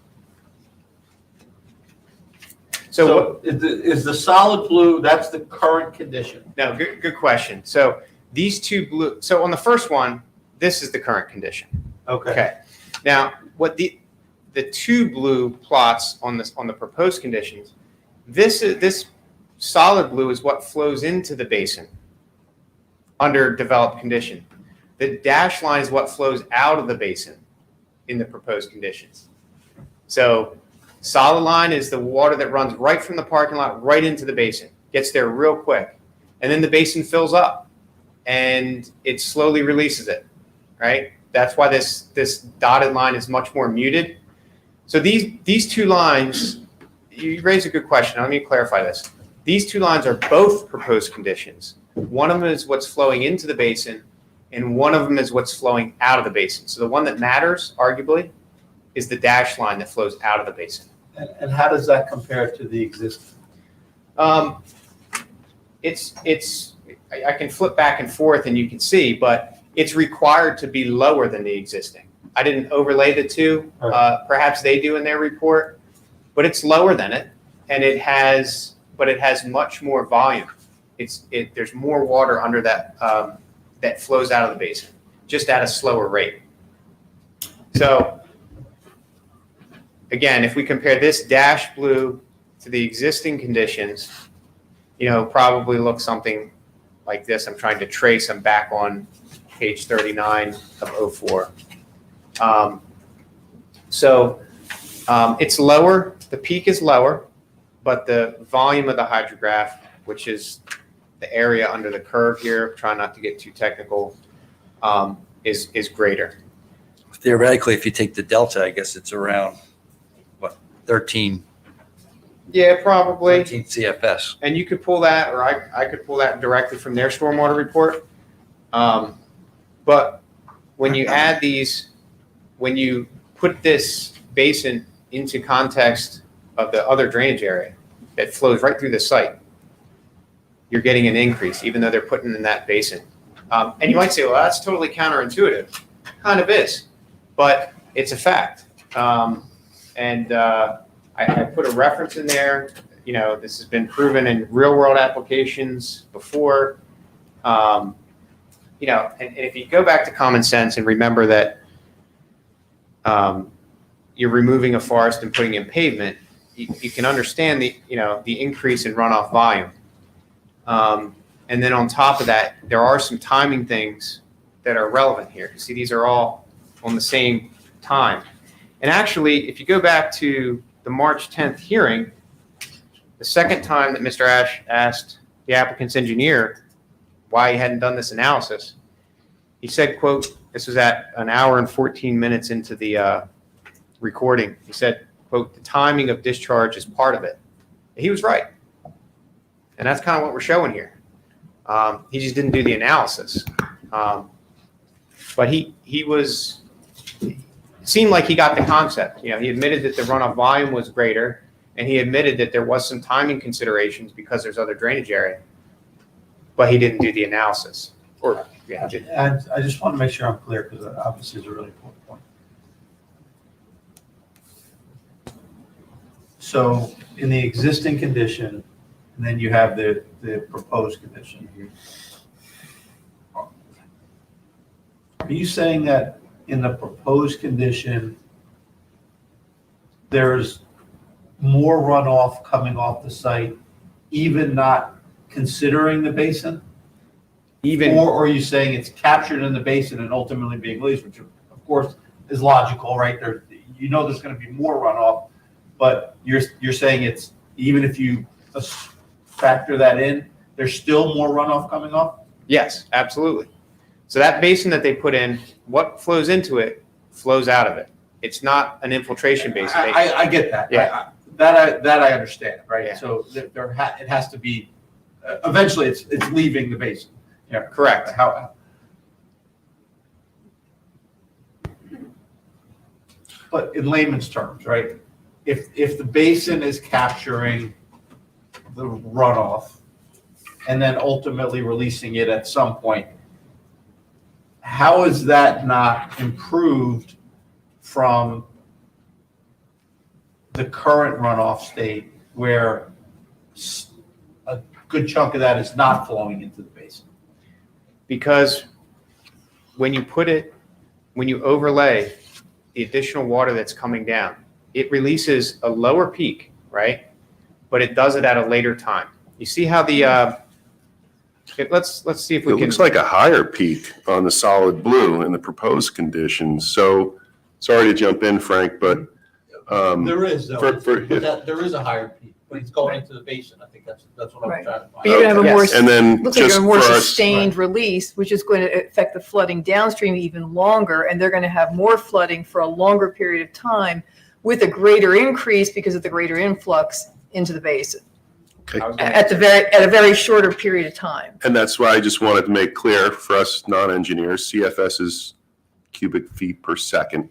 So is the solid blue, that's the current condition?
No, good question. So these two blue, so on the first one, this is the current condition. Okay. Now, what the two blue plots on the proposed conditions, this solid blue is what flows into the basin under developed condition. The dashed line is what flows out of the basin in the proposed conditions. So solid line is the water that runs right from the parking lot right into the basin, gets there real quick. And then the basin fills up and it slowly releases it, right? That's why this dotted line is much more muted. So these two lines, you raise a good question. Let me clarify this. These two lines are both proposed conditions. One of them is what's flowing into the basin, and one of them is what's flowing out of the basin. So the one that matters, arguably, is the dashed line that flows out of the basin.
And how does that compare to the existing?
I can flip back and forth and you can see, but it's required to be lower than the existing. I didn't overlay the two. Perhaps they do in their report, but it's lower than it, and it has much more volume. There's more water under that that flows out of the basin. just at a slower rate. So again, if we compare this dash blue to the existing conditions, probably looks something like this. I'm trying to trace them back on page 39 of 04. It's lower, the peak is lower, but the volume of the hydrograph, which is the area under the curve here, trying not to get too technical, is greater.
Theoretically, if you take the delta, I guess it's around, 13
Yeah, probably.
CFS.
And you could pull that, or I could pull that directly from their stormwater report. But when you add these, when you put this basin into context of the other drainage area that flows right through the site, you're getting an increase, even though they're putting in that basin. And you might say, well, that's totally counterintuitive. Kind of is, but it's a fact. I put a reference in there. This has been proven in real world applications before. And if you go back to common sense and remember that you're removing a forest and putting in pavement, you can understand the increase in runoff volume. And then on top of that, there are some timing things that are relevant here. You see, these are all on the same time. And actually, if you go back to the March 10th hearing, the second time that Mr. Ash asked the applicant's engineer why he hadn't done this analysis, he said, quote, this was at an hour and 14 minutes into the recording. He said, quote, the timing of discharge is part of it. And he was right. And that's kind of what we're showing here. He just didn't do the analysis. But it seemed like he got the concept. He admitted that the runoff volume was greater, and he admitted that there was some timing considerations because there's other drainage area, but he didn't do the analysis.
And I just want to make sure I'm clear, because that obviously is a really important point. So in the existing condition, and then you have the proposed condition. Are you saying that in the proposed condition, there's more runoff coming off the site, even not considering the basin? Or are you saying it's captured in the basin and ultimately being released, which of course is logical, right? There's going to be more runoff, but you're saying it's, even if you factor that in, there's still more runoff coming off?
Yes, absolutely. So that basin that they put in, what flows into it flows out of it. It's not an infiltration basin.
I get that.
Yeah.
That I understand, right?
Yeah.
So it has to be, eventually it's leaving the basin. Yeah,
Correct.
But in layman's terms, right? If the basin is capturing the runoff and then ultimately releasing it at some point, how is that not improved from the current runoff state where a good chunk of that is not flowing into the basin?
Because when you overlay the additional water that's coming down, it releases a lower peak, right? But it does it at a later time. You see how let's see if we can.
It looks like a higher peak on the solid blue in the proposed conditions. So, sorry to jump in, Frank, but
There is, though.
there
is a higher peak, but it's going into the basin. I think that's what I'm
Right.
trying to find.
But you're gonna have a more,
Yes.
and then
looks like
just
a
for
more
us,
sustained release, which is going to affect the flooding downstream even longer, and they're going to have more flooding for a longer period of time with a greater increase because of the greater influx into the basin at a very shorter period of time.
and that's why I just wanted to make clear for us non-engineers, CFS is cubic feet per second.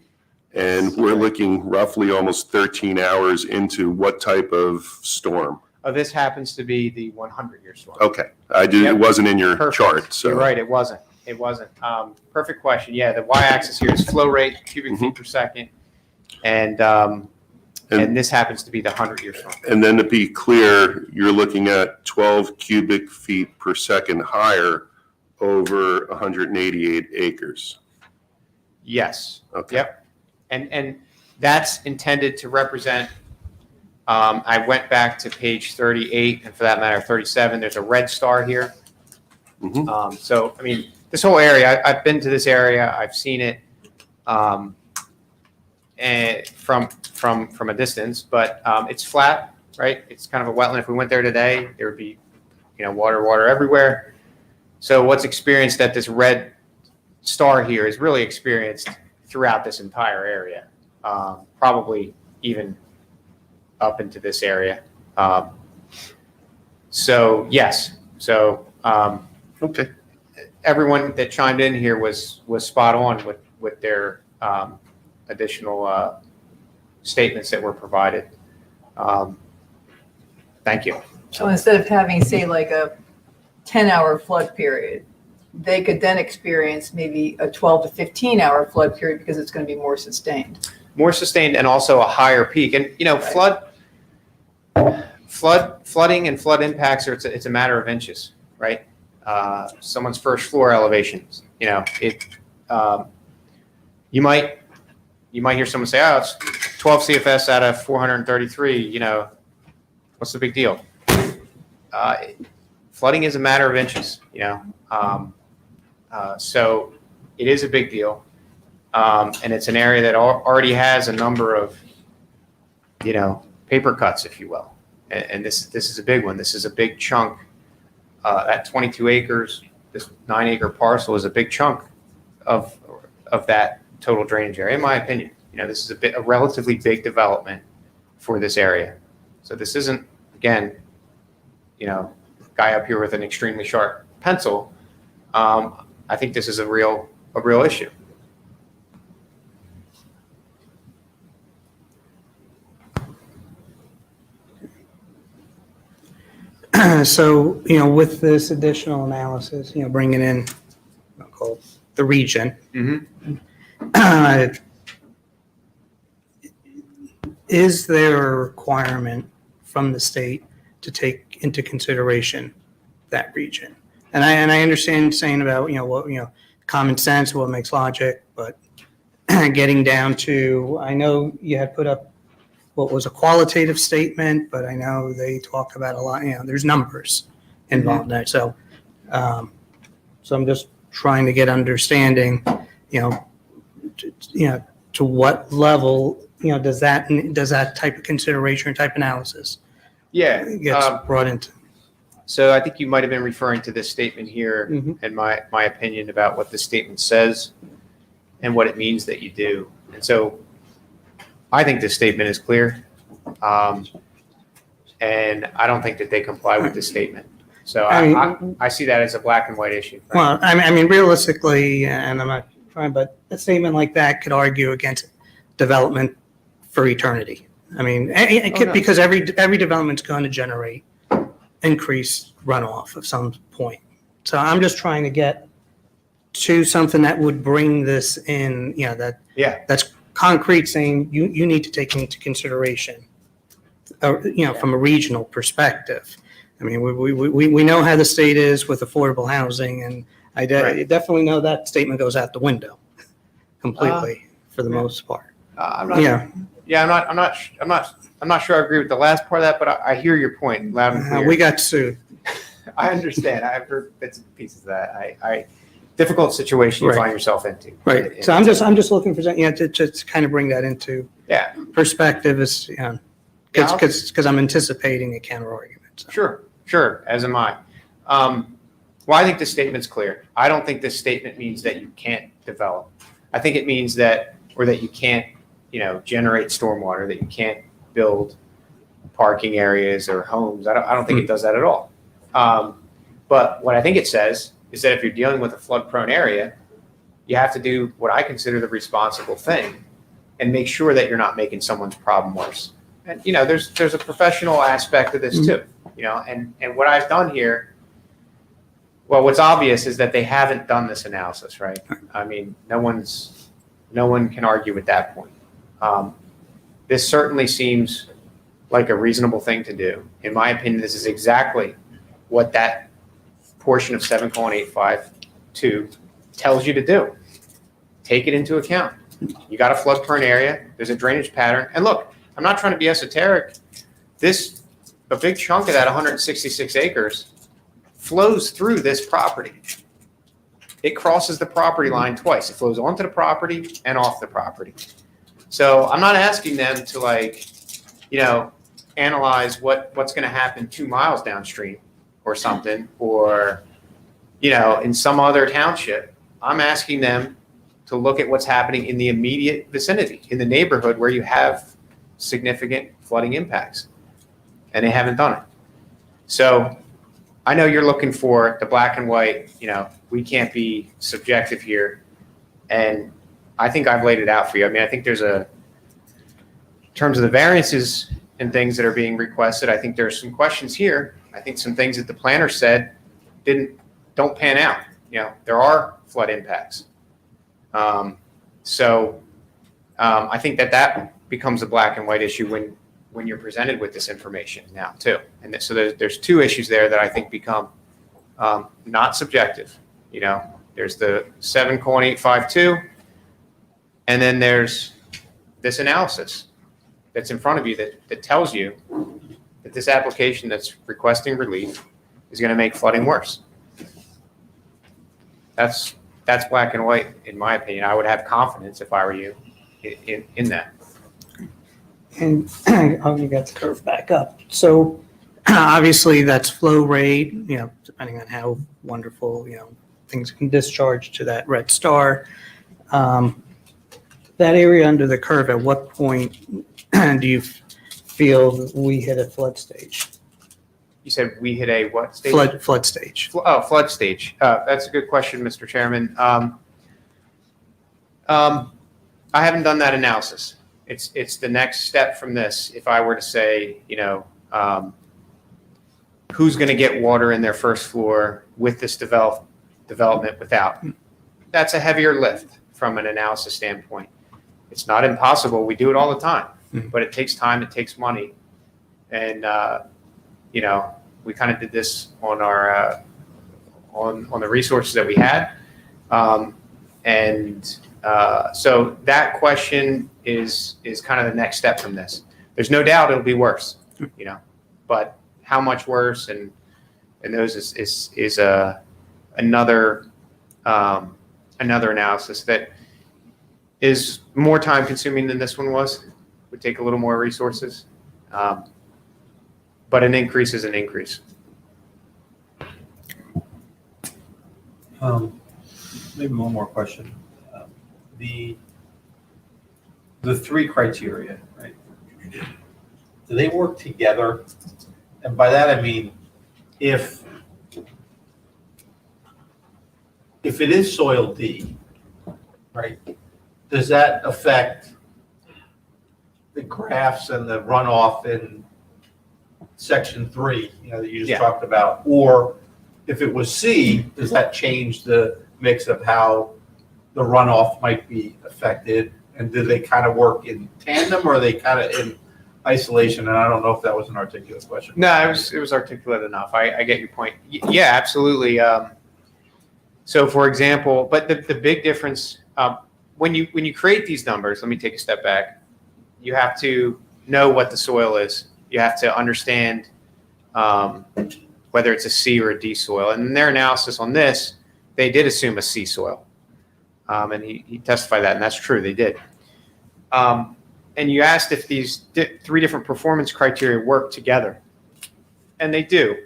And we're looking roughly almost 13 hours into what type of storm?
This happens to be the 100-year storm.
Okay,
Yep.
it wasn't in your
Perfect.
chart, so.
You're right, it wasn't. Perfect question. Yeah, the y-axis here is flow rate, cubic feet per second. And this happens to be the 100-year storm.
And then to be clear, you're looking at 12 cubic feet per second higher over 188 acres.
Yes.
Okay.
Yep. And that's intended to represent, I went back to page 38, and for that matter, 37, there's a red star here.
Mhm.
So, I mean, this whole area, I've been to this area, I've seen it and from a distance, but it's flat, right? It's kind of a wetland. If we went there today, there would be, water everywhere. So what's experienced at this red star here is really experienced throughout this entire area, probably even up into this area. So yes, so
Okay.
everyone that chimed in here was spot on with their additional statements that were provided. Thank you.
So instead of having, say, like a 10-hour flood period, they could then experience maybe a 12 to 15-hour flood period because it's going to be more sustained.
More sustained and also a higher peak. And, flooding and flood impacts it's a matter of inches, right? Someone's first floor elevations, you might hear someone say, oh, it's 12 CFS out of 433, what's the big deal? Flooding is a matter of inches, so it is a big deal. And it's an area that already has a number of, paper cuts, if you will. And this is a big one. This is a big chunk. That 22 acres, this 9-acre parcel is a big chunk of that total drainage area, in my opinion. This is a relatively big development for this area. So this isn't, again, guy up here with an extremely sharp pencil. I think this is a real issue.
So, with this additional analysis, bringing in, I'll call it the region, is there a requirement from the state to take into consideration that region? And I understand saying about, common sense, what makes logic, but getting down to, I know you had put up what was a qualitative statement, but I know they talk about a lot, there's numbers involved there. So, so I'm just trying to get understanding, to what level, does that type of consideration or type analysis gets brought into?
So I think you might have been referring to this statement here and my opinion about what the statement says and what it means that you do. And so I think this statement is clear. And I don't think that they comply with this statement. So I see that as a black and white issue. Right?
Well, I mean, realistically, and I'm not trying, but a statement like that could argue against development for eternity. I mean, it could, because every development's going to generate increased runoff at some point. So I'm just trying to get to something that would bring this in, that's concrete, saying you need to take into consideration, from a regional perspective. I mean, we know how the state is with affordable housing, and I definitely know that statement goes out the window completely for the most part.
I'm not sure I agree with the last part of that, but I hear your point loud and clear.
We got sued.
I understand. I've heard bits and pieces of that. Difficult situation you find yourself into.
Right. So I'm just looking for something, to just kind of bring that into perspective, is, because I'm anticipating a counter argument. So.
Sure. As am I. Well, I think this statement's clear. I don't think this statement means that you can't develop. I think it means that you can't, generate stormwater, that you can't build parking areas or homes. I don't think it does that at all. But what I think it says is that if you're dealing with a flood-prone area, you have to do what I consider the responsible thing and make sure that you're not making someone's problem worse. And, there's a professional aspect of this too, and what I've done here, well, what's obvious is that they haven't done this analysis, right? I mean, no one can argue with that point. This certainly seems like a reasonable thing to do. In my opinion, this is exactly what that portion of 7:852 tells you to do. take it into account. You got a flood prone area, there's a drainage pattern. And look, I'm not trying to be esoteric. A big chunk of that 166 acres flows through this property. It crosses the property line twice. It flows onto the property and off the property. So I'm not asking them to analyze what's going to happen 2 miles downstream or something, or, in some other township. I'm asking them to look at what's happening in the immediate vicinity, in the neighborhood where you have significant flooding impacts. And they haven't done it. So I know you're looking for the black and white, we can't be subjective here. And I think I've laid it out for you. I mean, I think in terms of the variances and things that are being requested, I think there's some questions here. I think some things that the planner said don't pan out. There are flood impacts. I think that becomes a black and white issue when you're presented with this information now too. And so there's two issues there that I think become not subjective. There's the 7.852, and then there's this analysis that's in front of you that tells you that this application that's requesting relief is going to make flooding worse. That's black and white, in my opinion. I would have confidence if I were you in that.
And you got the curve back up. So obviously that's flow rate, depending on how wonderful, things can discharge to that red star. That area under the curve, at what point do you feel we hit a flood stage?
You said we hit a what stage?
Flood stage.
Flood stage. That's a good question, Mr. Chairman. I haven't done that analysis. It's the next step from this. If I were to say, who's going to get water in their first floor with this development without? That's a heavier lift from an analysis standpoint. It's not impossible. We do it all the time, but it takes time. It takes money, and we kind of did this on our on the resources that we had, so that question is kind of the next step from this. There's no doubt it'll be worse, but how much worse and those is another analysis that is more time consuming than this one was. Would take a little more resources, but an increase is an increase.
Maybe one more question. The three criteria, right? Do they work together? And by that I mean, if it is soil D, right, does that affect the graphs and the runoff in section 3, that you just talked about? Or if it was C, does that change the mix of how the runoff might be affected? And do they kind of work in tandem, or are they kind of in isolation? And I don't know if that was an articulate question.
No, it was articulate enough. I get your point. Yeah, absolutely. So for example, but the big difference, when you create these numbers, let me take a step back. You have to know what the soil is. You have to understand whether it's a C or a D soil. And in their analysis on this, they did assume a C soil. And he testified that, and that's true, they did. And you asked if these three different performance criteria work together, and they do.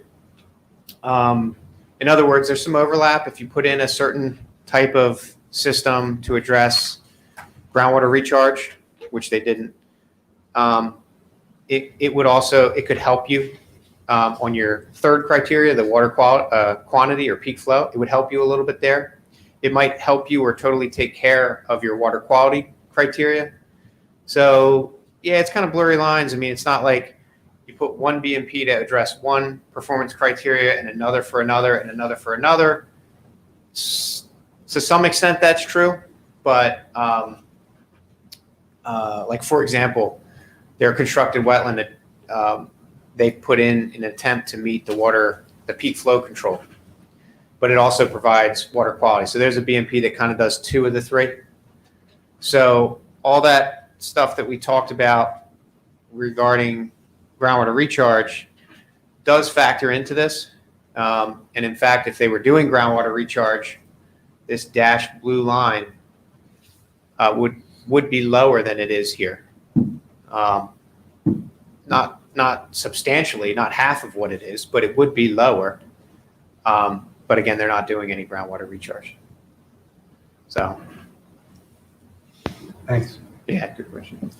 In other words, there's some overlap. If you put in a certain type of system to address groundwater recharge, which they didn't, it could help you on your third criteria, the water quantity or peak flow. It would help you a little bit there. It might help you or totally take care of your water quality criteria. So yeah, it's kind of blurry lines. I mean, it's not like you put one BMP to address one performance criteria and another for another and another for another. To some extent, that's true. But like, for example, their constructed wetland that they put in an attempt to meet the peak flow control. But it also provides water quality. So there's a BMP that kind of does two of the three. So all that stuff that we talked about regarding groundwater recharge does factor into this. And in fact, if they were doing groundwater recharge, this dashed blue line would be lower than it is here. Not substantially, not half of what it is, but it would be lower. But again, they're not doing any groundwater recharge. So.
Thanks.
Yeah, good question.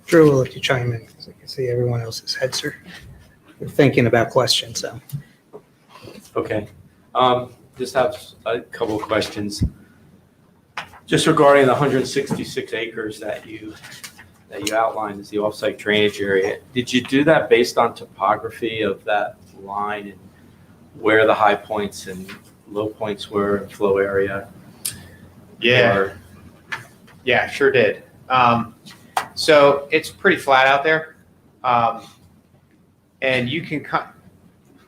Drew, we'll let you chime in, because I can see everyone else's heads are thinking about questions, so.
Okay. Just have a couple of questions. Just regarding the 166 acres that you outlined as the offsite drainage area, did you do that based on topography of that line and where the high points and low points were in flow area?
Yeah. Yeah, sure did. So it's pretty flat out there. And you can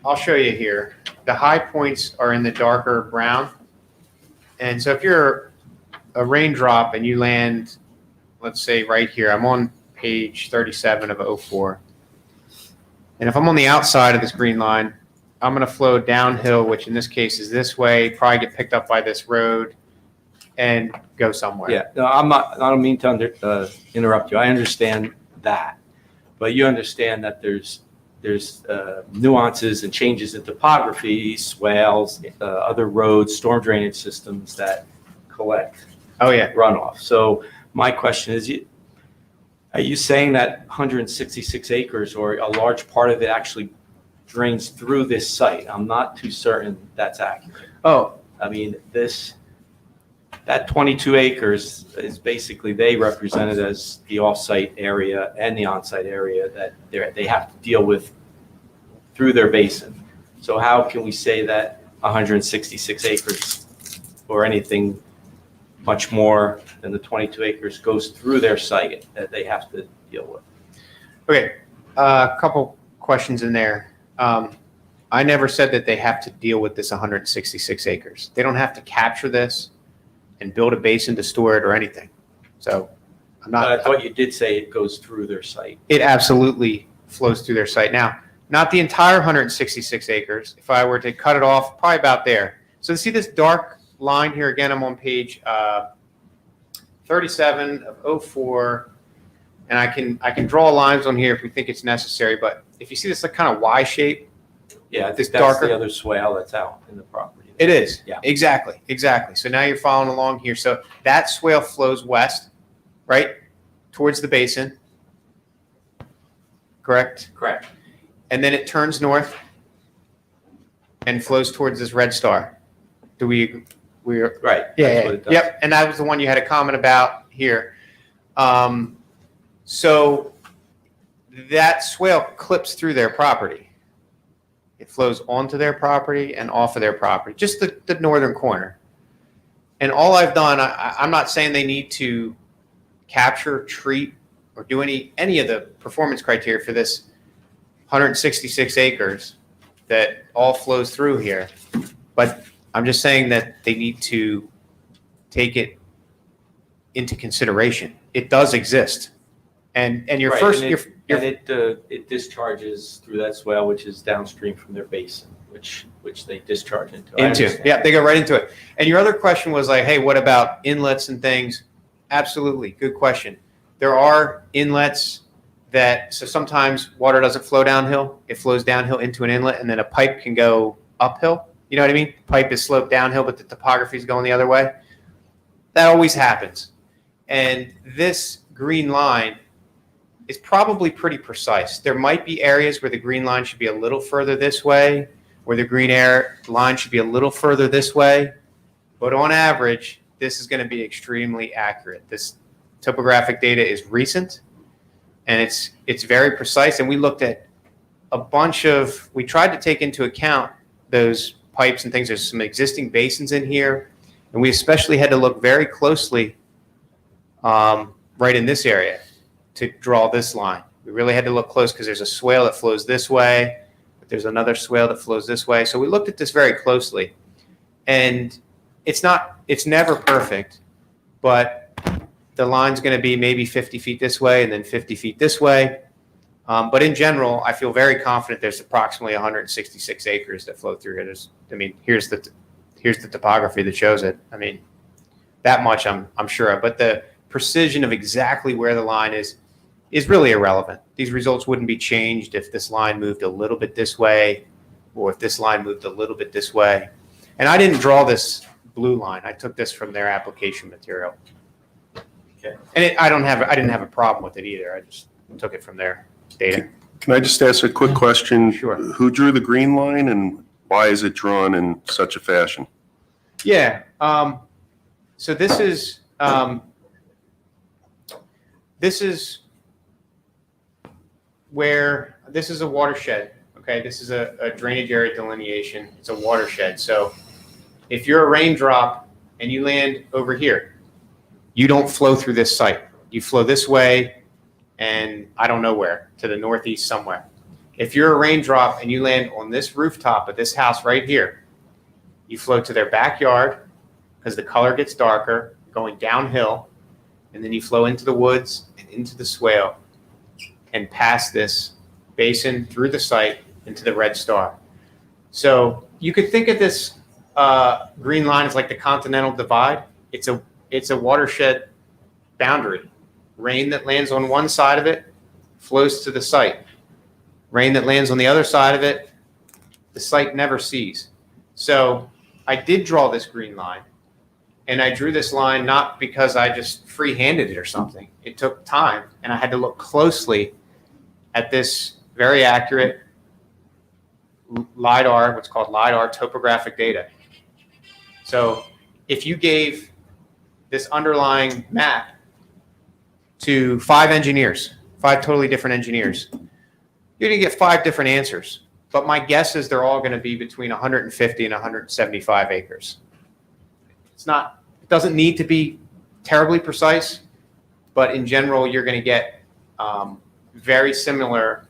I'll show you here. The high points are in the darker brown. And so if you're a raindrop and you land, let's say right here, I'm on page 37 of 04. And if I'm on the outside of this green line, I'm going to flow downhill, which in this case is this way, probably get picked up by this road and go somewhere.
Yeah, no, I don't mean to interrupt you. I understand that. But you understand that there's nuances and changes in topography, swales, other roads, storm drainage systems that collect runoff. So my question is, are you saying that 166 acres or a large part of it actually drains through this site? I'm not too certain that's accurate.
Oh,
I mean, that 22 acres is basically, they represented as the off-site area and the on-site area that they have to deal with through their basin. So how can we say that 166 acres or anything much more than the 22 acres goes through their site that they have to deal with?
Okay, a couple questions in there. I never said that they have to deal with this 166 acres. They don't have to capture this and build a basin to store it or anything. So I'm not.
But I thought you did say it goes through their site.
It absolutely flows through their site. Now, not the entire 166 acres. If I were to cut it off, probably about there. So see this dark line here again, I'm on page 37 of 04. And I can draw lines on here if we think it's necessary. But if you see this like kind of Y shape,
Yeah, I think
this
that's
darker.
the other swale that's out in the property.
It is.
Yeah.
Exactly. So now you're following along here. So that swale flows west, right, towards the basin. Correct?
Correct.
And then it turns north and flows towards this red star. We're
Right.
yeah,
That's what it does.
yep. And that was the one you had a comment about here. So that swale clips through their property. It flows onto their property and off of their property, just the northern corner. And all I've done, I'm not saying they need to capture, treat, or do any of the performance criteria for this 166 acres that all flows through here. But I'm just saying that they need to take it into consideration. It does exist. And your
Right,
first,
and
your
it discharges through that swale, which is downstream from their basin, which they discharge into. I understand.
yeah, they go right into it. And your other question was like, hey, what about inlets and things? Absolutely, good question. There are inlets so sometimes water doesn't flow downhill. It flows downhill into an inlet, and then a pipe can go uphill. You know what I mean? Pipe is sloped downhill, but the topography is going the other way. That always happens. And this green line is probably pretty precise. There might be areas where the green line should be a little further this way, where the green line should be a little further this way. But on average, this is going to be extremely accurate. This topographic data is recent, and it's very precise. And we looked at we tried to take into account those pipes and things. There's some existing basins in here, and we especially had to look very closely right in this area to draw this line. We really had to look close because there's a swale that flows this way, but There's another swale that flows this way. So we looked at this very closely. And it's never perfect, but the line's going to be maybe 50 feet this way and then 50 feet this way. But in general, I feel very confident there's approximately 166 acres that flow through here. Here's the topography that shows it. That much I'm sure of. But the precision of exactly where the line is really irrelevant. These results wouldn't be changed if this line moved a little bit this way or if this line moved a little bit this way. And I didn't draw this blue line. I took this from their application material.
Okay.
And I didn't have a problem with it either. I just took it from their data.
Can I just ask a quick question?
Sure.
Who drew the green line and why is it drawn in such a fashion?
Yeah. So this is where this is a watershed. Okay, this is a drainage area delineation. It's a watershed. So if you're a raindrop and you land over here, you don't flow through this site. You flow this way and I don't know where, to the northeast somewhere. If you're a raindrop and you land on this rooftop of this house right here, you flow to their backyard because the color gets darker, going downhill, and then you flow into the woods and into the swale and past this basin through the site into the red star. So you could think of this green line as like the continental divide. It's a watershed boundary. Rain that lands on one side of it flows to the site. Rain that lands on the other side of it, the site never sees. So I did draw this green line, and I drew this line not because I just free-handed it or something. It took time, and I had to look closely at this very accurate LIDAR, what's called LIDAR topographic data. So if you gave this underlying map to 5 engineers, 5 totally different engineers, you're going to get 5 different answers. But my guess is they're all going to be between 150 and 175 acres. It doesn't need to be terribly precise, but in general, you're going to get very similar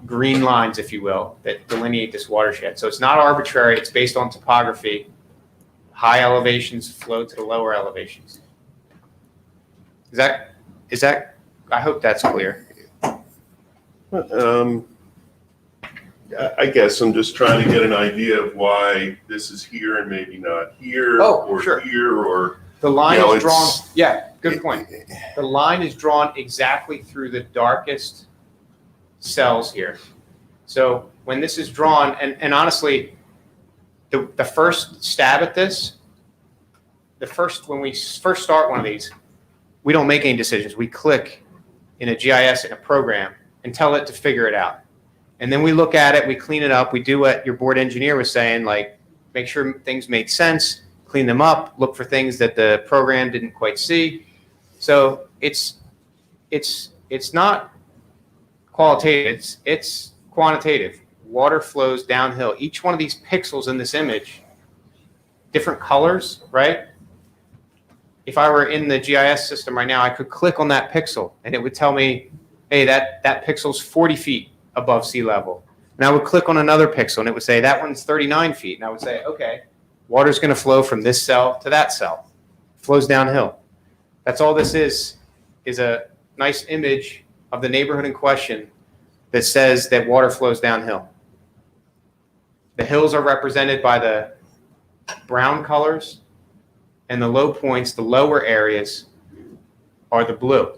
green lines, if you will, that delineate this watershed. So it's not arbitrary. It's based on topography. High elevations flow to the lower elevations. Is that? I hope that's clear.
I guess I'm just trying to get an idea of why this is here and maybe not here or
sure.
here or.
The line
You know,
is drawn.
it's-
Yeah, good point. The line is drawn exactly through the darkest cells here. So when this is drawn, and honestly, the first stab at this, when we first start one of these, we don't make any decisions. We click in a GIS in a program and tell it to figure it out. And then we look at it, we clean it up, we do what your board engineer was saying, like make sure things make sense, clean them up, look for things that the program didn't quite see. So it's not qualitative, it's quantitative. Water flows downhill. Each one of these pixels in this image, different colors, right? If I were in the GIS system right now, I could click on that pixel and it would tell me, hey, that pixel's 40 feet above sea level. And I would click on another pixel and it would say, that one's 39 feet. And I would say, okay, water's going to flow from this cell to that cell. It flows downhill. That's all this is a nice image of the neighborhood in question that says that water flows downhill. The hills are represented by the brown colors, and the low points, the lower areas, are the blue.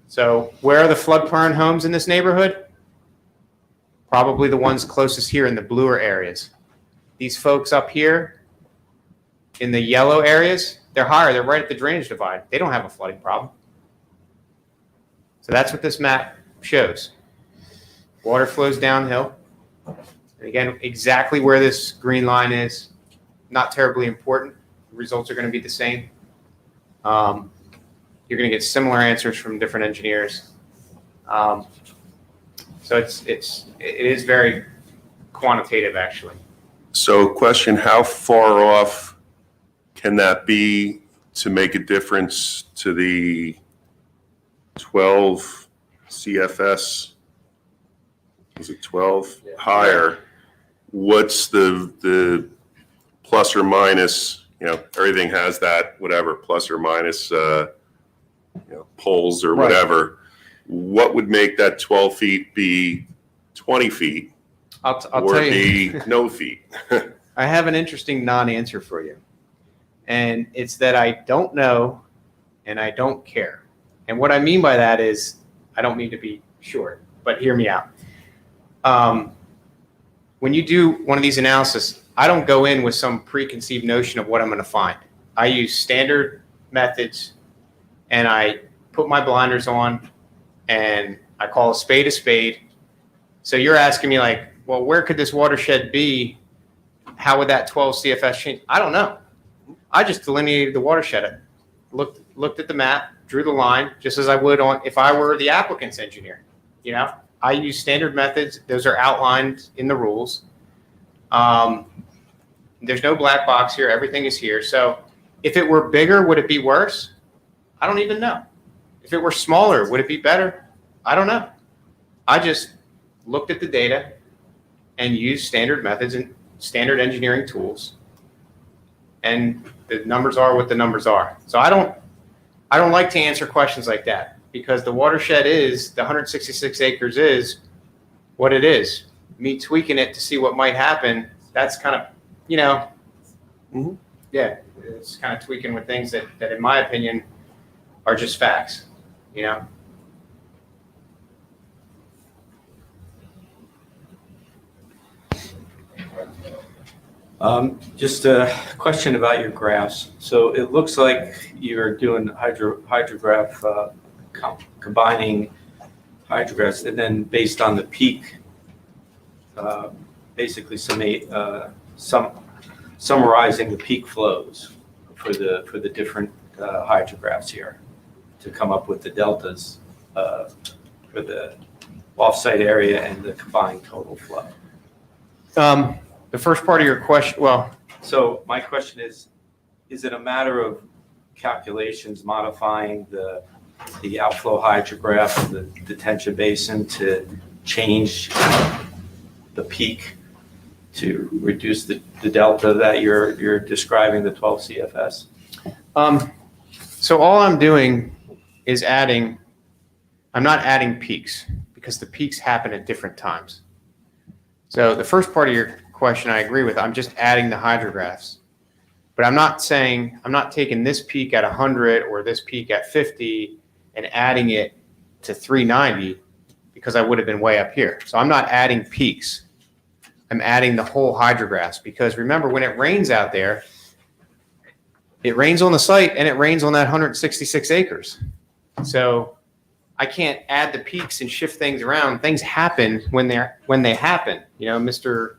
So where are the flood-prone homes in this neighborhood? Probably the ones closest here in the bluer areas. These folks up here in the yellow areas, they're higher. They're right at the drainage divide. They don't have a flooding problem. So that's what this map shows. Water flows downhill. And again, exactly where this green line is, not terribly important. The results are going to be the same. You're going to get similar answers from different engineers. So it is very quantitative, actually.
So question, how far off can that be to make a difference to the 12 CFS was it 12 higher, what's the plus or minus, everything has that, whatever, plus or minus, poles or
Right.
whatever. What would make that 12 feet be 20 feet
I'll
or
tell you.
be no feet?
I have an interesting non-answer for you. And it's that I don't know and I don't care. And what I mean by that is, I don't mean to be short, but hear me out. When you do one of these analysis, I don't go in with some preconceived notion of what I'm going to find. I use standard methods and I put my blinders on and I call a spade a spade. So you're asking me like, well, where could this watershed be? How would that 12 CFS change? I don't know. I just delineated the watershed. Looked at the map, drew the line, just as I would if I were the applicant's engineer. I use standard methods. Those are outlined in the rules. There's no black box here. Everything is here. So if it were bigger, would it be worse? I don't even know. If it were smaller, would it be better? I don't know. I just looked at the data and used standard methods and standard engineering tools. And the numbers are what the numbers are. So I don't like to answer questions like that because the watershed is, the 166 acres is what it is. Me tweaking it to see what might happen, that's kind of, yeah, it's kind of tweaking with things that in my opinion are just facts,
Just a question about your graphs. So it looks like you're doing hydrograph, combining hydrographs, and then based on the peak, basically summarizing the peak flows for the different hydrographs here to come up with the deltas for the offsite area and the combined total flow.
The first part of your question,
So my question is it a matter of calculations modifying the outflow hydrograph of the detention basin to change the peak to reduce the delta that you're describing, the 12 CFS?
So all I'm doing is I'm not adding peaks because the peaks happen at different times. So the first part of your question I agree with. I'm just adding the hydrographs. But I'm not taking this peak at 100 or this peak at 50 and adding it to 390 because I would have been way up here. So I'm not adding peaks. I'm adding the whole hydrographs because remember when it rains out there, it rains on the site and it rains on that 166 acres. So I can't add the peaks and shift things around. Things happen when they happen. Mr.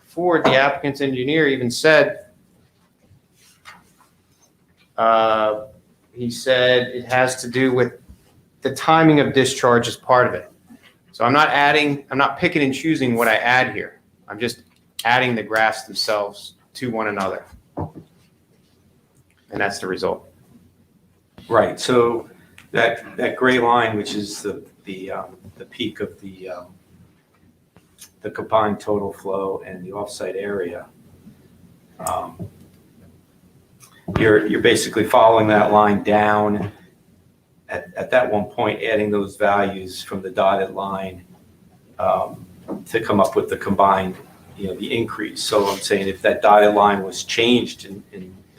Ford, the applicant's engineer, even said, he said it has to do with the timing of discharge as part of it. So I'm not picking and choosing what I add here. I'm just adding the graphs themselves to one another. And that's the result.
Right. So that gray line, which is the peak of the combined total flow and the offsite area, you're basically following that line down at that one point, adding those values from the dotted line to come up with the combined, the increase. So I'm saying if that dotted line was changed in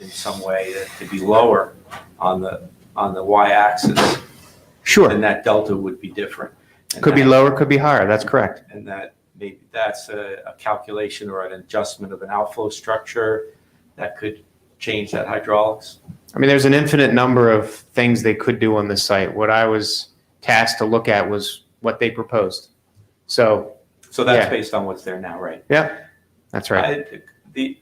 some way to be lower on the y-axis,
sure,
then that delta would be different. And
could be lower, could be higher. That's correct.
And that maybe that's a calculation or an adjustment of an outflow structure that could change that hydraulics.
I mean, there's an infinite number of things they could do on this site. What I was tasked to look at was what they proposed. So
that's
yeah.
based on what's there now, right?
Yeah, that's right.
Do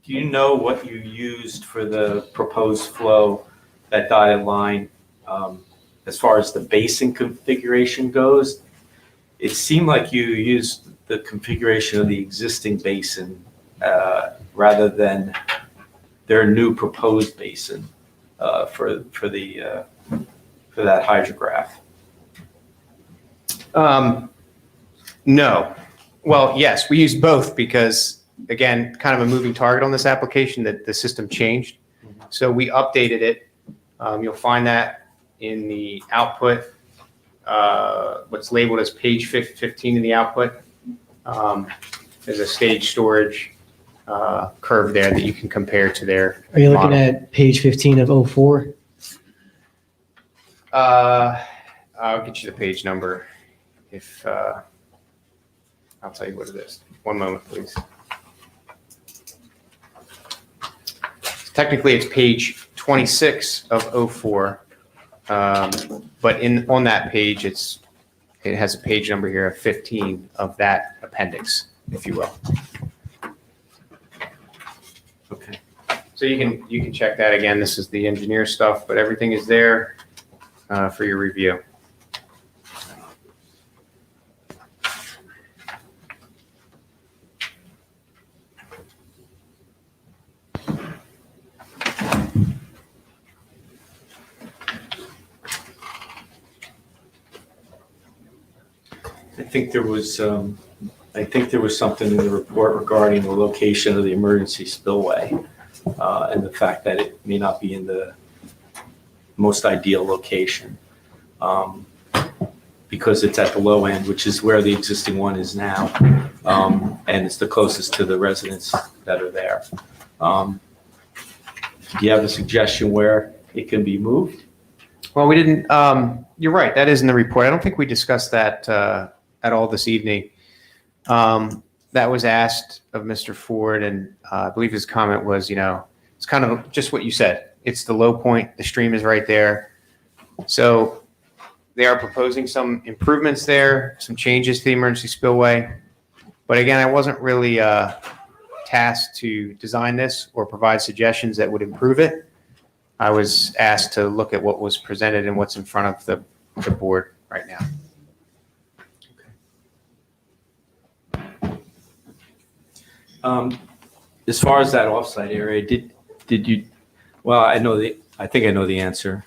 you know what you used for the proposed flow, that dotted line, as far as the basin configuration goes? It seemed like you used the configuration of the existing basin rather than their new proposed basin for that hydrograph.
No. Well, yes, we use both because, again, kind of a moving target on this application that the system changed. So we updated it. You'll find that in the output, what's labeled as page 15 in the output. There's a stage storage curve there that you can compare to their
Are you looking
model.
at page 15 of 04?
I'll get you the page number if I'll tell you what it is. One moment, please. Technically, it's page 26 of 04, but on that page, it has a page number here of 15 of that appendix, if you will.
Okay.
So you can check that again. This is the engineer stuff, but everything is there for your review.
I think there was something in the report regarding the location of the emergency spillway, and the fact that it may not be in the most ideal location, because it's at the low end, which is where the existing one is now, and it's the closest to the residents that are there. Do you have a suggestion where it can be moved?
Well, we didn't, you're right, that is in the report. I don't think we discussed that at all this evening. That was asked of Mr. Ford, and I believe his comment was, it's kind of just what you said. It's the low point, the stream is right there. So they are proposing some improvements there, some changes to the emergency spillway. But again, I wasn't really tasked to design this or provide suggestions that would improve it. I was asked to look at what was presented and what's in front of the board right now.
As far as that offsite area, did you? Well, I think I know the answer.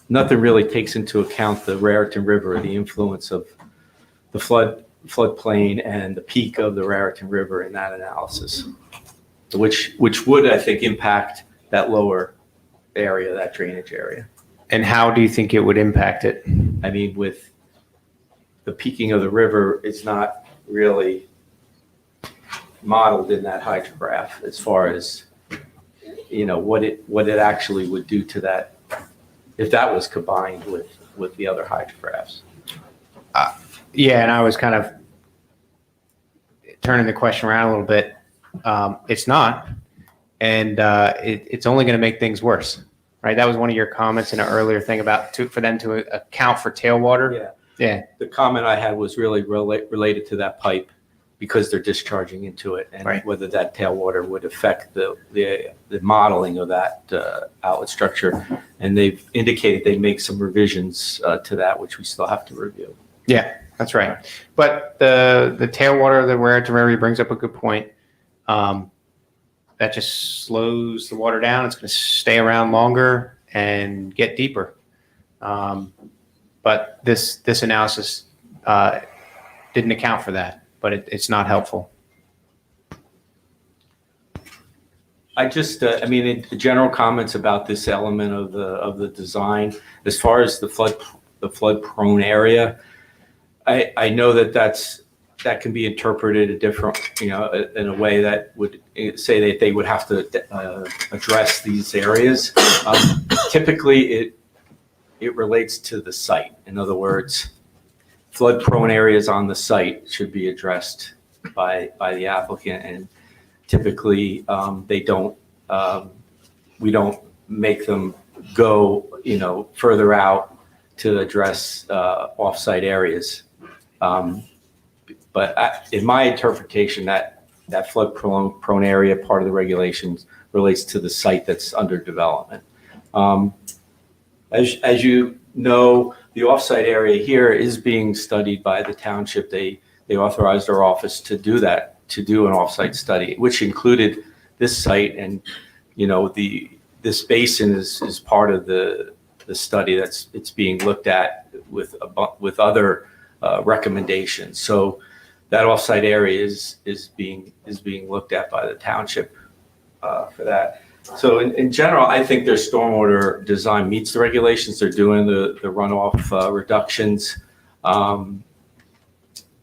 Nothing really takes into account the Raritan River, the influence of the floodplain and the peak of the Raritan River in that analysis, which would, I think, impact that lower area, that drainage area.
And how do you think it would impact it?
I mean, with the peaking of the river, it's not really modeled in that hydrograph as far as, what it actually would do to that if that was combined with the other hydrographs.
Yeah, and I was kind of turning the question around a little bit. It's not, and it's only going to make things worse, right? That was one of your comments in an earlier thing about for them to account for tailwater.
Yeah.
Yeah.
The comment I had was really related to that pipe because they're discharging into it, and
Right.
whether that tailwater would affect the modeling of that outlet structure. And they've indicated they make some revisions to that, which we still have to review.
Yeah, that's right. But the tailwater of the Raritan River brings up a good point. That just slows the water down. It's going to stay around longer and get deeper. But this analysis didn't account for that, but it's not helpful.
I just, the general comments about this element of the design, as far as the flood prone area, I know that can be interpreted a different, in a way that would say that they would have to address these areas. Typically, it relates to the site. In other words, flood prone areas on the site should be addressed by the applicant, and typically we don't make them go further out to address off-site areas. But in my interpretation, that flood prone area part of the regulations relates to the site that's under development. As you know, the off-site area here is being studied by the township. They authorized our office to do that, to do an off-site study, which included this site, and this basin is part of the study it's being looked at with other recommendations. So that offsite area is being looked at by the township for that. So in general, I think their stormwater design meets the regulations. They're doing the runoff reductions.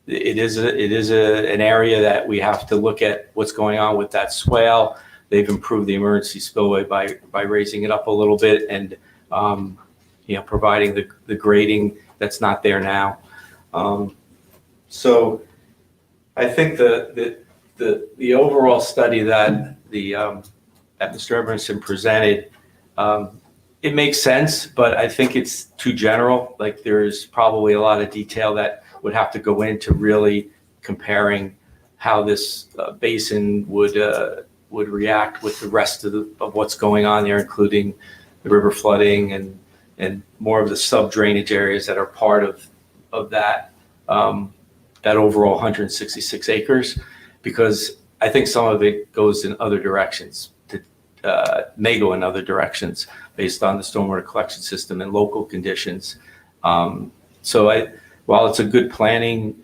It is an area that we have to look at what's going on with that swale. They've improved the emergency spillway by raising it up a little bit and providing the grading that's not there now. So I think the overall study that that Mr. Emerson presented, it makes sense, but I think it's too general. Like there's probably a lot of detail that would have to go into really comparing how this basin would react with the rest of what's going on there, including the river flooding and more of the sub drainage areas that are part of that overall 166 acres, because I think some of it goes in other directions, may go in other directions based on the stormwater collection system and local conditions. While it's a good planning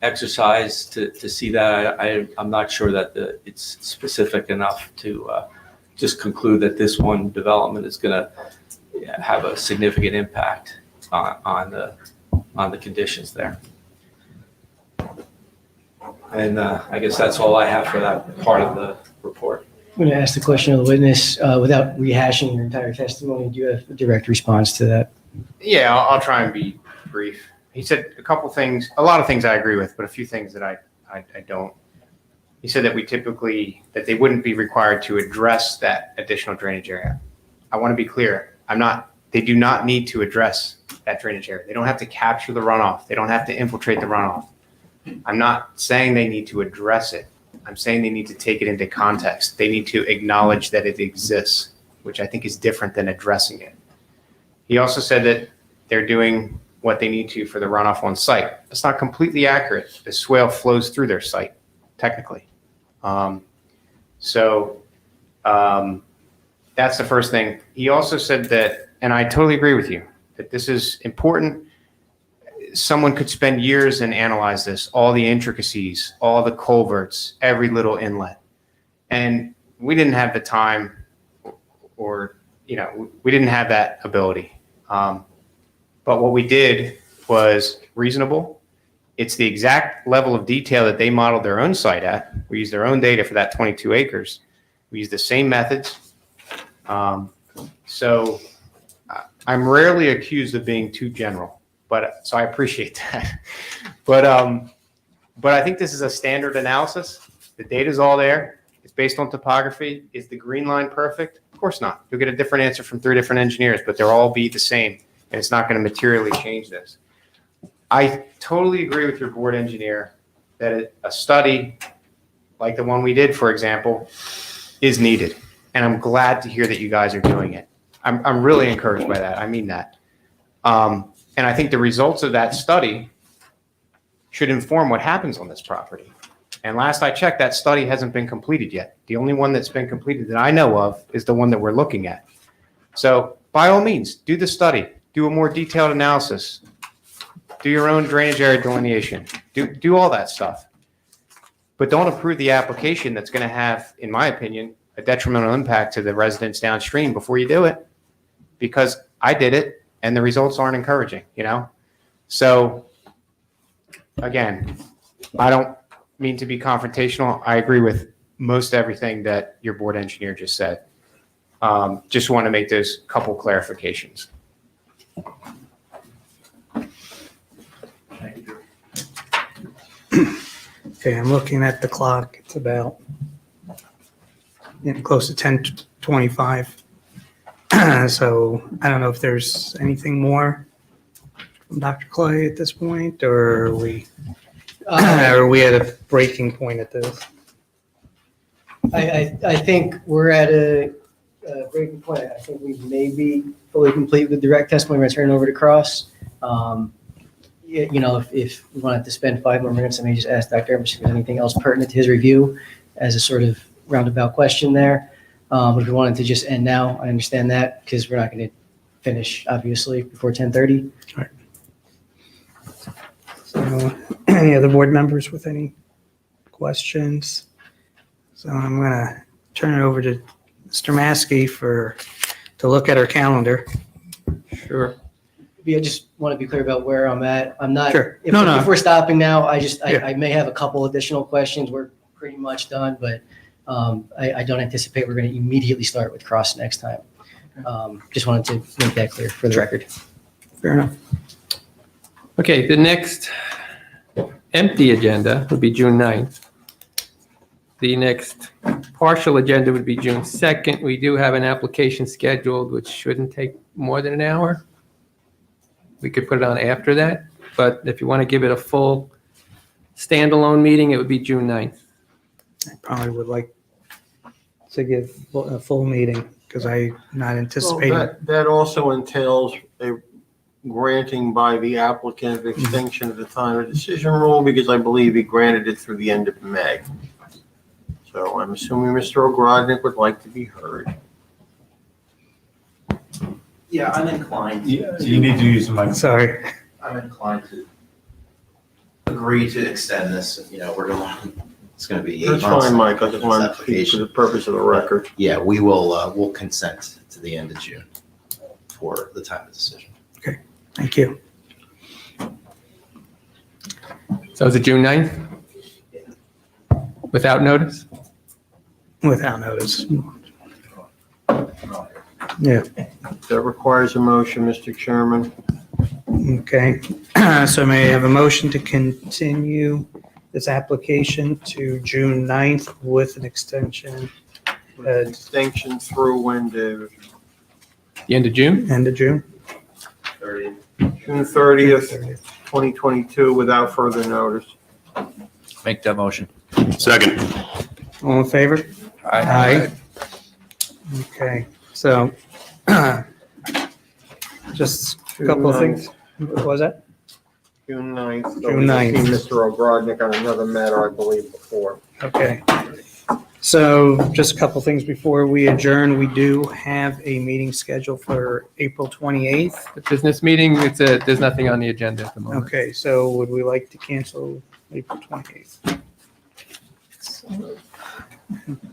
exercise to see that, I'm not sure that it's specific enough to just conclude that this one development is going to have a significant impact on the conditions there. And I guess that's all I have for that part of the report.
I'm going to ask the question of the witness without rehashing your entire testimony. Do you have a direct response to that?
Yeah, I'll try and be brief. He said a lot of things I agree with, but a few things that I don't. He said that they wouldn't be required to address that additional drainage area. I want to be clear. They do not need to address that drainage area. They don't have to capture the runoff. They don't have to infiltrate the runoff. I'm not saying they need to address it. I'm saying they need to take it into context. They need to acknowledge that it exists, which I think is different than addressing it. He also said that they're doing what they need to for the runoff on site. That's not completely accurate. The swale flows through their site, technically. That's the first thing. He also said that, and I totally agree with you, that this is important. Someone could spend years and analyze this, all the intricacies, all the culverts, every little inlet. And we didn't have the time or we didn't have that ability. But what we did was reasonable. It's the exact level of detail that they modeled their own site at. We used their own data for that 22 acres. We used the same methods. So I'm rarely accused of being too general, so I appreciate that. But I think this is a standard analysis. The data's all there. It's based on topography. Is the green line perfect? Of course not. You'll get a different answer from 3 different engineers, but they'll all be the same, and it's not going to materially change this. I totally agree with your board engineer that a study like the one we did, for example, is needed. And I'm glad to hear that you guys are doing it. I'm really encouraged by that. I mean that. And I think the results of that study should inform what happens on this property. And last I checked, that study hasn't been completed yet. The only one that's been completed that I know of is the one that we're looking at. So by all means, do the study, do a more detailed analysis, do your own drainage area delineation, do all that stuff. But don't approve the application that's going to have, in my opinion, a detrimental impact to the residents downstream before you do it, because I did it and the results aren't encouraging, So again, I don't mean to be confrontational. I agree with most everything that your board engineer just said. Just want to make those couple clarifications.
Okay, I'm looking at the clock. It's about close to 10:25. So I don't know if there's anything more from Dr. Clay at this point, or are we at a breaking point at this?
I think we're at a breaking point. I think we may be fully complete with direct testimony. We're going to turn it over to Cross. If we wanted to spend 5 more minutes, I may just ask Dr. Emerson if there's anything else pertinent to his review as a sort of roundabout question there. But if we wanted to just end now, I understand that, because we're not going to finish, obviously, before 10:30.
All right. So, any other board members with any questions? So I'm gonna turn it over to Mr. Maskey to look at our calendar.
Sure. I just want to be clear about where I'm at. I'm not,
Sure.
if
No.
if we're stopping now,
Yeah.
I may have a couple additional questions. We're pretty much done, but I don't anticipate we're going to immediately start with cross next time. Just wanted to make that clear for the record.
Fair enough.
Okay, the next empty agenda would be June 9th. The next partial agenda would be June 2nd. We do have an application scheduled, which shouldn't take more than an hour. We could put it on after that, but if you want to give it a full standalone meeting, it would be June 9th.
I probably would like to give a full meeting because I'm not
Well,
anticipating.
that also entails a granting by the applicant of extension of the time of decision rule, because I believe he granted it through the end of May. So I'm assuming Mr. Ogrodnik would like to be heard.
Yeah, I'm inclined.
You need to use the microphone.
Sorry.
I'm inclined to agree to extend this. You know, it's going to be 8 months.
That's fine, Mike. I just
This
wanted to speak for
application.
the purpose of the record.
Yeah, we'll consent to the end of June for the time of decision.
Thank you.
So is it June 9th? Without notice?
Without notice. Yeah,
That requires a motion, Mr. Chairman.
okay. So may I have a motion to continue this application to June 9th with an extension
Extension through when, David?
The end of June?
end of June?
June 30th, 2022, without further notice.
Make that motion.
Second.
All in favor? Aye. Okay, so just a couple of things. What was that?
June 9th.
June 9th.
I've seen Mr. Ogrodnik on another matter, I believe, before.
Okay. So just a couple things before we adjourn. We do have a meeting scheduled for April 28th.
The business meeting, there's nothing on the agenda at the moment.
Okay, so would we like to cancel April 28th?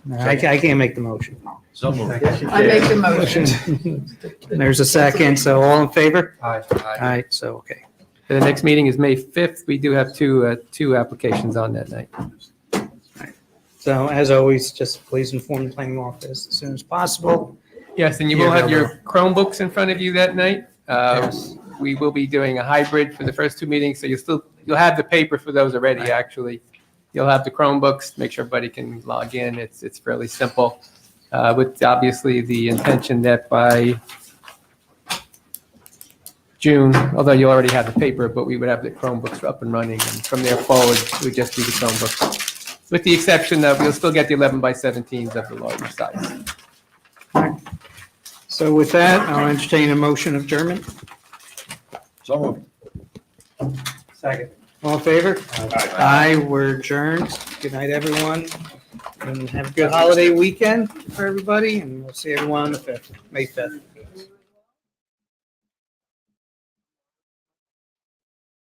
No, I can't make the motion.
So moved.
I make the motion.
There's a second, so all in favor?
Aye.
Aye, so, okay.
The next meeting is May 5th. We do have two applications on that night.
So as always, just please inform the planning office as soon as possible.
Yes, and you will have your Chromebooks in front of you that night. We will be doing a hybrid for the first two meetings, so you'll have the paper for those already, actually. You'll have the Chromebooks, make sure everybody can log in. It's fairly simple. With obviously the intention that by June, although you already have the paper, but we would have the Chromebooks up and running, and from there forward, it would just be the Chromebooks. With the exception that we'll still get the 11 by 17s of the larger size.
So with that, I'll entertain a motion of adjournment.
So moved.
Second. All in favor? Aye, we're adjourned. Good night, everyone. And have a good holiday weekend for everybody, and we'll see everyone on the 5th, May 5th.